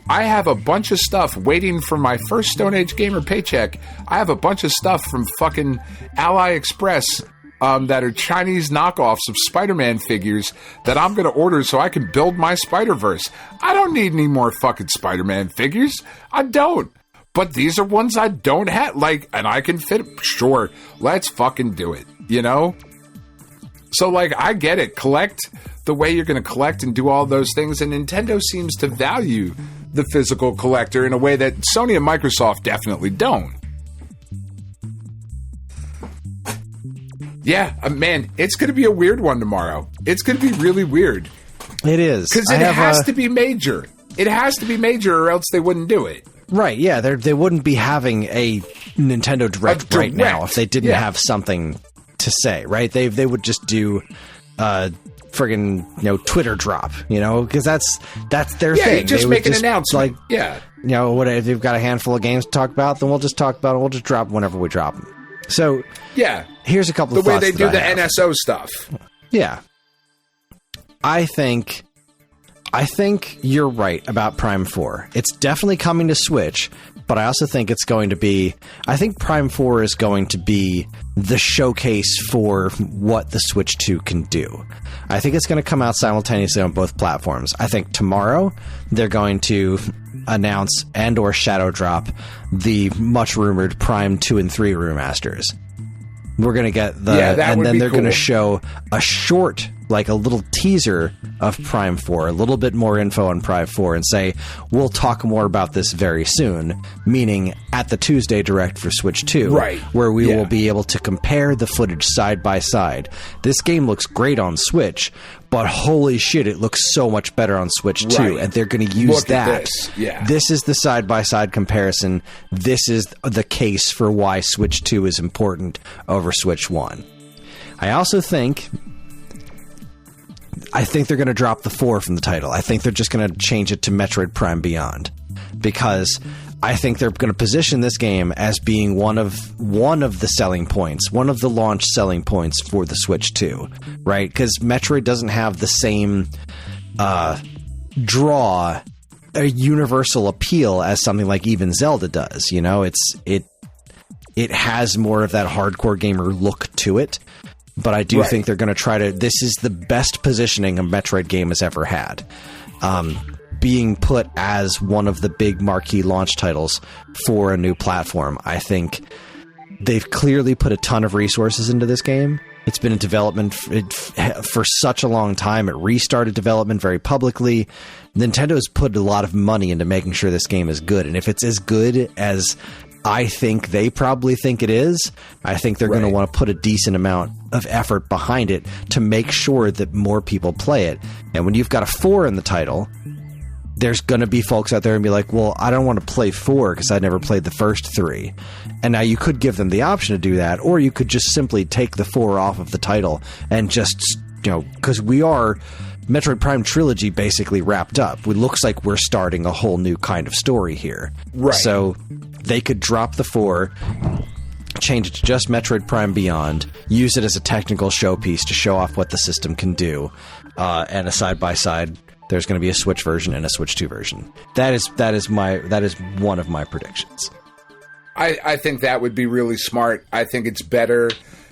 C: have a bunch of stuff waiting for my first Stone Age Gamer paycheck. I have a bunch of stuff from fucking AliExpress that are Chinese knockoffs of Spider-Man figures that I'm going to order so I can build my Spider-Verse. I don't need any more fucking Spider-Man figures. I don't. but these are ones I don't have. Like, and I can fit. Sure, let's fucking do it. You know. So, like, I get it. Collect the way you're going to collect and do all those things, and Nintendo seems to value the physical collector in a way that Sony and Microsoft definitely don't. Yeah, man, it's going to be a weird one tomorrow. It's going to be really weird.
B: It is.
C: Because it has to be major. It has to be major or else they wouldn't do it.
B: Right, yeah. They wouldn't be having a Nintendo Direct right now if they didn't have something to say, right? They would just do friggin' Twitter drop, because that's their thing.
C: Yeah, just make an announcement.
B: What if they've got a handful of games to talk about, then we'll just talk about it. We'll just drop them whenever we drop them. So,
C: yeah.
B: Here's a couple of thoughts.
C: The way they do the NSO stuff.
B: Yeah. I think you're right about Prime 4. It's definitely coming to Switch, but I also think it's going to be... I think Prime 4 is going to be the showcase for what the Switch 2 can do. I think it's going to come out simultaneously on both platforms. I think tomorrow they're going to announce and or shadow drop the much-rumored Prime 2 and 3 remasters. We're going to get and then they're going to show a short, like a little teaser of Prime 4, a little bit more info on Prime 4, and say, we'll talk more about this very soon, meaning at the Tuesday Direct for Switch 2,
C: right,
B: where we will be able to compare the footage side by side. This game looks great on Switch, but holy shit, it looks so much better on Switch 2, and they're going to use that. This is the side-by-side comparison. This is the case for why Switch 2 is important over Switch 1. I also think they're going to drop the 4 from the title. I think they're just going to change it to Metroid Prime Beyond, because I think they're going to position this game as being one of the selling points, one of the launch selling points for the Switch 2, right? Because Metroid doesn't have the same draw, a universal appeal as something like even Zelda does. It has more of that hardcore gamer look to it. But I do think they're going to try to... This is the best positioning a Metroid game has ever had. Being put as one of the big marquee launch titles for a new platform. I think they've clearly put a ton of resources into this game. It's been in development for such a long time. It restarted development very publicly. Nintendo's put a lot of money into making sure this game is good. And if it's as good as I think they probably think it is, I think they're going to want to put a decent amount of effort behind it to make sure that more people play it. And when you've got a 4 in the title, there's going to be folks out there and be like, well, I don't want to play 4 because I never played the first 3. And now you could give them the option to do that, or you could just simply take the 4 off of the title and just, because we are... Metroid Prime Trilogy basically wrapped up. It looks like we're starting a whole new kind of story here.
C: Right.
B: So they could drop the 4, change it to just Metroid Prime Beyond, use it as a technical showpiece to show off what the system can do, and a side-by-side, there's going to be a Switch version and a Switch 2 version. That is one of my predictions.
C: I think that would be really smart. I think it's better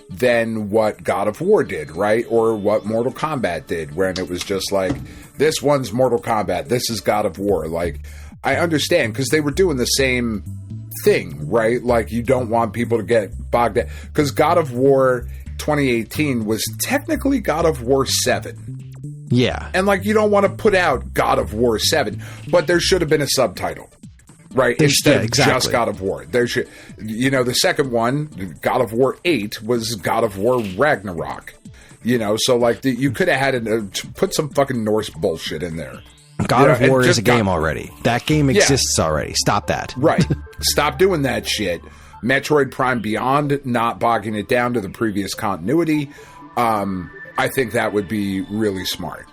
C: than what God of War did, right? Or what Mortal Kombat did, when it was just like, this one's Mortal Kombat, this is God of War. Like, I understand, because they were doing the same thing, right? Like, you don't want people to get bogged down. Because God of War 2018 was technically God of War 7.
B: Yeah.
C: And, like, you don't want to put out God of War 7, but there should have been a subtitle. Right, instead of just God of War. There should, the second one, God of War 8, was God of War Ragnarok. So like you could have had put some fucking Norse bullshit in there.
B: God of War is a game already. That game exists already. Stop that.
C: Right. Stop doing that shit. Metroid Prime Beyond, not bogging it down to the previous continuity. I think that would be really smart.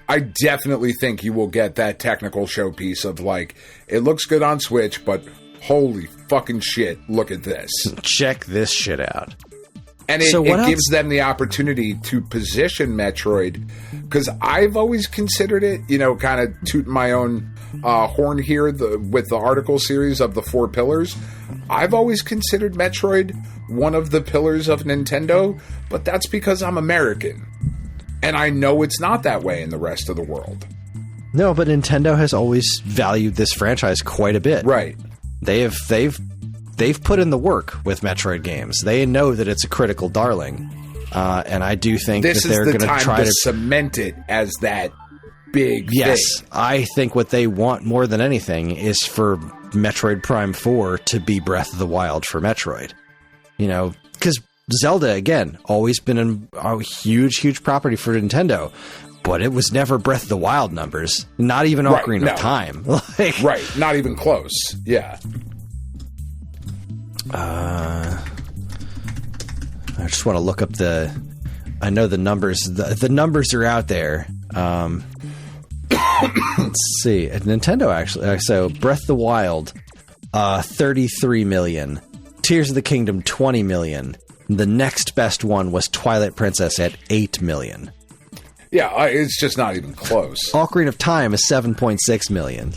C: I definitely think you will get that technical showpiece of like, it looks good on Switch, but holy fucking shit, look at this.
B: Check this shit out.
C: And it gives them the opportunity to position Metroid, because I've always considered it, kind of tooting my own horn here with the article series of the 4 pillars. I've always considered Metroid one of the pillars of Nintendo, but that's because I'm American. And I know it's not that way in the rest of the world.
B: No, but Nintendo has always valued this franchise quite a bit.
C: Right.
B: They've put in the work with Metroid games. They know that it's a critical darling, and I do think that they're going to try to
C: cement it as that big
B: thing. I think what they want more than anything is for Metroid Prime 4 to be Breath of the Wild for Metroid. You know, because Zelda, again, always been a huge property for Nintendo, but it was never Breath of the Wild numbers. Not even Ocarina of Time.
C: Right, not even close. Yeah.
B: I just want to look up I know the numbers. The numbers are out there. Let's see. At Nintendo, actually. So, Breath of the Wild, 33 million. Tears of the Kingdom, 20 million. The next best one was Twilight Princess at 8 million.
C: Yeah, it's just not even close.
B: Ocarina of Time is 7.6 million.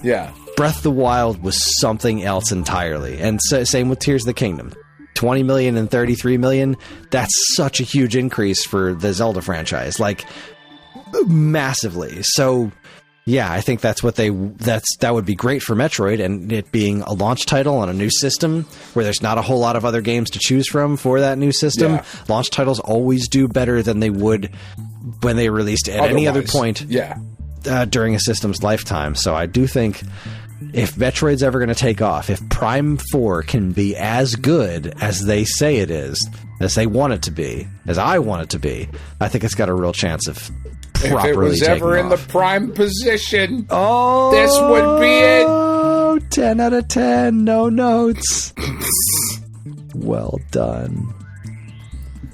C: Yeah.
B: Breath of the Wild was something else entirely. And same with Tears of the Kingdom. 20 million and 33 million. That's such a huge increase for the Zelda franchise. Massively. So, yeah, I think that would be great for Metroid, and it being a launch title on a new system where there's not a whole lot of other games to choose from for that new system. Yeah. Launch titles always do better than they would when they released at any other point during a system's lifetime. So I do think if Metroid's ever going to take off, if Prime 4 can be as good as they say it is, as they want it to be, as I want it to be, I think it's got a real chance of properly taking off. If it was ever in
C: the prime position, this would be it.
B: 10 out of 10, no notes. Well done.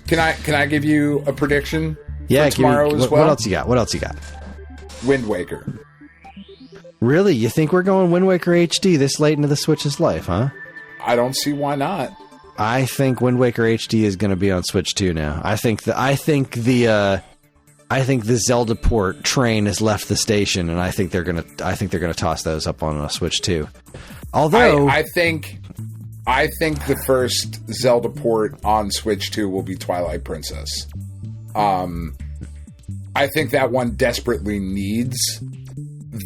C: Can I give you a prediction?
B: Yeah,
C: for tomorrow as well.
B: What else you got?
C: Wind Waker.
B: Really? You think we're going Wind Waker HD this late into the Switch's life, huh?
C: I don't see why not.
B: I think Wind Waker HD is going to be on Switch 2 now. I think the Zelda port train has left the station, and I think they're gonna toss those up on a Switch 2. Although
C: I think the first Zelda port on Switch 2 will be Twilight Princess. I think that one desperately needs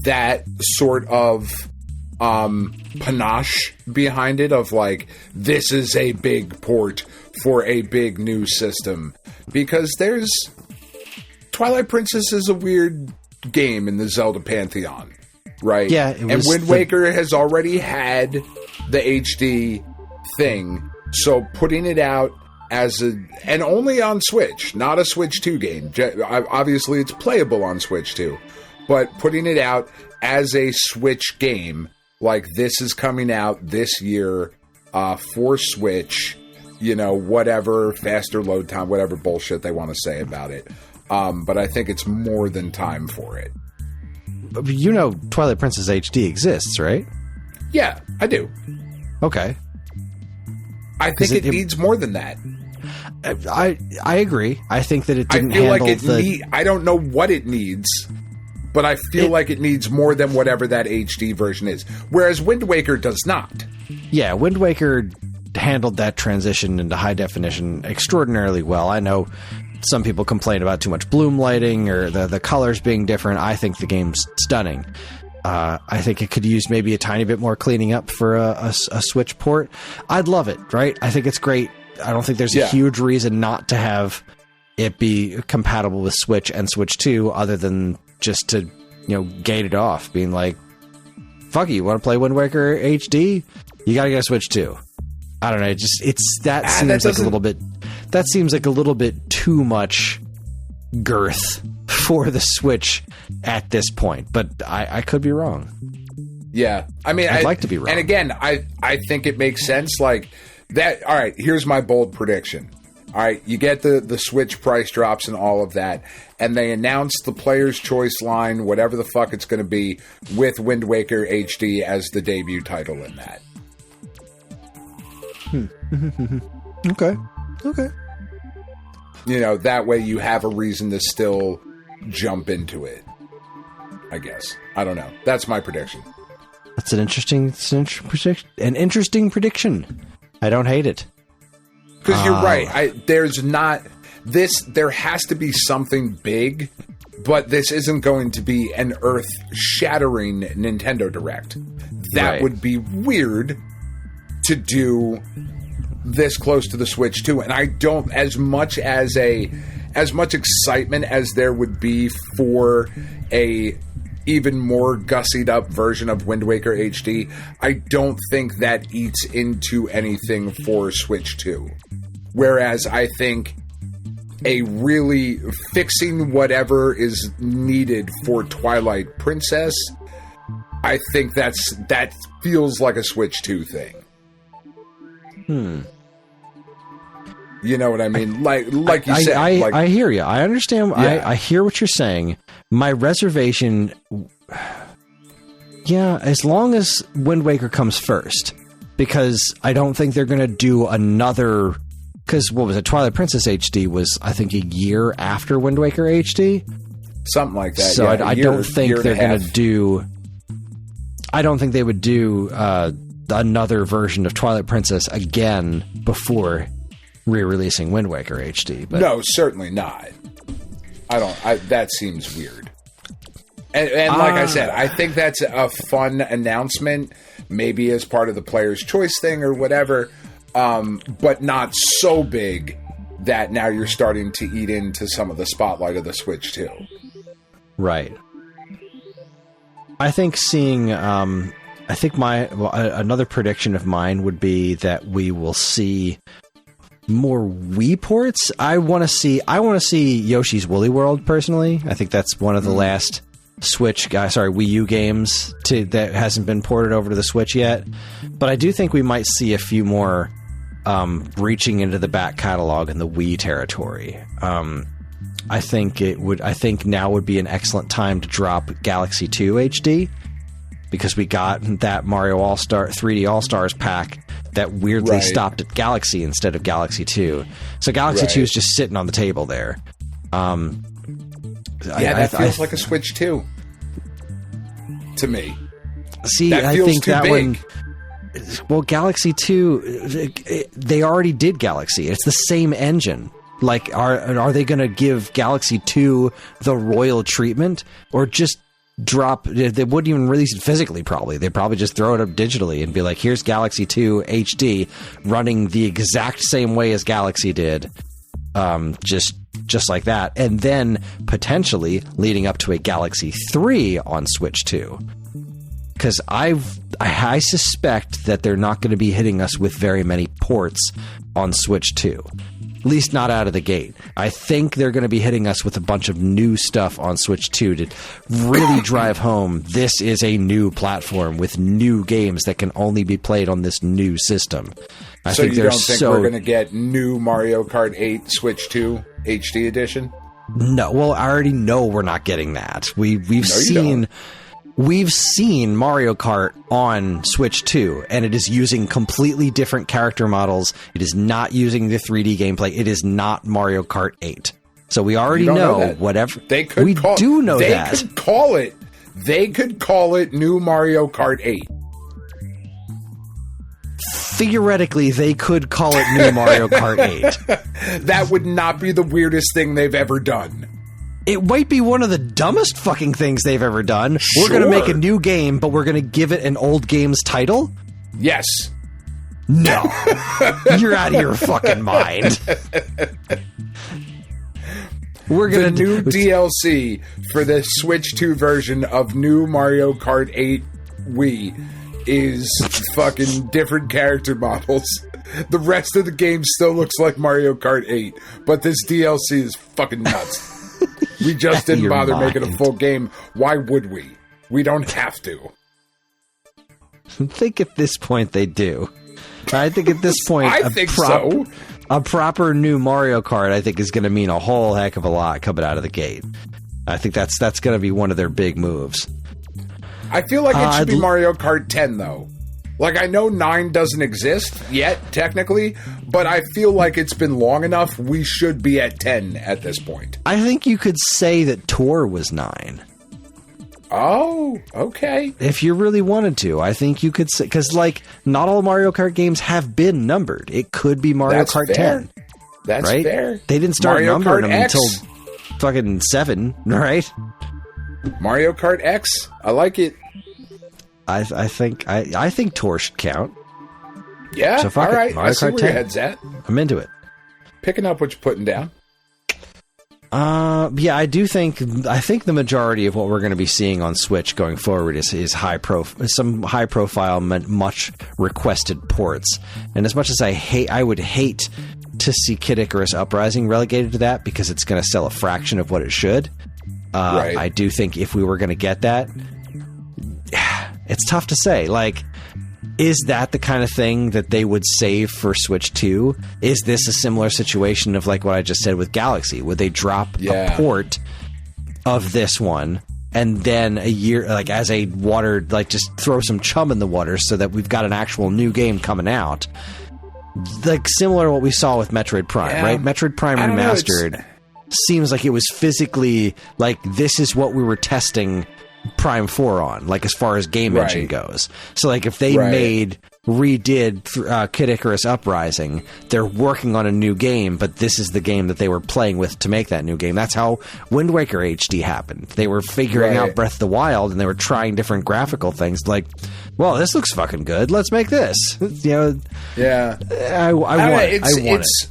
C: that sort of panache behind it of this is a big port for a big new system, because Twilight Princess is a weird game in the Zelda pantheon, right?
B: Yeah,
C: and Wind Waker has already had the HD thing, so putting it out and only on Switch, not a Switch 2 game. Obviously, it's playable on Switch 2, but putting it out as a Switch game, this is coming out this year for Switch, whatever, faster load time, whatever bullshit they want to say about it. But I think it's more than time for it.
B: Twilight Princess HD exists, right?
C: Yeah, I do.
B: Okay.
C: I think it needs more than that.
B: I agree. I think that it didn't
C: I don't know what it needs, but I feel like it needs more than whatever that HD version is. Whereas Wind Waker does not.
B: Yeah, Wind Waker handled that transition into high definition extraordinarily well. I know some people complain about too much bloom lighting or the colors being different. I think the game's stunning. I think it could use maybe a tiny bit more cleaning up for a Switch port. I'd love it, right? I think it's great. I don't think there's a huge reason not to have it be compatible with Switch and Switch 2 other than just to, gate it off, being like, fuck it, you want to play Wind Waker HD? You got to get a Switch 2. I don't know. That seems like a little bit too much girth for the Switch at this point, but I could be wrong.
C: Yeah. I mean,
B: I'd like to be wrong.
C: And again, I think it makes sense that. All right, here's my bold prediction. All right, you get the Switch price drops and all of that, and they announce the Player's Choice line, whatever the fuck it's going to be, with Wind Waker HD as the debut title in that.
B: Okay.
C: That way you have a reason to still jump into it, I guess. I don't know. That's my prediction.
B: That's an interesting prediction. I don't hate it.
C: Because you're right. There has to be something big, but this isn't going to be an earth-shattering Nintendo Direct. that would be weird to do this close to the Switch 2. And I don't, as much excitement as there would be for a even more gussied up version of Wind Waker HD, I don't think that eats into anything for Switch 2. Whereas I think a really fixing whatever is needed for Twilight Princess, I think that feels like a Switch 2 thing. You know what I mean? Like you said.
B: I hear you. I understand. Yeah. I hear what you're saying. My reservation... Yeah, as long as Wind Waker comes first. Because I don't think they're going to do another... Because, what was it? Twilight Princess HD was, I think, a year after Wind Waker HD?
C: Something like that.
B: So I don't think they're going to do... I don't think they would do another version of Twilight Princess again before re-releasing Wind Waker HD. But
C: no, certainly not. That seems weird. And like I said, I think that's a fun announcement, maybe as part of the player's choice thing or whatever, but not so big that now you're starting to eat into some of the spotlight of the Switch 2.
B: Right. I think seeing... another prediction of mine would be that we will see more Wii ports. I want to see Yoshi's Woolly World personally. I think that's one of the last Wii U games that hasn't been ported over to the Switch yet. But I do think we might see a few more reaching into the back catalog in the Wii territory. I think now would be an excellent time to drop Galaxy 2 HD, because we got that Mario 3D All-Stars pack that weirdly stopped at Galaxy instead of Galaxy 2. So Galaxy 2 is just sitting on the table there.
C: That feels like a Switch 2 to me.
B: See, I think that one... Well, Galaxy 2, they already did Galaxy. It's the same engine. Like, are they going to give Galaxy 2 the royal treatment, or just drop... They wouldn't even release it physically, probably. They'd probably just throw it up digitally and be like, here's Galaxy 2 HD running the exact same way as Galaxy did. Just like that. And then potentially leading up to a Galaxy 3 on Switch 2. Because I suspect that they're not going to be hitting us with very many ports on Switch 2. At least not out of the gate. I think they're going to be hitting us with a bunch of new stuff on Switch 2 to really drive home this is a new platform with new games that can only be played on this new system.
C: So you don't think we're going to get new Mario Kart 8 Switch 2 HD edition?
B: No, well, I already know we're not getting that. We've seen Mario Kart on Switch 2, and it is using completely different character models. It is not using the 3D gameplay. It is not Mario Kart 8. So we already know whatever. They could They
C: could call it new Mario Kart 8.
B: Theoretically, they could call it new Mario Kart 8.
C: That would not be the weirdest thing they've ever done.
B: It might be one of the dumbest fucking things they've ever done. Sure. We're going to make a new game, but we're going to give it an old game's title?
C: Yes.
B: No. You're out of your fucking mind. We're going to
C: new DLC for the Switch 2 version of new Mario Kart 8 Wii is fucking different character models. The rest of the game still looks like Mario Kart 8, but this DLC is fucking nuts. We just didn't bother making a full game. Why would we? We don't have to.
B: I think at this point they do. I think at this point a proper new Mario Kart, I think, is going to mean a whole heck of a lot coming out of the gate. I think that's going to be one of their big moves.
C: I feel like it should be Mario Kart 10, though. Like, I know 9 doesn't exist yet, technically, but I feel like it's been long enough. We should be at 10 at this point.
B: I think you could say that Tour was 9.
C: Oh, okay.
B: If you really wanted to, I think you could say... Because, like, not all Mario Kart games have been numbered. It could be Mario Kart 10.
C: That's fair.
B: They didn't start numbering them until fucking 7, right?
C: Mario Kart X. I like it.
B: I think Tour should count.
C: Yeah,
B: so
C: all right.
B: Mario
C: I see
B: Kart
C: where
B: 10.
C: your head's at.
B: I'm into it.
C: Picking up what you're putting down.
B: Yeah, I think the majority of what we're going to be seeing on Switch going forward is some high profile, much requested ports. And as much as I would hate to see Kid Icarus Uprising relegated to that because it's going to sell a fraction of what it should.
C: Right.
B: I do think if we were going to get that, it's tough to say. Like, is that the kind of thing that they would save for Switch 2? Is this a similar situation of like what I just said with Galaxy? Would they drop a port of this one and then a year, like as a water, like just throw some chum in the water so that we've got an actual new game coming out? Like similar to what we saw with Metroid Prime, right? Metroid Prime Remastered seems like it was physically like this is what we were testing Prime 4 on, like as far as game engine goes. So like if they redid Kid Icarus Uprising, they're working on a new game, but this is the game that they were playing with to make that new game. That's how Wind Waker HD happened. They were figuring out Breath of the Wild and they were trying different graphical things like, well, this looks fucking good. Let's make this. You know, I want it.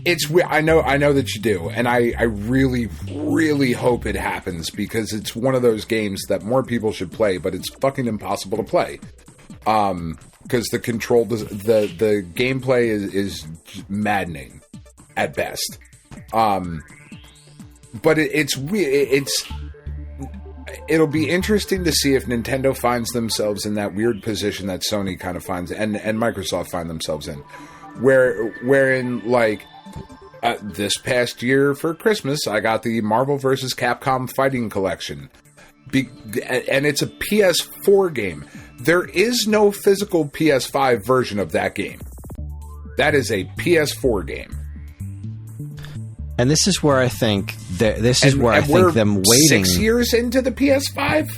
C: It's I know that you do, and I really, really hope it happens because it's one of those games that more people should play, but it's fucking impossible to play. Because the control, the gameplay is maddening at best. But it'll be interesting to see if Nintendo finds themselves in that weird position that Sony kind of finds, and Microsoft find themselves in, wherein like. This past year for Christmas, I got the Marvel vs. Capcom Fighting Collection. And it's a PS4 game. There is no physical PS5 version of that game. That is a PS4 game.
B: And this is where I think them waiting
C: 6 years into the PS5.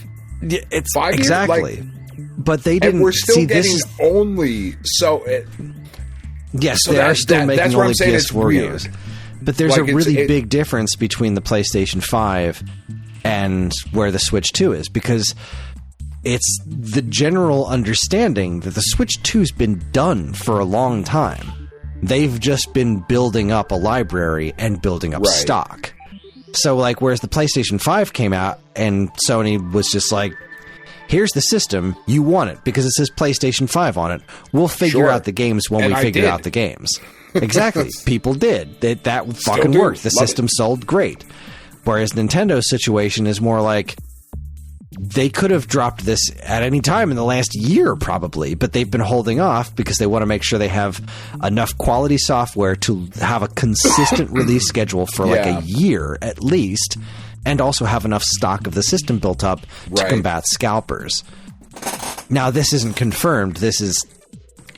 B: It's
C: 5 years?
B: Exactly,
C: like,
B: but they didn't.
C: And we're still getting
B: this is,
C: only so.
B: Yes,
C: so
B: they are still making only PS4 games. But there's a really big difference between the PlayStation 5 and where the Switch 2 is, because it's the general understanding that the Switch 2's been done for a long time. They've just been building up a library and building up stock. So, like, whereas the PlayStation 5 came out and Sony was just like, here's the system, you want it, because it says PlayStation 5 on it. We'll figure out the games when we figure out the games. Exactly. People did. That fucking worked. The system sold great. Whereas Nintendo's situation is more like, they could have dropped this at any time in the last year, probably, but they've been holding off because they want to make sure they have enough quality software to have a consistent release schedule for like a year at least, and also have enough stock of the system built up to combat scalpers. Now, this isn't confirmed. This is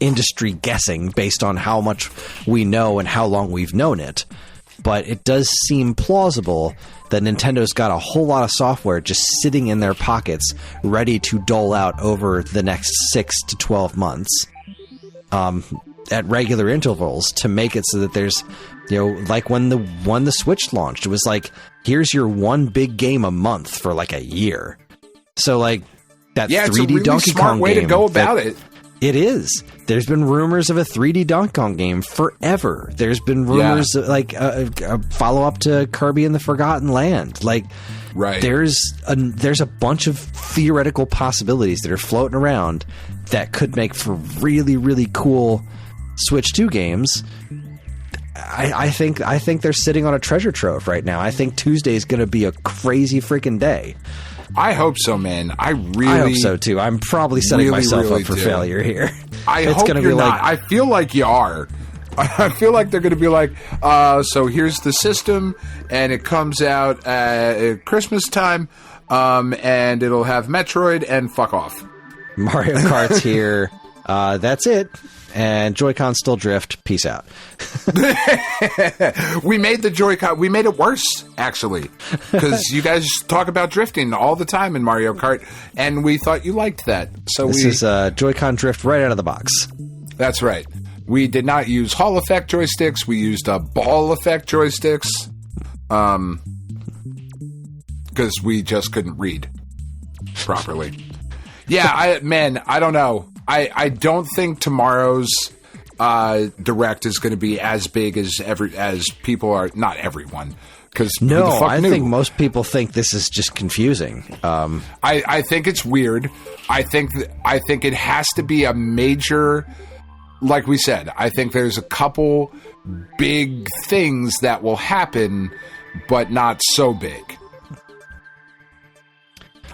B: industry guessing based on how much we know and how long we've known it. But it does seem plausible that Nintendo's got a whole lot of software just sitting in their pockets, ready to dole out over the next 6 to 12 months at regular intervals to make it so that there's, you know, like when the Switch launched, it was like, here's your one big game a month for like a year. So like that 3D
C: it's a really
B: Donkey
C: smart
B: Kong
C: way
B: game
C: to go about it.
B: It is. There's been rumors of a 3D Donkey Kong game forever. There's been rumors of, like a follow-up to Kirby and the Forgotten Land. Like, there's a bunch of theoretical possibilities that are floating around that could make for really, really cool Switch 2 games. I think they're sitting on a treasure trove right now. I think Tuesday is going to be a crazy freaking day.
C: I hope so, man. I
B: hope so too. I'm probably setting myself up for failure here.
C: I hope you're not. I feel like you are. I feel like they're going to be like, so here's the system, and it comes out at Christmas time, and it'll have Metroid, and fuck off.
B: Mario Kart's here. That's it. And Joy-Con still drift. Peace out.
C: We made the Joy-Con. We made it worse, actually, because you guys talk about drifting all the time in Mario Kart, and we thought you liked that. So
B: this is Joy-Con drift right out of the box.
C: That's right. We did not use Hall effect joysticks. We used ball effect joysticks, because we just couldn't read properly. Yeah, I don't know. I don't think tomorrow's Direct is going to be as big as people are. Not everyone, because
B: I think most people think this is just confusing.
C: I think it's weird. I think it has to be a major. Like we said, I think there's a couple big things that will happen, but not so big.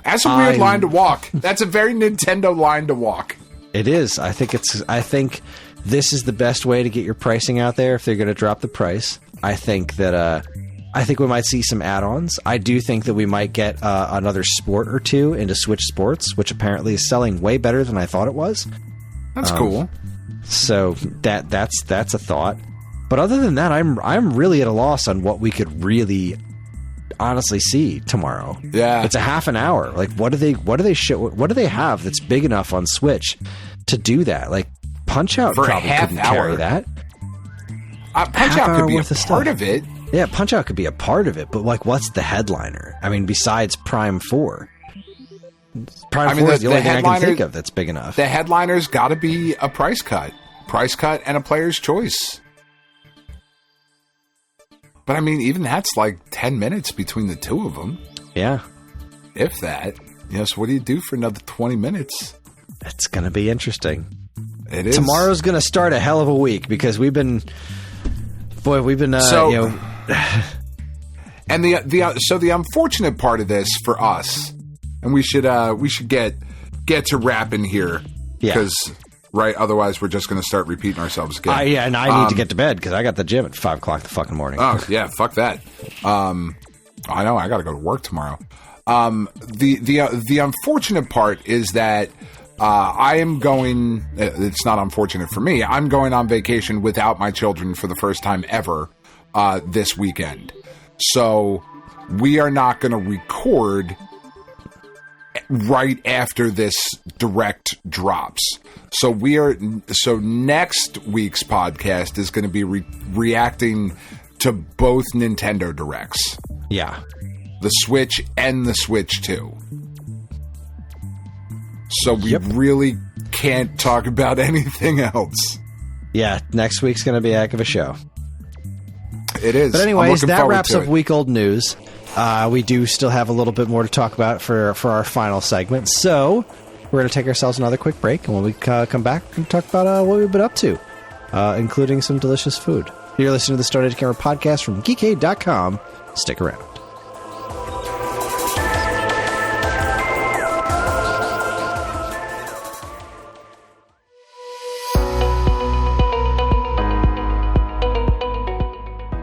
C: That's a weird line to walk. That's a very Nintendo line to walk.
B: It is. I think this is the best way to get your pricing out there if they're going to drop the price. I think we might see some add-ons. I do think that we might get another sport or two into Switch Sports, which apparently is selling way better than I thought it was.
C: That's cool.
B: So that's a thought. But other than that, I'm really at a loss on what we could really honestly see tomorrow.
C: Yeah,
B: it's a half an hour. Like, what do they show? What do they have that's big enough on Switch to do that? Like, Punch Out probably couldn't carry that.
C: Punch Out could be a part of it.
B: Yeah, Punch Out could be a part of it, but like, what's the headliner? I mean, besides Prime 4. Prime 4 is the only thing I can think of that's big enough.
C: The headliner's got to be a price cut and a player's choice. But I mean, even that's like 10 minutes between the two of them.
B: Yeah.
C: If that. Yes, what do you do for another 20 minutes?
B: It's going to be interesting.
C: It is.
B: Tomorrow's going to start a hell of a week because we've been And
C: the unfortunate part of this for us, and we should get to wrapping here, because right, otherwise we're just going to start repeating ourselves again.
B: And I need to get to bed because I got the gym at 5 o'clock the fucking morning.
C: Oh yeah, fuck that. I know I got to go to work tomorrow. The unfortunate part is that I am going. It's not unfortunate for me. I'm going on vacation without my children for the first time ever this weekend. So we are not going to record right after this Direct drops. So next week's podcast is going to be reacting to both Nintendo Directs.
B: Yeah.
C: The Switch and the Switch 2. So we really can't talk about anything else.
B: Yeah, next week's going to be a heck of a show.
C: It is.
B: But anyways, that wraps up week old news. We do still have a little bit more to talk about for our final segment. So we're going to take ourselves another quick break. And when we come back, we're going to talk about what we've been up to, including some delicious food. You're listening to the Stone Age Gamer podcast from Geekade.com. Stick around.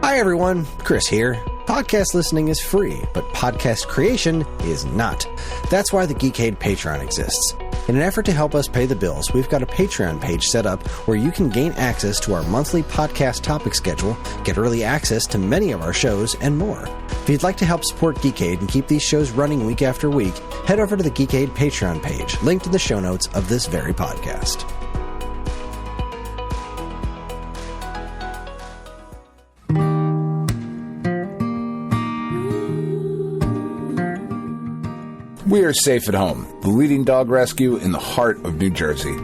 B: Hi everyone, Kris here. Podcast listening is free, but podcast creation is not. That's why the Geekade Patreon exists. In an effort to help us pay the bills, we've got a Patreon page set up where you can gain access to our monthly podcast topic schedule, get early access to many of our shows, and more. If you'd like to help support Geekade and keep these shows running week after week, head over to the Geekade Patreon page, linked in the show notes of this very podcast.
C: We are Safe at Home, the leading dog rescue in the heart of New Jersey.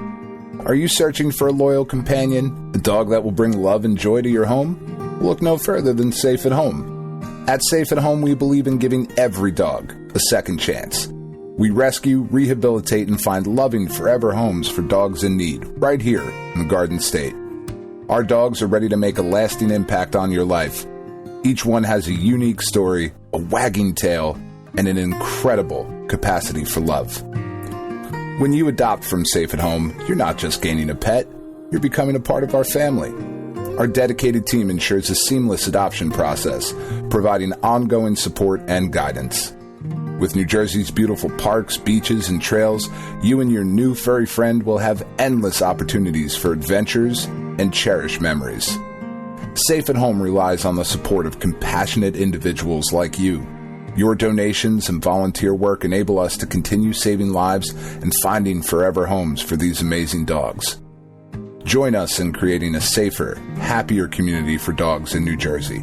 C: Are you searching for a loyal companion, a dog that will bring love and joy to your home? Look no further than Safe at Home. At Safe at Home, we believe in giving every dog a second chance. We rescue, rehabilitate, and find loving forever homes for dogs in need, right here in the Garden State. Our dogs are ready to make a lasting impact on your life. Each one has a unique story, a wagging tail, and an incredible capacity for love. When you adopt from Safe at Home, you're not just gaining a pet, you're becoming a part of our family. Our dedicated team ensures a seamless adoption process, providing ongoing support and guidance. With New Jersey's beautiful parks, beaches, and trails, you and your new furry friend will have endless opportunities for adventures and cherished memories. Safe at Home relies on the support of compassionate individuals like you. Your donations and volunteer work enable us to continue saving lives and finding forever homes for these amazing dogs. Join us in creating a safer, happier community for dogs in New Jersey.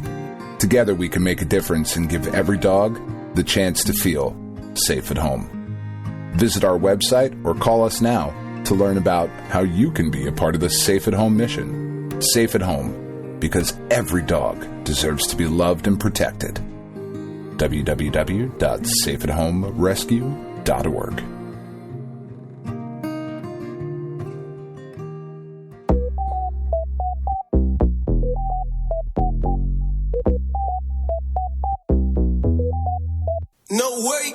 C: Together we can make a difference and give every dog the chance to feel safe at home. Visit our website or call us now to learn about how you can be a part of the Safe at Home mission. Safe at Home, because every dog deserves to be loved and protected. www.safeathomerescue.org.
D: No way.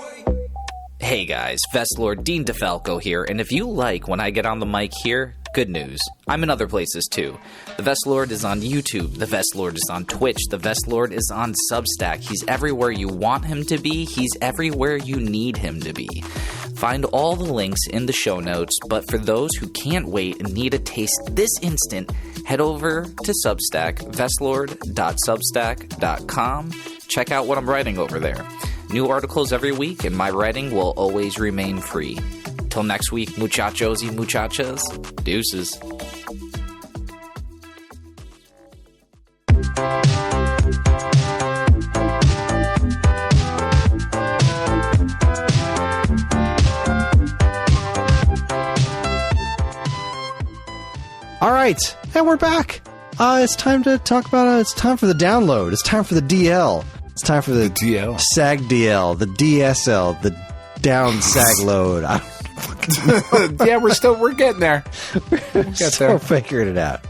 E: Hey guys, Vestlord Dean DeFalco here, and if you like when I get on the mic here, good news. I'm in other places too. The Vestlord is on YouTube, the Vestlord is on Twitch, the Vestlord is on Substack. He's everywhere you want him to be, he's everywhere you need him to be. Find all the links in the show notes, but for those who can't wait and need a taste this instant, head over to Substack, vestlord.substack.com. Check out what I'm writing over there. New articles every week, and my writing will always remain free. Till next week, muchachos y muchachas, deuces.
B: All right, and we're back. It's time to talk about it's time for the download. It's time for the DL. It's time for the
C: DL.
B: SAG DL, the DSL, the down SAG load.
C: Yeah, we're getting there.
B: We're figuring it out.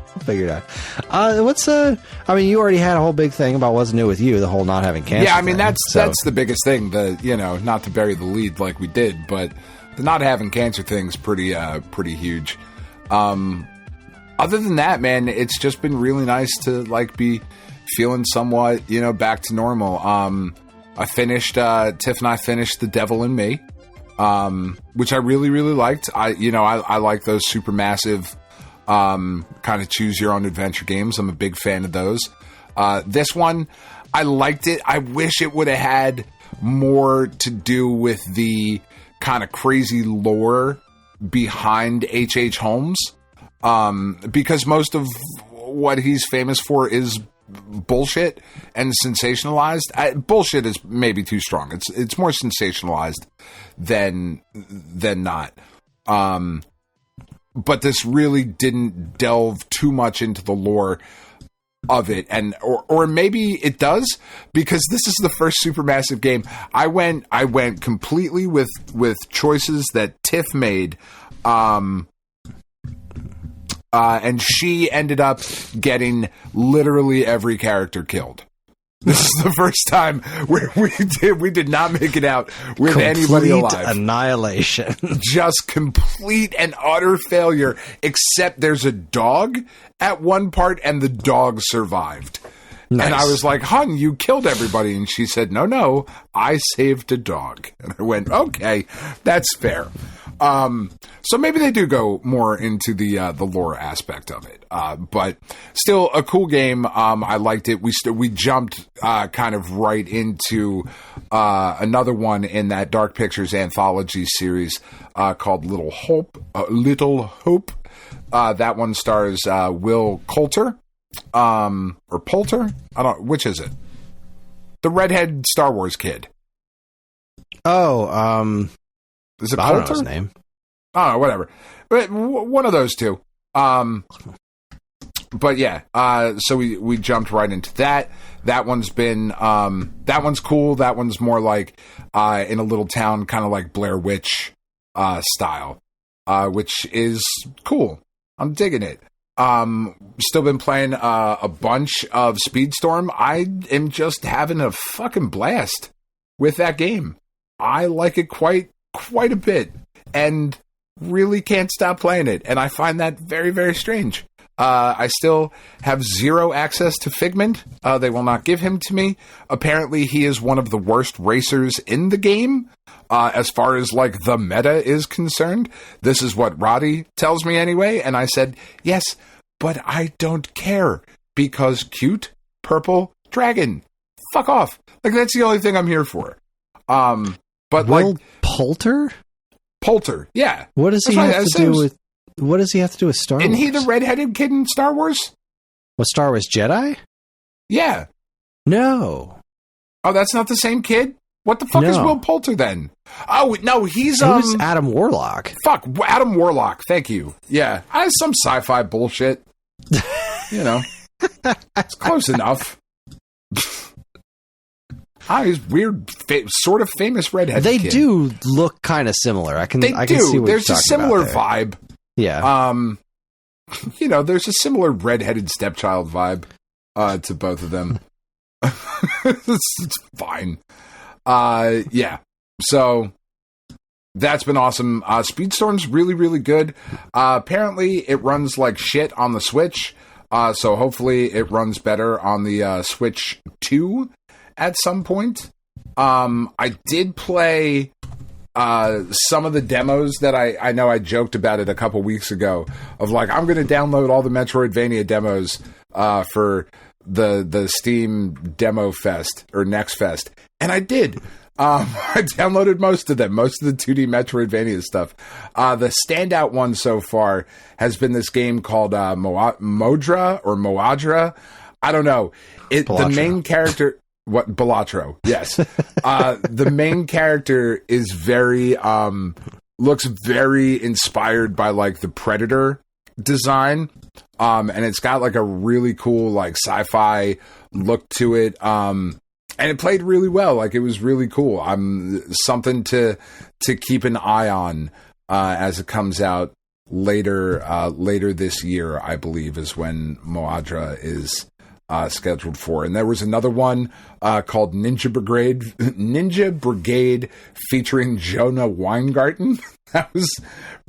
B: I mean, you already had a whole big thing about what's new with you, the whole not having cancer.
C: Yeah, I mean,
B: thing,
C: that's the biggest thing, not to bury the lead like we did, but the not having cancer thing's pretty huge. Other than that, man, it's just been really nice to be feeling somewhat, back to normal. Tiff and I finished The Devil in Me, which I really, really liked. I like those super massive, kind of choose your own adventure games. I'm a big fan of those. This one, I liked it. I wish it would have had more to do with the kind of crazy lore behind H.H. Holmes. Because most of what he's famous for is bullshit and sensationalized. Bullshit is maybe too strong. It's more sensationalized than not. But this really didn't delve too much into the lore of it, and or maybe it does, because this is the first Supermassive game. I went completely with choices that Tiff made. And she ended up getting literally every character killed. This is the first time where we did not make it out with anybody alive.
B: Annihilation.
C: Just complete and utter failure, except there's a dog at one part, and the dog survived. Nice. And I was like, hon, you killed everybody. And she said, no, I saved a dog. And I went, okay, that's fair. So maybe they do go more into the lore aspect of it. But still a cool game. I liked it. We jumped, kind of right into, another one in that Dark Pictures anthology series, called Little Hope. That one stars, Will Coulter, or Poulter. Which is it? The redhead Star Wars kid.
B: Oh,
C: is it
B: I
C: Poulter?
B: don't know his name.
C: Oh, whatever. But one of those two. But yeah, so we jumped right into that. That one's been, that one's cool. That one's more like, in a little town, kind of like Blair Witch, style, which is cool. I'm digging it. Still been playing, a bunch of Speedstorm. I am just having a fucking blast with that game. I like it quite a bit, and really can't stop playing it. And I find that very, very strange. I still have zero access to Figment. They will not give him to me. Apparently, he is one of the worst racers in the game, as far as the meta is concerned. This is what Roddy tells me anyway. And I said, yes, but I don't care, because cute purple dragon. Fuck off. That's the only thing I'm here for. But
B: Will Poulter?
C: Poulter, yeah.
B: What does he have to do with? What does he have to do with Star Wars?
C: Isn't he the redheaded kid in Star Wars?
B: What, Star Wars Jedi?
C: Yeah.
B: No.
C: Oh, that's not the same kid? What the fuck is Will Poulter then? Oh, no, he's
B: Adam Warlock.
C: Fuck, Adam Warlock. Thank you. Yeah, some sci-fi bullshit. You know, it's close enough. He's weird, sort of famous redhead.
B: They
C: kid.
B: do look kind of similar. I can see what
C: There's a similar vibe.
B: Yeah.
C: You know, there's a similar redheaded stepchild vibe to both of them. It's fine. Yeah. So that's been awesome. Speedstorm's really, really good. Apparently it runs like shit on the Switch. So hopefully it runs better on the Switch 2 at some point. I did play some of the demos that I know I joked about it a couple weeks ago of like, I'm going to download all the Metroidvania demos for the Steam Demo Fest or Next Fest. And I did. I downloaded most of them, most of the 2D Metroidvania stuff. The standout one so far has been this game called Modra or Moadra. I don't know. The main character... What? Balatro. Yes. The main character is looks very inspired by like the Predator design. And it's got like a really cool like sci-fi look to it. And it played really well. Like it was really cool. Something to keep an eye on as it comes out later this year, I believe, is when Moadra is scheduled for. And there was another one called Ninja Brigade featuring Jonah Weingarten. That was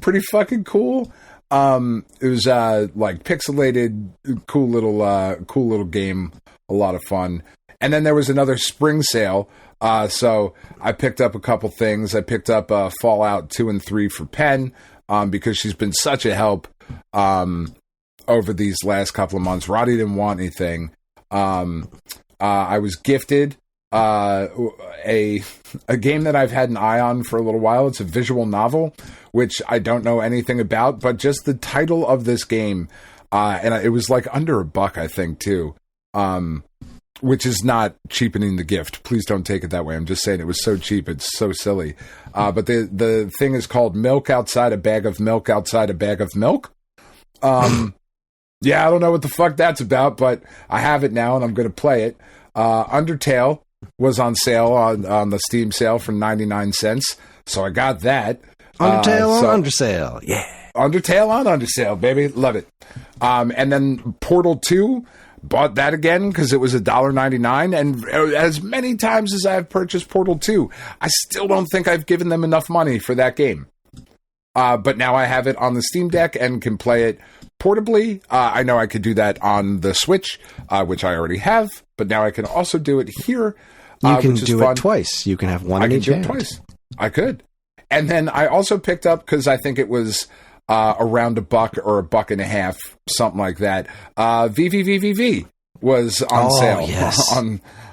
C: pretty fucking cool. It was like pixelated, cool little game, a lot of fun. And then there was another spring sale. So I picked up a couple things. I picked up Fallout 2 and 3 for Penn because she's been such a help over these last couple of months. Roddy didn't want anything. I was gifted a game that I've had an eye on for a little while. It's a visual novel, which I don't know anything about, but just the title of this game, and it was like under $1, I think, too. Which is not cheapening the gift. Please don't take it that way. I'm just saying it was so cheap. It's so silly. But the thing is called Milk Outside a Bag of Milk Outside a Bag of Milk. Yeah, I don't know what the fuck that's about, but I have it now and I'm going to play it. Undertale was on sale on the Steam sale for 99 cents. So I got that.
B: Undertale on Undersale. Yeah.
C: Undertale on Undersale, baby. Love it. And then Portal 2. Bought that again because it was $1.99, and as many times as I've purchased Portal 2, I still don't think I've given them enough money for that game. But now I have it on the Steam Deck and can play it portably. I know I could do that on the Switch, which I already have, but now I can also do it here.
B: You can do it twice. You can have one in each hand. I can do it twice.
C: I could. And then I also picked up, because I think it was around $1 or $1.50, something like that. VVVVV was on sale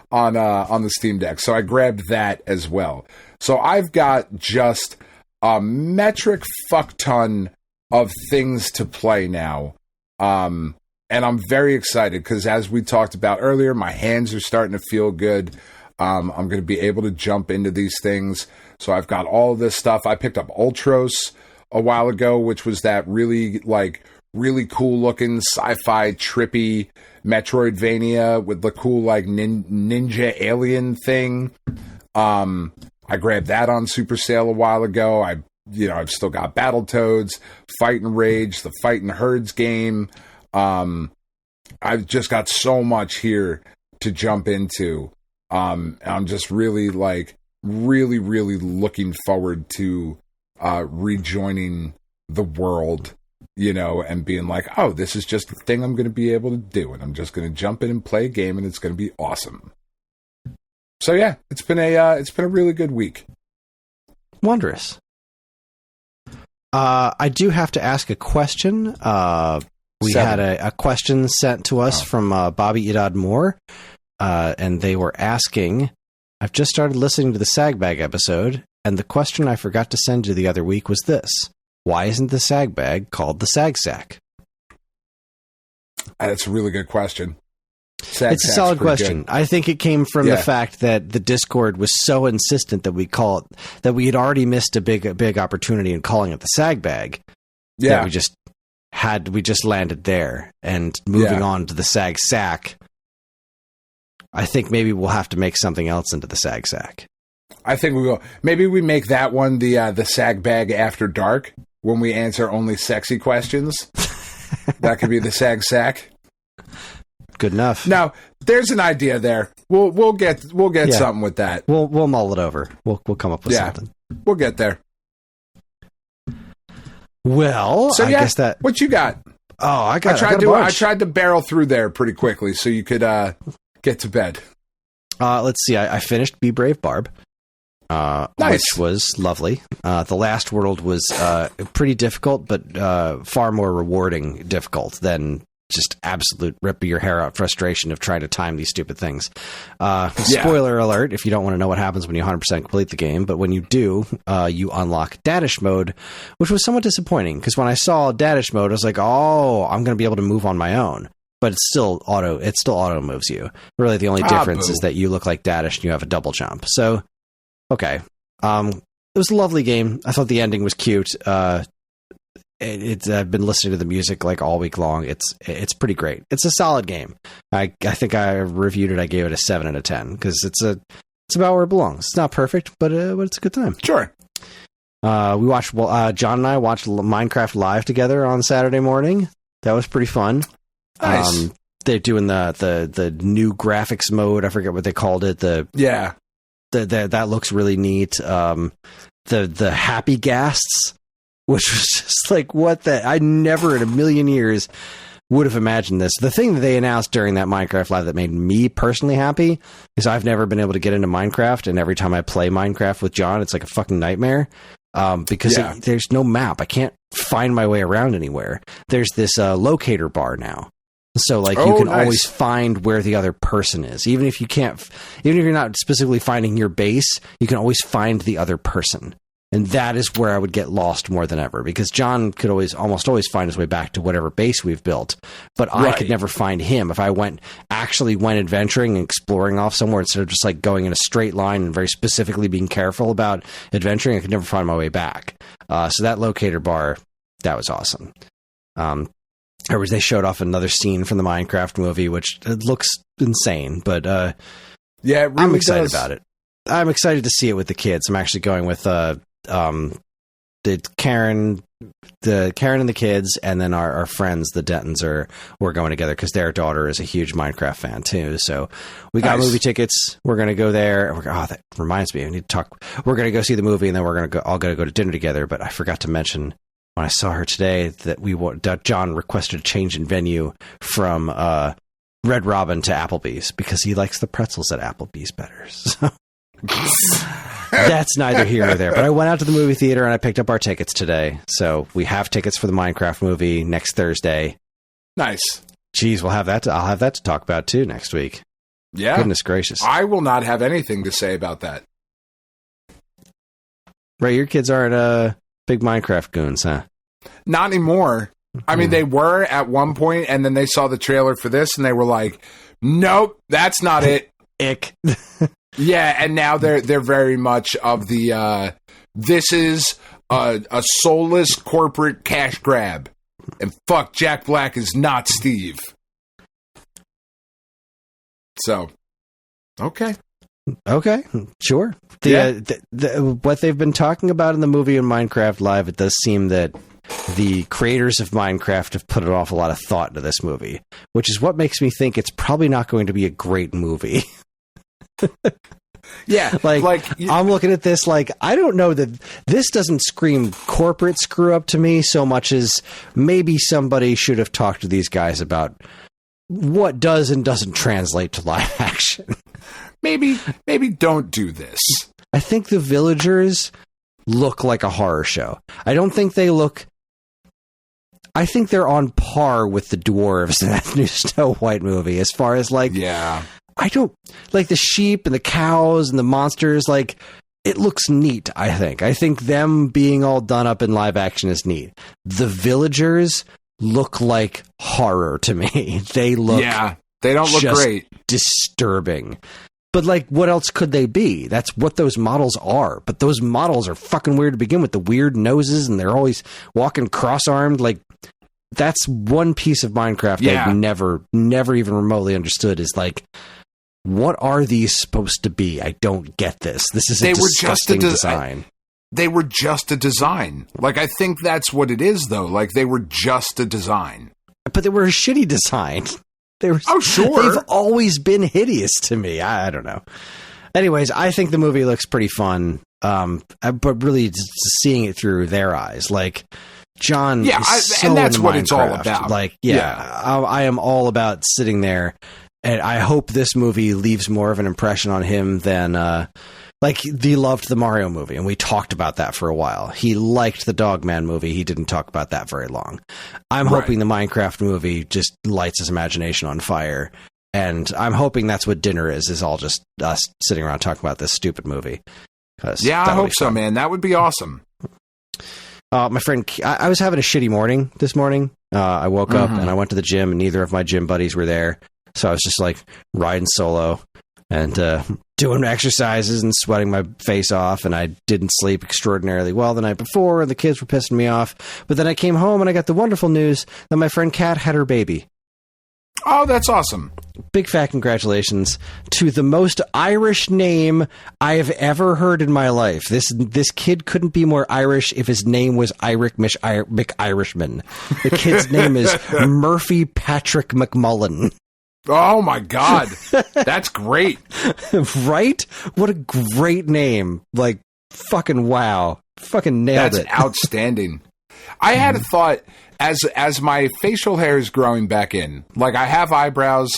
C: on the Steam Deck, so I grabbed that as well. So I've got just a metric fuck ton of things to play now, and I'm very excited because, as we talked about earlier, my hands are starting to feel good. I'm going to be able to jump into these things. So I've got all of this stuff. I picked up Ultros a while ago, which was that really cool looking sci-fi trippy Metroidvania with the cool like ninja alien thing. I grabbed that on Super Sale a while ago. I've still got Battletoads, Fight and Rage, the Fight and Herds game. I've just got so much here to jump into. I'm just really looking forward to rejoining the world, and being like, oh, this is just a thing I'm going to be able to do, and I'm just going to jump in and play a game, and it's going to be awesome. So yeah, it's been a really good week.
B: Wondrous. I do have to ask a question. We had a question sent to us from Bobby Idad Moore, and they were asking, I've just started listening to the SAG Bag episode, and the question I forgot to send you the other week was this: why isn't the SAG Bag called the SAG Sack?
C: That's a really good question.
B: It's a solid question. Good. I think it came from the fact that the Discord was so insistent that we call it, that we had already missed a big opportunity in calling it the SAG bag. Yeah. That we just landed there, and moving on to the SAG sack. I think maybe we'll have to make something else into the SAG sack.
C: I think we will. Maybe we make that one the SAG bag after dark, when we answer only sexy questions. That could be the SAG sack.
B: Good enough.
C: Now, there's an idea there. We'll get something with that.
B: We'll mull it over. We'll come up with something.
C: We'll get there.
B: Well, so I guess that.
C: What you got?
B: Oh, I
C: tried to barrel through there pretty quickly so you could get to bed.
B: Let's see. I finished Be Brave, Barb. Nice. Which was lovely. The last world was pretty difficult, but far more rewarding difficult than just absolute rip your hair out frustration of trying to time these stupid things. Spoiler alert, if you don't want to know what happens when you 100% complete the game, but when you do, you unlock Dadish mode, which was somewhat disappointing, because when I saw Dadish mode, I was like, oh, I'm going to be able to move on my own. But it still auto moves you. Really, the only difference is that you look like Dadish and you have a double jump. So, okay. It was a lovely game. I thought the ending was cute. I've been listening to the music like all week long. It's pretty great. It's a solid game. I think I reviewed it. I gave it a 7 out of 10 because it's about where it belongs. It's not perfect, but it's a good time.
C: Sure.
B: We watched. John and I watched Minecraft Live together on Saturday morning. That was pretty fun.
C: Nice.
B: They're doing the new graphics mode. I forget what they called it. That looks really neat. The happy ghasts, which was just like, what the... I never in a million years would have imagined this. The thing that they announced during that Minecraft Live that made me personally happy is I've never been able to get into Minecraft, and every time I play Minecraft with John, it's like a fucking nightmare. Because there's no map. I can't find my way around anywhere. There's this locator bar now. So you can always find where the other person is. Even if you're not specifically finding your base, you can always find the other person. And that is where I would get lost more than ever, because John could almost always find his way back to whatever base we've built. But I could never find him. If I actually went adventuring and exploring off somewhere instead of just like going in a straight line and very specifically being careful about adventuring, I could never find my way back. So that locator bar, that was awesome. They showed off another scene from the Minecraft movie, which looks insane, but it really I'm excited about it. I'm excited to see it with the kids. I'm actually going with Karen and the kids, and then our friends, the Dentons, we're going together because their daughter is a huge Minecraft fan too. So we got movie tickets. We're going to go there. That reminds me, I need to talk. We're going to go see the movie, and then we're going to go. All going to go to dinner together. But I forgot to mention when I saw her today that John requested a change in venue from Red Robin to Applebee's because he likes the pretzels at Applebee's better. So. That's neither here nor there. But I went out to the movie theater and I picked up our tickets today. So we have tickets for the Minecraft movie next Thursday.
C: Nice.
B: Jeez, I'll have that to talk about too next week.
C: Yeah.
B: Goodness gracious.
C: I will not have anything to say about that.
B: Right, your kids aren't big Minecraft goons, huh?
C: Not anymore. I mean, they were at one point, and then they saw the trailer for this, and they were like, nope, that's not it.
B: Ick.
C: Yeah, and now they're very much of the this is a soulless corporate cash grab, and fuck, Jack Black is not Steve. So, okay, sure. What they've been talking about in the movie and Minecraft Live, it does seem that the creators of Minecraft have put an awful lot of thought into this movie, which is what makes me think it's probably not going to be a great movie. Yeah,
B: I'm looking at this like, I don't know that this doesn't scream corporate screw up to me so much as maybe somebody should have talked to these guys about what does and doesn't translate to live action.
C: Maybe don't do this.
B: I think the villagers look like a horror show. I don't think they look... I think they're on par with the dwarves in that new Snow White movie as far as I don't like the sheep and the cows and the monsters. It looks neat. I think them being all done up in live action is neat. The villagers look like horror to me. They look
C: They don't look great.
B: Disturbing. But, like, what else could they be? That's what those models are. But those models are fucking weird to begin with. The weird noses, and they're always walking cross-armed. Like, that's one piece of Minecraft I've never even remotely understood is, like, what are these supposed to be? I don't get this. This is a disgusting design.
C: They were just a design. Like, I think that's what it is, though. Like, they were just a design.
B: But they were a shitty design.
C: Sure.
B: They've always been hideous to me. I don't know. Anyways, I think the movie looks pretty fun. But really just seeing it through their eyes. Like, John is so
C: and that's
B: into
C: what
B: Minecraft.
C: it's all about.
B: Like, I am all about sitting there, and I hope this movie leaves more of an impression on him than... like, he loved the Mario movie, and we talked about that for a while. He liked the Dogman movie. He didn't talk about that very long. I'm hoping the Minecraft movie just lights his imagination on fire, and I'm hoping that's what dinner is all just us sitting around talking about this stupid movie.
C: Yeah, I hope so, man. That would be awesome.
B: My friend, I was having a shitty morning this morning. I woke up, and I went to the gym, and neither of my gym buddies were there, so I was just, like, riding solo. And doing exercises and sweating my face off, and I didn't sleep extraordinarily well the night before, and the kids were pissing me off. But then I came home, and I got the wonderful news that my friend Kat had her baby.
C: Oh, that's awesome.
B: Big fat congratulations to the most Irish name I have ever heard in my life. This kid couldn't be more Irish if his name was McIrishman. The kid's name is Murphy Patrick McMullen.
C: Oh my God. That's great.
B: Right? What a great name. Like, fucking wow. Fucking nailed it.
C: That's outstanding. I had a thought as my facial hair is growing back in. Like, I have eyebrows,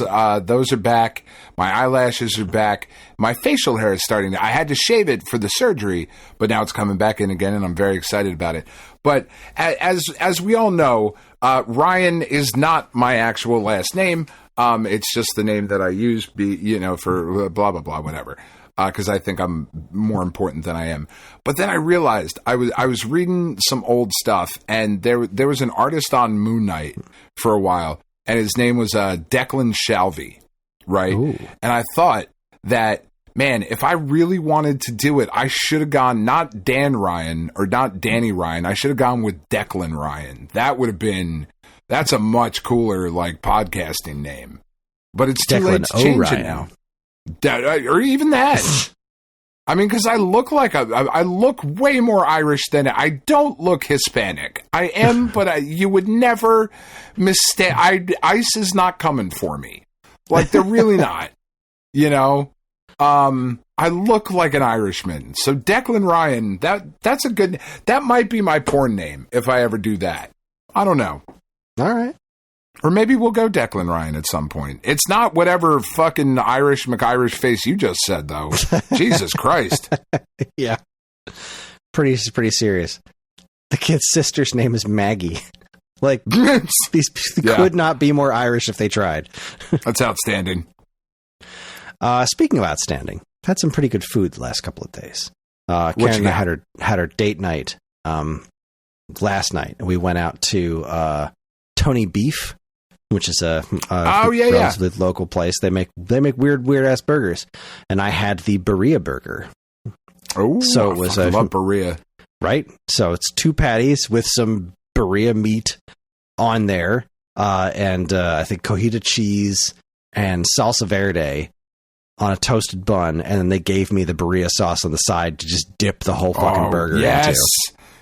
C: those are back. My eyelashes are back. My facial hair is starting to... I had to shave it for the surgery, but now it's coming back in again, and I'm very excited about it. But as we all know, Ryan is not my actual last name. It's just the name that I use, for blah, blah, blah, whatever. Because I think I'm more important than I am. But then I realized I was reading some old stuff, and there was an artist on Moon Knight for a while, and his name was Declan Shalvey, right?
B: Ooh.
C: And I thought that, man, if I really wanted to do it, I should have gone not Dan Ryan or not Danny Ryan. I should have gone with Declan Ryan. That would have been... That's a much cooler, like, podcasting name. But it's too late to change it now. Or even that. I mean, because I look like I look way more Irish than... I don't look Hispanic. I am, but you would never mistake... ICE is not coming for me. Like, they're really not. You know? I look like an Irishman. So Declan Ryan, that's a good... That might be my porn name if I ever do that. I don't know.
B: All right.
C: Or maybe we'll go Declan Ryan at some point. It's not whatever fucking McIrish face you just said, though. Jesus Christ.
B: Yeah. Pretty serious. The kid's sister's name is Maggie. Like, these could not be more Irish if they tried.
C: That's outstanding.
B: Speaking of outstanding, had some pretty good food the last couple of days. Karen and I had our date night last night. We went out to Tony Beef, which is a relatively local place. They make weird ass burgers, and I had the birria burger.
C: Oh,
B: so it was
C: I love birria.
B: Right, so it's 2 patties with some birria meat on there, and I think cojita cheese and salsa verde on a toasted bun, and then they gave me the birria sauce on the side to just dip the whole fucking burger into.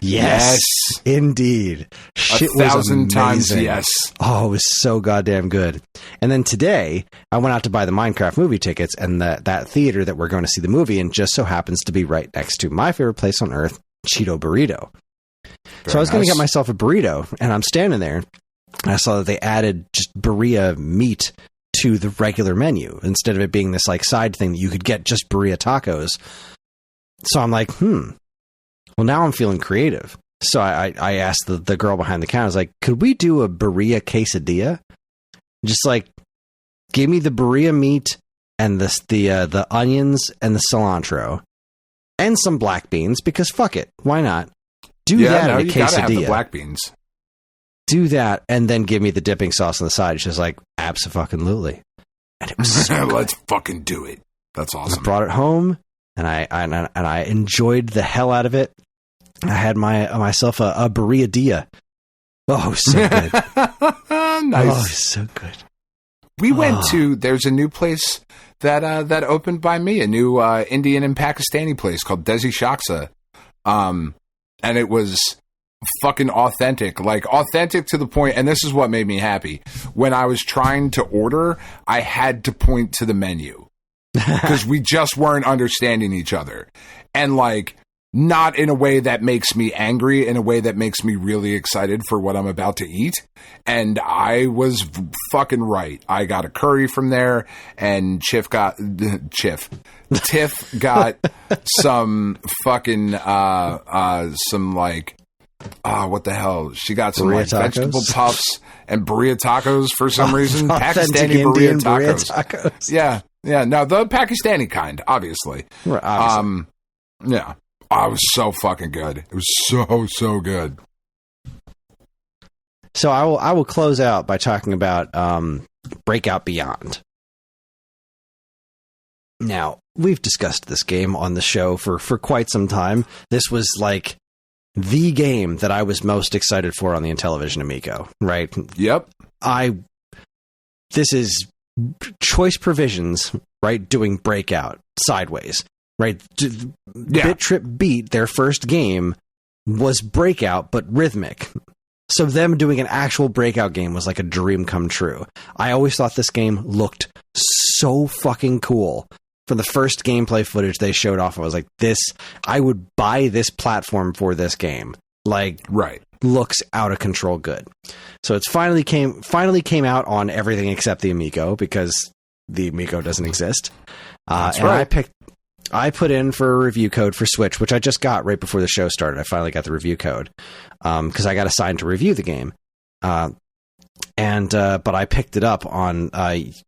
B: Yes, indeed. Shit
C: 1,000 times yes.
B: Oh, it was so goddamn good. And then today, I went out to buy the Minecraft movie tickets, and that theater that we're going to see the movie in just so happens to be right next to my favorite place on earth, Cheeto Burrito. So I was going to get myself a burrito, and I'm standing there, and I saw that they added just birria meat to the regular menu instead of it being this like side thing that you could get just birria tacos. So I'm like, well, now I'm feeling creative. So I asked the girl behind the counter, I was like, could we do a birria quesadilla? Just like, give me the birria meat and the onions and the cilantro and some black beans, because fuck it. Why not? Do that in a quesadilla. Gotta have the
C: black beans.
B: Do that and then give me the dipping sauce on the side. She's like, abso-fucking-lutely. and it was so good.
C: Let's fucking do it. That's awesome.
B: I brought it home, and I enjoyed the hell out of it. I had myself a birria. Oh, so good.
C: Nice.
B: Oh, so good.
C: We went to, there's a new place that opened by me, a new Indian and Pakistani place called Desi Shaksa. And it was fucking authentic, like authentic to the point, and this is what made me happy. When I was trying to order, I had to point to the menu because we just weren't understanding each other. And like, not in a way that makes me angry, in a way that makes me really excited for what I'm about to eat. And I was fucking right. I got a curry from there, and Tiff got some fucking, some like, what the hell? She got some like vegetable puffs and burrito tacos for some reason. Pakistani burrito tacos. Yeah. No, the Pakistani kind, obviously.
B: Right, obviously.
C: Yeah. Oh, it was so fucking good. It was so good.
B: So I will close out by talking about Breakout Beyond. Now, we've discussed this game on the show for quite some time. This was like the game that I was most excited for on the Intellivision Amico, right?
C: Yep.
B: This is Choice Provisions, right, doing Breakout sideways. Right, Bit Trip Beat, their first game, was Breakout, but rhythmic. So them doing an actual Breakout game was like a dream come true. I always thought this game looked so fucking cool. From the first gameplay footage they showed off, I was like, I would buy this platform for this game. Like, right. Looks out of control good. So it's finally came out on everything except the Amico, because the Amico doesn't exist. That's right. I put in for a review code for Switch, which I just got right before the show started. I finally got the review code because I got assigned to review the game. But I picked it up on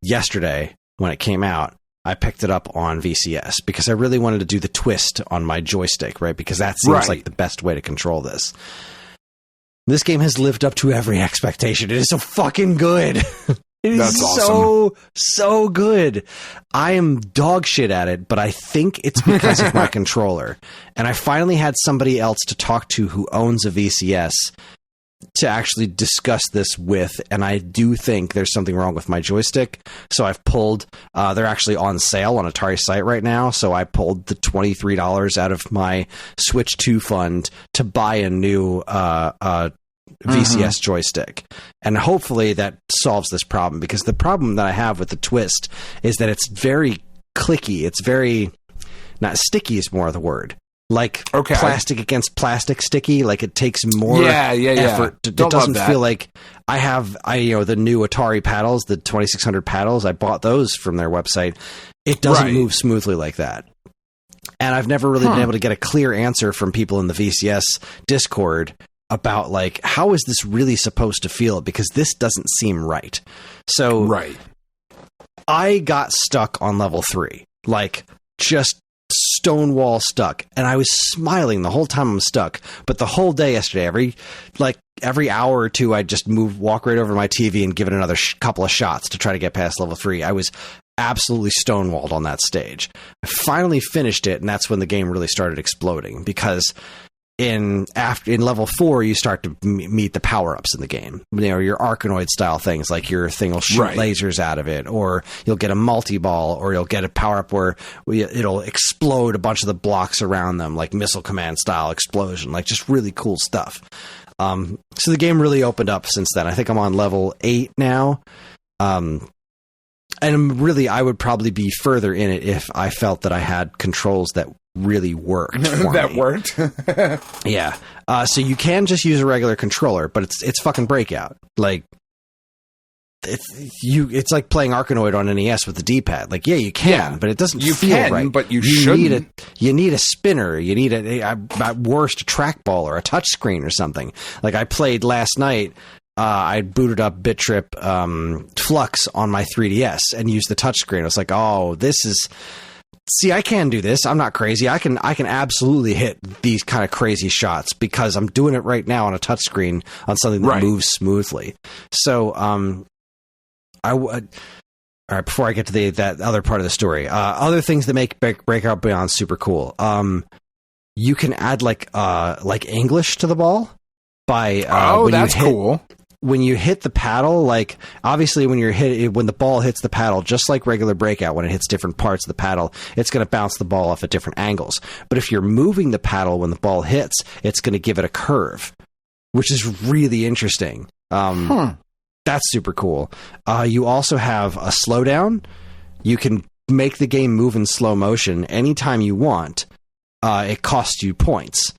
B: yesterday when it came out. I picked it up on VCS because I really wanted to do the twist on my joystick, right? Because that seems like the best way to control this. This game has lived up to every expectation. It is so fucking good. It is so good. I am dog shit at it, but I think it's because of my controller. And I finally had somebody else to talk to who owns a VCS to actually discuss this with, and I do think there's something wrong with my joystick. So I've pulled, they're actually on sale on Atari's site right now, so I pulled the $23 out of my Switch 2 fund to buy a new VCS joystick, and hopefully that solves this problem, because the problem that I have with the twist is that it's very clicky. It's very, not sticky is more the word, like plastic against plastic sticky. Like it takes more effort. It doesn't feel like I have the new Atari paddles, the 2600 paddles. I bought those from their website. It doesn't move smoothly like that. And I've never really been able to get a clear answer from people in the VCS Discord about like, how is this really supposed to feel? Because this doesn't seem right. So I got stuck on level 3, like just stonewall stuck. And I was smiling the whole time I'm stuck. But the whole day yesterday, every hour or two, I'd just walk right over to my TV and give it another couple of shots to try to get past level 3. I was absolutely stonewalled on that stage. I finally finished it, and that's when the game really started exploding, because in level 4 you start to meet the power-ups in the game. Your Arkanoid style things, like your thing will shoot lasers out of it, or you'll get a multi-ball, or you'll get a power-up where it'll explode a bunch of the blocks around them, like Missile Command style explosion, like just really cool stuff. So the game really opened up since then. I think I'm on level 8 now. And really, I would probably be further in it if I felt that I had controls that really worked for
C: that
B: me.
C: Worked?
B: Yeah. So you can just use a regular controller, but it's fucking Breakout. Like, it's like playing Arkanoid on NES with the D-pad. Like, yeah, you can, but it doesn't feel right.
C: But you shouldn't.
B: You need a spinner. You need at worst a trackball or a touchscreen or something. Like I played last night. I booted up Bit Trip Flux on my 3DS and used the touchscreen. I was like, oh, this is... See, I can do this. I'm not crazy. I can absolutely hit these kind of crazy shots because I'm doing it right now on a touchscreen on something that moves smoothly. So, All right, before I get to that other part of the story, other things that make Breakout Beyond super cool. You can add like English to the ball by
C: that's cool.
B: When you hit the paddle, like obviously when the ball hits the paddle, just like regular Breakout, when it hits different parts of the paddle, it's going to bounce the ball off at different angles. But if you're moving the paddle when the ball hits, it's going to give it a curve, which is really interesting. That's super cool. You also have a slowdown. You can make the game move in slow motion anytime you want. It costs you points.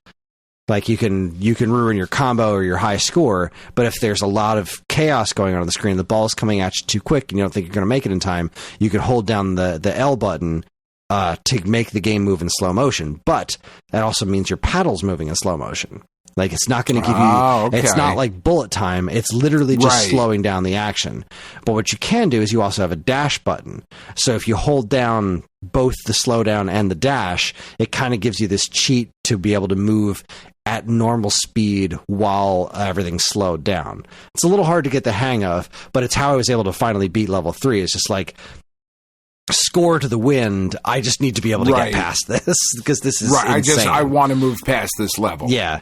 B: Like you can ruin your combo or your high score, but if there's a lot of chaos going on the screen, the ball's coming at you too quick and you don't think you're going to make it in time, you can hold down the L button to make the game move in slow motion. But that also means your paddle's moving in slow motion. Like it's not going to give you, it's not like bullet time. It's literally just slowing down the action. But what you can do is you also have a dash button. So if you hold down both the slowdown and the dash, it kind of gives you this cheat to be able to move at normal speed while everything's slowed down. It's a little hard to get the hang of, but it's how I was able to finally beat level 3. It's just like, score to the wind. I just need to be able to get past this because this is insane.
C: I want to move past this level.
B: Yeah.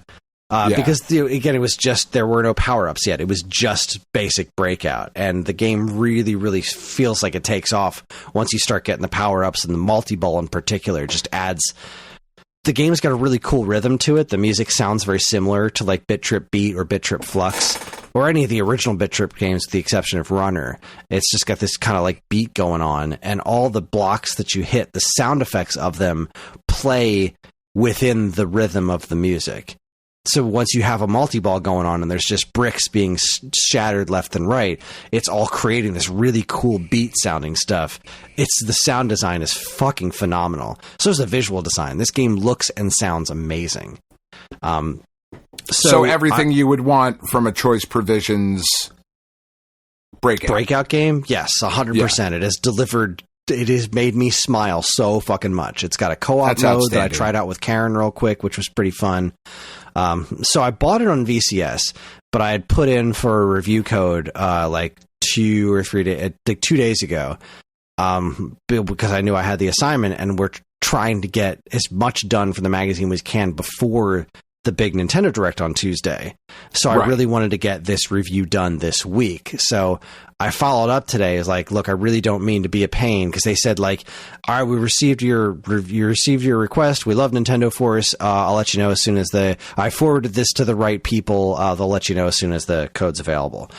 B: Because, again, it was just, there were no power-ups yet. It was just basic Breakout. And the game really, really feels like it takes off once you start getting the power-ups, and the multi-ball in particular just adds... The game's got a really cool rhythm to it. The music sounds very similar to like Bit Trip Beat or Bit Trip Flux or any of the original Bit Trip games with the exception of Runner. It's just got this kind of like beat going on, and all the blocks that you hit, the sound effects of them play within the rhythm of the music. So once you have a multi-ball going on and there's just bricks being shattered left and right, it's all creating this really cool beat-sounding stuff. The sound design is fucking phenomenal. So is the visual design. This game looks and sounds amazing.
C: So everything you would want from a Choice Provisions
B: Breakout game? Yes, 100%. Yeah. It has delivered... It has made me smile so fucking much. It's got a co-op mode that I tried out with Karen real quick, which was pretty fun. So I bought it on VCS, but I had put in for a review code like 2 or 3 days, like 2 days ago, because I knew I had the assignment, and we're trying to get as much done for the magazine as we can before the big Nintendo Direct on Tuesday. So I really wanted to get this review done this week. So I followed up today as like, look, I really don't mean to be a pain, because they said like, all right, you received your request. We love Nintendo Force. I'll let you know as soon as I forwarded this to the right people. They'll let you know as soon as the code's available.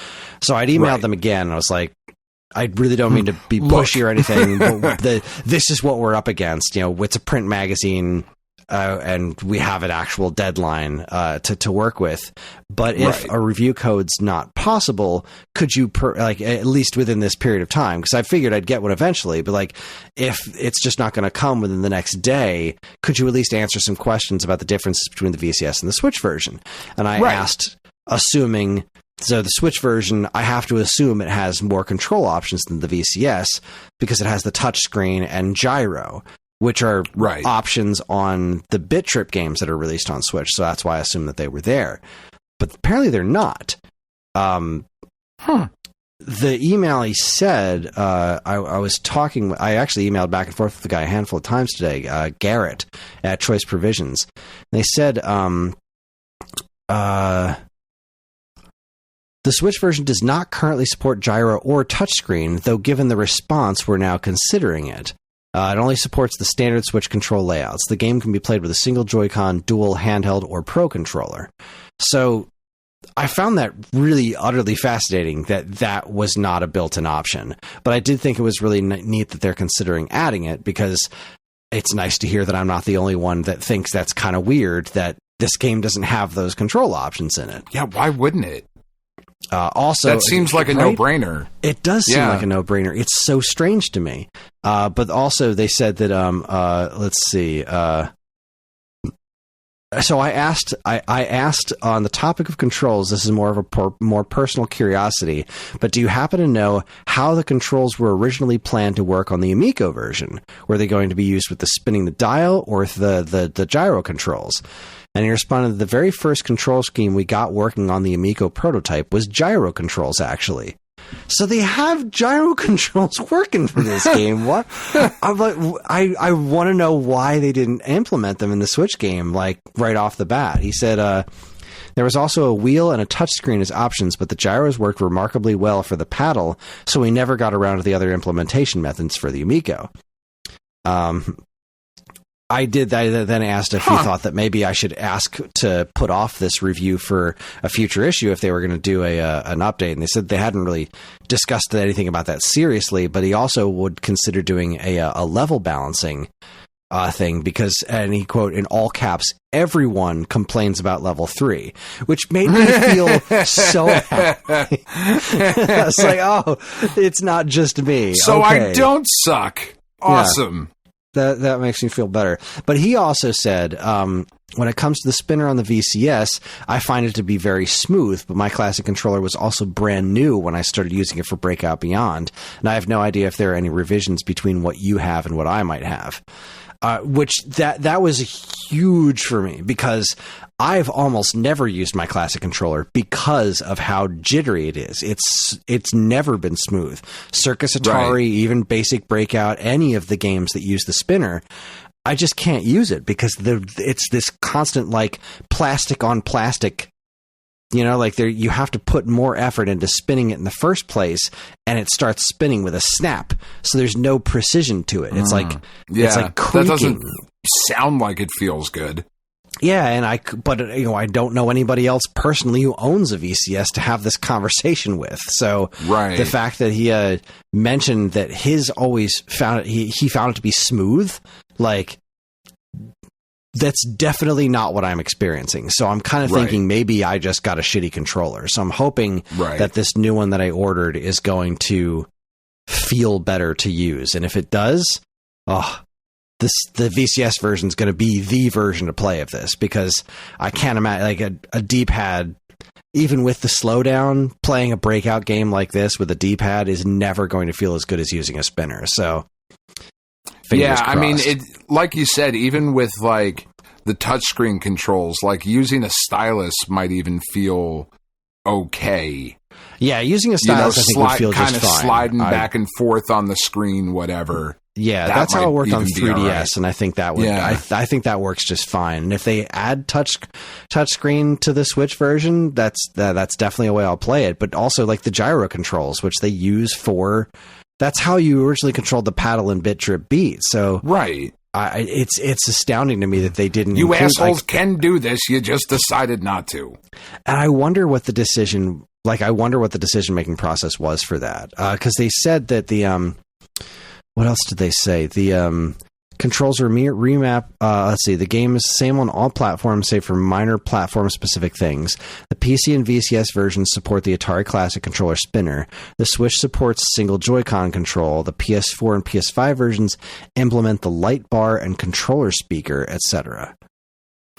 B: So I'd emailed them again, and I was like, I really don't mean to be pushy or anything, but this is what we're up against. You know, it's a print magazine. And we have an actual deadline to work with. But if a review code's not possible, could you at least within this period of time? Because I figured I'd get one eventually. But like, if it's just not going to come within the next day, could you at least answer some questions about the differences between the VCS and the Switch version? And I asked, assuming. So the Switch version, I have to assume it has more control options than the VCS because it has the touchscreen and gyro, which are options on the Bit Trip games that are released on Switch. So that's why I assumed that they were there. But apparently they're not. The email he said, I was talking, I actually emailed back and forth with the guy a handful of times today, Garrett at Choice Provisions. They said, the Switch version does not currently support gyro or touchscreen, though given the response, we're now considering it. It only supports the standard Switch control layouts. The game can be played with a single Joy-Con, dual, handheld, or Pro controller. So I found that really utterly fascinating that was not a built-in option. But I did think it was really neat that they're considering adding it, because it's nice to hear that I'm not the only one that thinks that's kind of weird that this game doesn't have those control options in it.
C: Yeah, why wouldn't it?
B: Also,
C: that seems like a no-brainer.
B: It does seem like a no-brainer. It's so strange to me. But also, they said that let's see. So I asked on the topic of controls. This is more of a more personal curiosity. But do you happen to know how the controls were originally planned to work on the Amico version? Were they going to be used with the spinning the dial or the gyro controls? And he responded, the very first control scheme we got working on the Amico prototype was gyro controls, actually. so they have gyro controls working for this game. What? I'm like, I want to know why they didn't implement them in the Switch game, like right off the bat. He said, there was also a wheel and a touchscreen as options, but the gyros worked remarkably well for the paddle, so we never got around to the other implementation methods for the Amico. I then asked if he thought that maybe I should ask to put off this review for a future issue if they were going to do an update. And they said they hadn't really discussed anything about that seriously, but he also would consider doing a level balancing thing because, and he quote, in all caps, everyone complains about level 3, which made me feel so happy. It's like, oh, it's not just me.
C: So
B: okay.
C: I don't suck. Awesome.
B: Yeah. That makes me feel better. But he also said, when it comes to the spinner on the VCS, I find it to be very smooth, but my classic controller was also brand new when I started using it for Breakout Beyond, and I have no idea if there are any revisions between what you have and what I might have. Which that was huge for me because I've almost never used my classic controller because of how jittery it is. It's never been smooth. Circus Atari, even basic Breakout, any of the games that use the spinner, I just can't use it because it's this constant like plastic on plastic. You know, like you have to put more effort into spinning it in the first place, and it starts spinning with a snap. So there's no precision to it. It's it's like creaking. That doesn't
C: sound like it feels good.
B: Yeah, but I don't know anybody else personally who owns a VCS to have this conversation with. So the fact that he mentioned that his always found it, he found it to be smooth, like. That's definitely not what I'm experiencing. So I'm kind of thinking maybe I just got a shitty controller. So I'm hoping that this new one that I ordered is going to feel better to use. And if it does, the VCS version is going to be the version to play of this because I can't imagine like a D-pad, even with the slowdown, playing a Breakout game like this with a D-pad is never going to feel as good as using a spinner. So fingers crossed.
C: I mean, like you said, even with like the touchscreen controls, like using a stylus might even feel okay.
B: Yeah, using a stylus I think would feel just fine.
C: Kind of sliding back and forth on the screen, whatever.
B: Yeah, that's how it worked on 3DS, and I think that would. Yeah. I think that works just fine. And if they add touchscreen to the Switch version, that's definitely a way I'll play it. But also like the gyro controls, which they use for. That's how you originally controlled the paddle in Bit Trip Beat. So it's astounding to me that they didn't.
C: You assholes can do this. You just decided not to.
B: And I wonder what the decision making process was for that. Because they said that the what else did they say? The controls are remap. Let's see. The game is the same on all platforms, save for minor platform-specific things. The PC and VCS versions support the Atari Classic controller spinner. The Switch supports single Joy-Con control. The PS4 and PS5 versions implement the light bar and controller speaker, etc.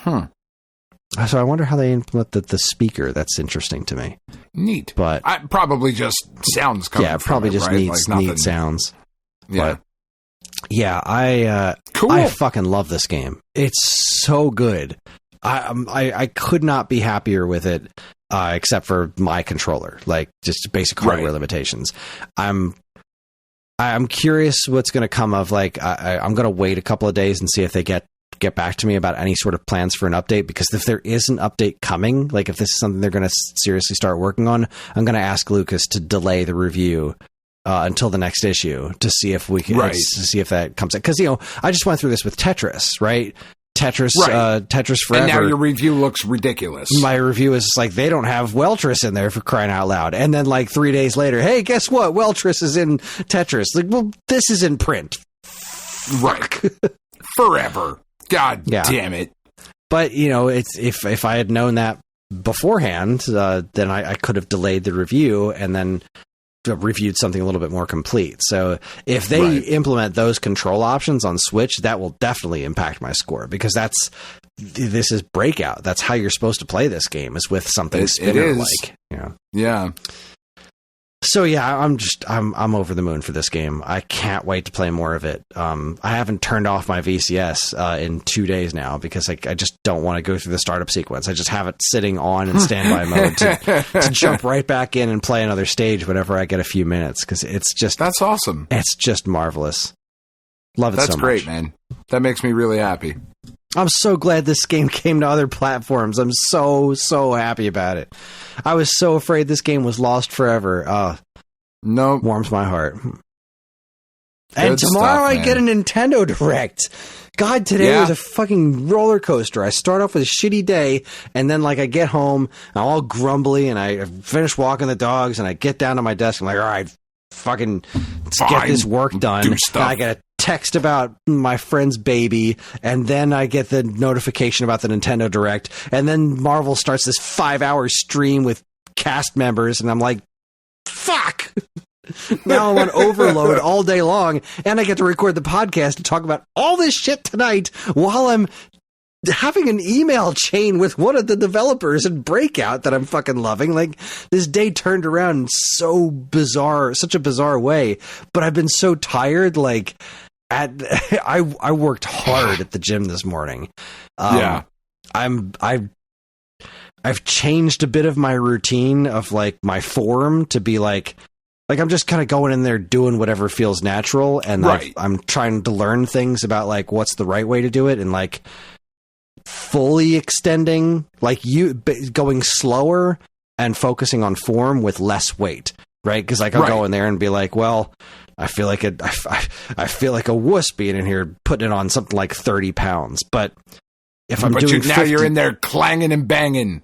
B: So I wonder how they implement the speaker. That's interesting to me.
C: Neat.
B: But
C: probably just sounds coming from
B: probably
C: it,
B: just
C: right?
B: neat sounds.
C: Yeah.
B: But, yeah, I fucking love this game. It's so good. I could not be happier with it, except for my controller, like just basic hardware limitations. I'm curious what's going to come of like I'm going to wait a couple of days and see if they get back to me about any sort of plans for an update, because if there is an update coming, like if this is something they're going to seriously start working on, I'm going to ask Lucas to delay the review until the next issue to see if we can to see if that comes out. Because I just went through this with Tetris, right? Tetris Forever.
C: And now your review looks ridiculous.
B: My review is like, they don't have Weltris in there, for crying out loud. And then like 3 days later, hey, guess what? Weltris is in Tetris. Like, well, this is in print.
C: Right. Forever. God damn it.
B: But it's if I had known that beforehand, then I could have delayed the review and then reviewed something a little bit more complete. So if they implement those control options on Switch, that will definitely impact my score, because this is Breakout. That's how you're supposed to play this game, is with something spinner like.
C: Yeah.
B: So yeah, I'm over the moon for this game. I can't wait to play more of it. I haven't turned off my VCS in 2 days now because I just don't want to go through the startup sequence. I just have it sitting on in standby mode to jump right back in and play another stage whenever I get a few minutes, because that's
C: awesome.
B: It's just marvelous. Love it so much.
C: That's great, man. That makes me really happy.
B: I'm so glad this game came to other platforms. I'm so happy about it. I was so afraid this game was lost forever.
C: No,
B: warms my heart. And tomorrow I get a Nintendo Direct. God, today was a fucking roller coaster. I start off with a shitty day, and then I get home, and I'm all grumbly, and I finish walking the dogs, and I get down to my desk. I'm like, all right, fucking get this work done. And I get a text about my friend's baby, and then I get the notification about the Nintendo Direct, and then Marvel starts this 5-hour stream with cast members, and I'm like, fuck. Now I'm on overload all day long, and I get to record the podcast to talk about all this shit tonight while I'm having an email chain with one of the developers in Breakout that I'm fucking loving. This day turned around in such a bizarre way, but I've been so tired. I worked hard at the gym this morning. I've changed a bit of my routine of my form to be I'm just kind of going in there doing whatever feels natural, and I'm trying to learn things about what's the right way to do it, and fully extending, going slower and focusing on form with less weight, right? Because I'll go in there and be well, I feel like I feel like a wuss being in here putting it on something like 30 pounds, but if I'm doing 50,
C: now you're in there clanging and banging.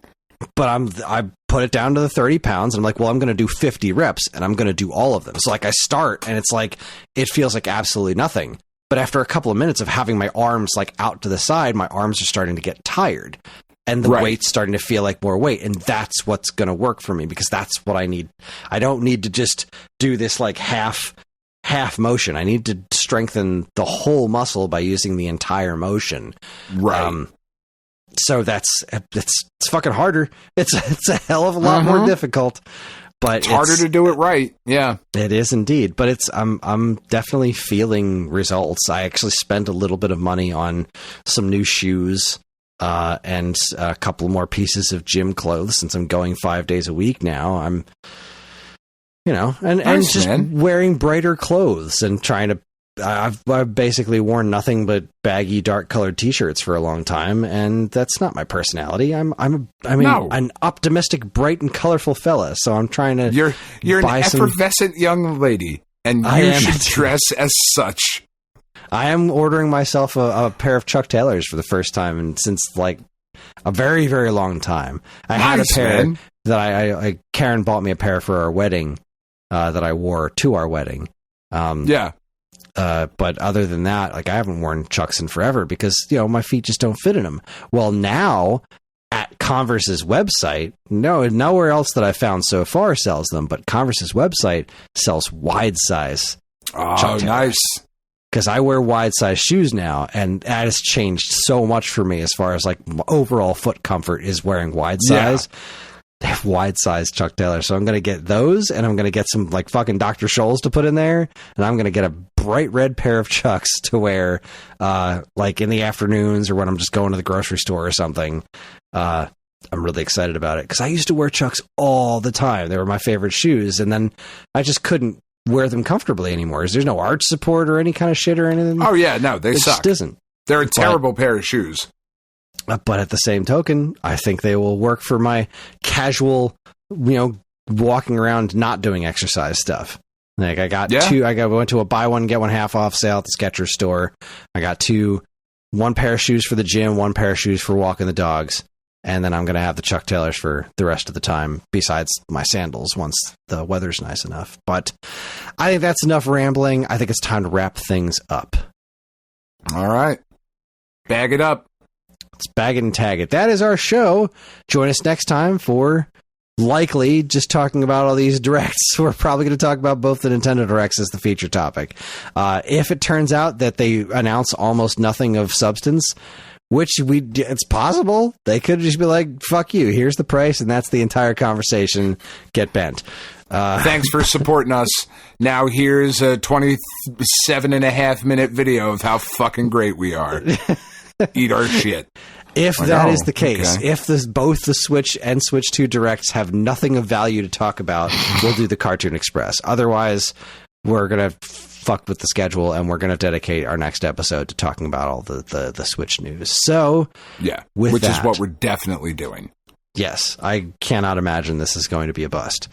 B: But I put it down to the 30 pounds, and I'm I'm going to do 50 reps, and I'm going to do all of them. So I start, and it's it feels like absolutely nothing. But after a couple of minutes of having my arms out to the side, my arms are starting to get tired, and the weight's starting to feel like more weight. And that's what's going to work for me, because that's what I need. I don't need to just do this half motion. I need to strengthen the whole muscle by using the entire motion.
C: Right.
B: So it's fucking harder. It's a hell of a lot more difficult, but
C: it's harder to do it right. Yeah,
B: it is indeed. But I'm definitely feeling results. I actually spent a little bit of money on some new shoes, and a couple more pieces of gym clothes, since I'm going 5 days a week now. I'm, and just wearing brighter clothes and trying to. I've basically worn nothing but baggy, dark-colored T-shirts for a long time, and that's not my personality. I'm an optimistic, bright, and colorful fella. So I'm trying to.
C: You're an effervescent young lady, and you should dress as such.
B: I am ordering myself a pair of Chuck Taylors for the first time since a very, very long time. I had a pair that Karen bought me a pair for our wedding that I wore to our wedding. But other than that, I haven't worn Chucks in forever because, my feet just don't fit in them. Well, now at Converse's website, nowhere else that I've found so far sells them, but Converse's website sells wide size.
C: Oh, nice.
B: Because I wear wide size shoes now, and that has changed so much for me as far as overall foot comfort is wearing wide size. Yeah. They have wide size Chuck Taylor, so I'm going to get those, and I'm going to get some fucking Dr. Scholl's to put in there, and I'm going to get a bright red pair of Chucks to wear in the afternoons or when I'm just going to the grocery store or something. I'm really excited about it because I used to wear Chucks all the time. They were my favorite shoes, and then I just couldn't wear them comfortably anymore. There's no arch support or any kind of shit or anything.
C: Oh yeah, no, they suck.
B: It just isn't.
C: They're a terrible pair of shoes.
B: But at the same token, I think they will work for my casual, walking around not doing exercise stuff. I got two. I went to a buy one get one half off sale at the Skechers store. I got one pair of shoes for the gym, one pair of shoes for walking the dogs, and then I'm going to have the Chuck Taylors for the rest of the time, besides my sandals once the weather's nice enough. But I think that's enough rambling. I think it's time to wrap things up.
C: All right, bag it up.
B: Let's bag it and tag it. That is our show. Join us next time for likely just talking about all these directs. We're probably going to talk about both the Nintendo Directs as the feature topic. If it turns out that they announce almost nothing of substance, which it's possible, they could just be like, fuck you, here's the price, and that's the entire conversation. Get bent.
C: Thanks for supporting us. Now here's a 27.5-minute video of how fucking great we are. Eat our shit.
B: If that is the case, if both the Switch and Switch 2 Directs have nothing of value to talk about, we'll do the Cartoon Express. Otherwise, we're going to fuck with the schedule, and we're going to dedicate our next episode to talking about all the Switch news. So, which is what
C: we're definitely doing.
B: Yes, I cannot imagine this is going to be a bust.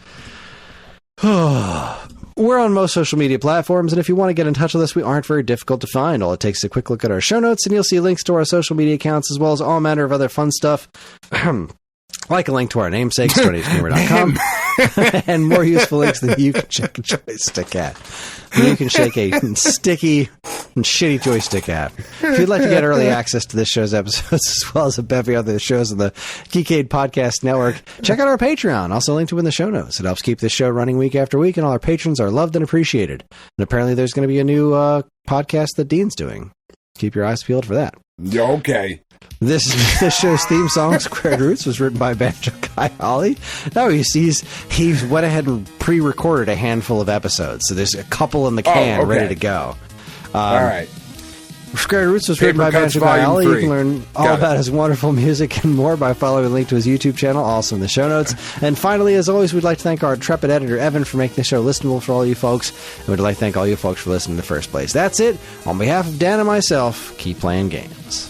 B: We're on most social media platforms, and if you want to get in touch with us, we aren't very difficult to find. All it takes is a quick look at our show notes, and you'll see links to our social media accounts, as well as all manner of other fun stuff, like a link to our namesake, StoneAgeGamer.com, and more useful links than you can shake a joystick at. You can shake a sticky and shitty joystick at. If you'd like to get early access to this show's episodes, as well as a bevy of other shows in the Geekade Podcast Network, check out our Patreon, also linked to in the show notes. It helps keep this show running week after week, and all our patrons are loved and appreciated. And apparently there's going to be a new podcast that Dean's doing. Keep your eyes peeled for that.
C: Okay.
B: This show's theme song, Squared Roots, was written by Banjo Guy Holly. No, he went ahead and pre-recorded a handful of episodes, so there's a couple in the can ready to go.
C: All right.
B: Squared Roots was written by Banjo Guy Holly. You can learn all about his wonderful music and more by following a link to his YouTube channel, also in the show notes. And finally, as always, we'd like to thank our intrepid editor, Evan, for making the show listenable for all you folks. And we'd like to thank all you folks for listening in the first place. That's it. On behalf of Dan and myself, keep playing games.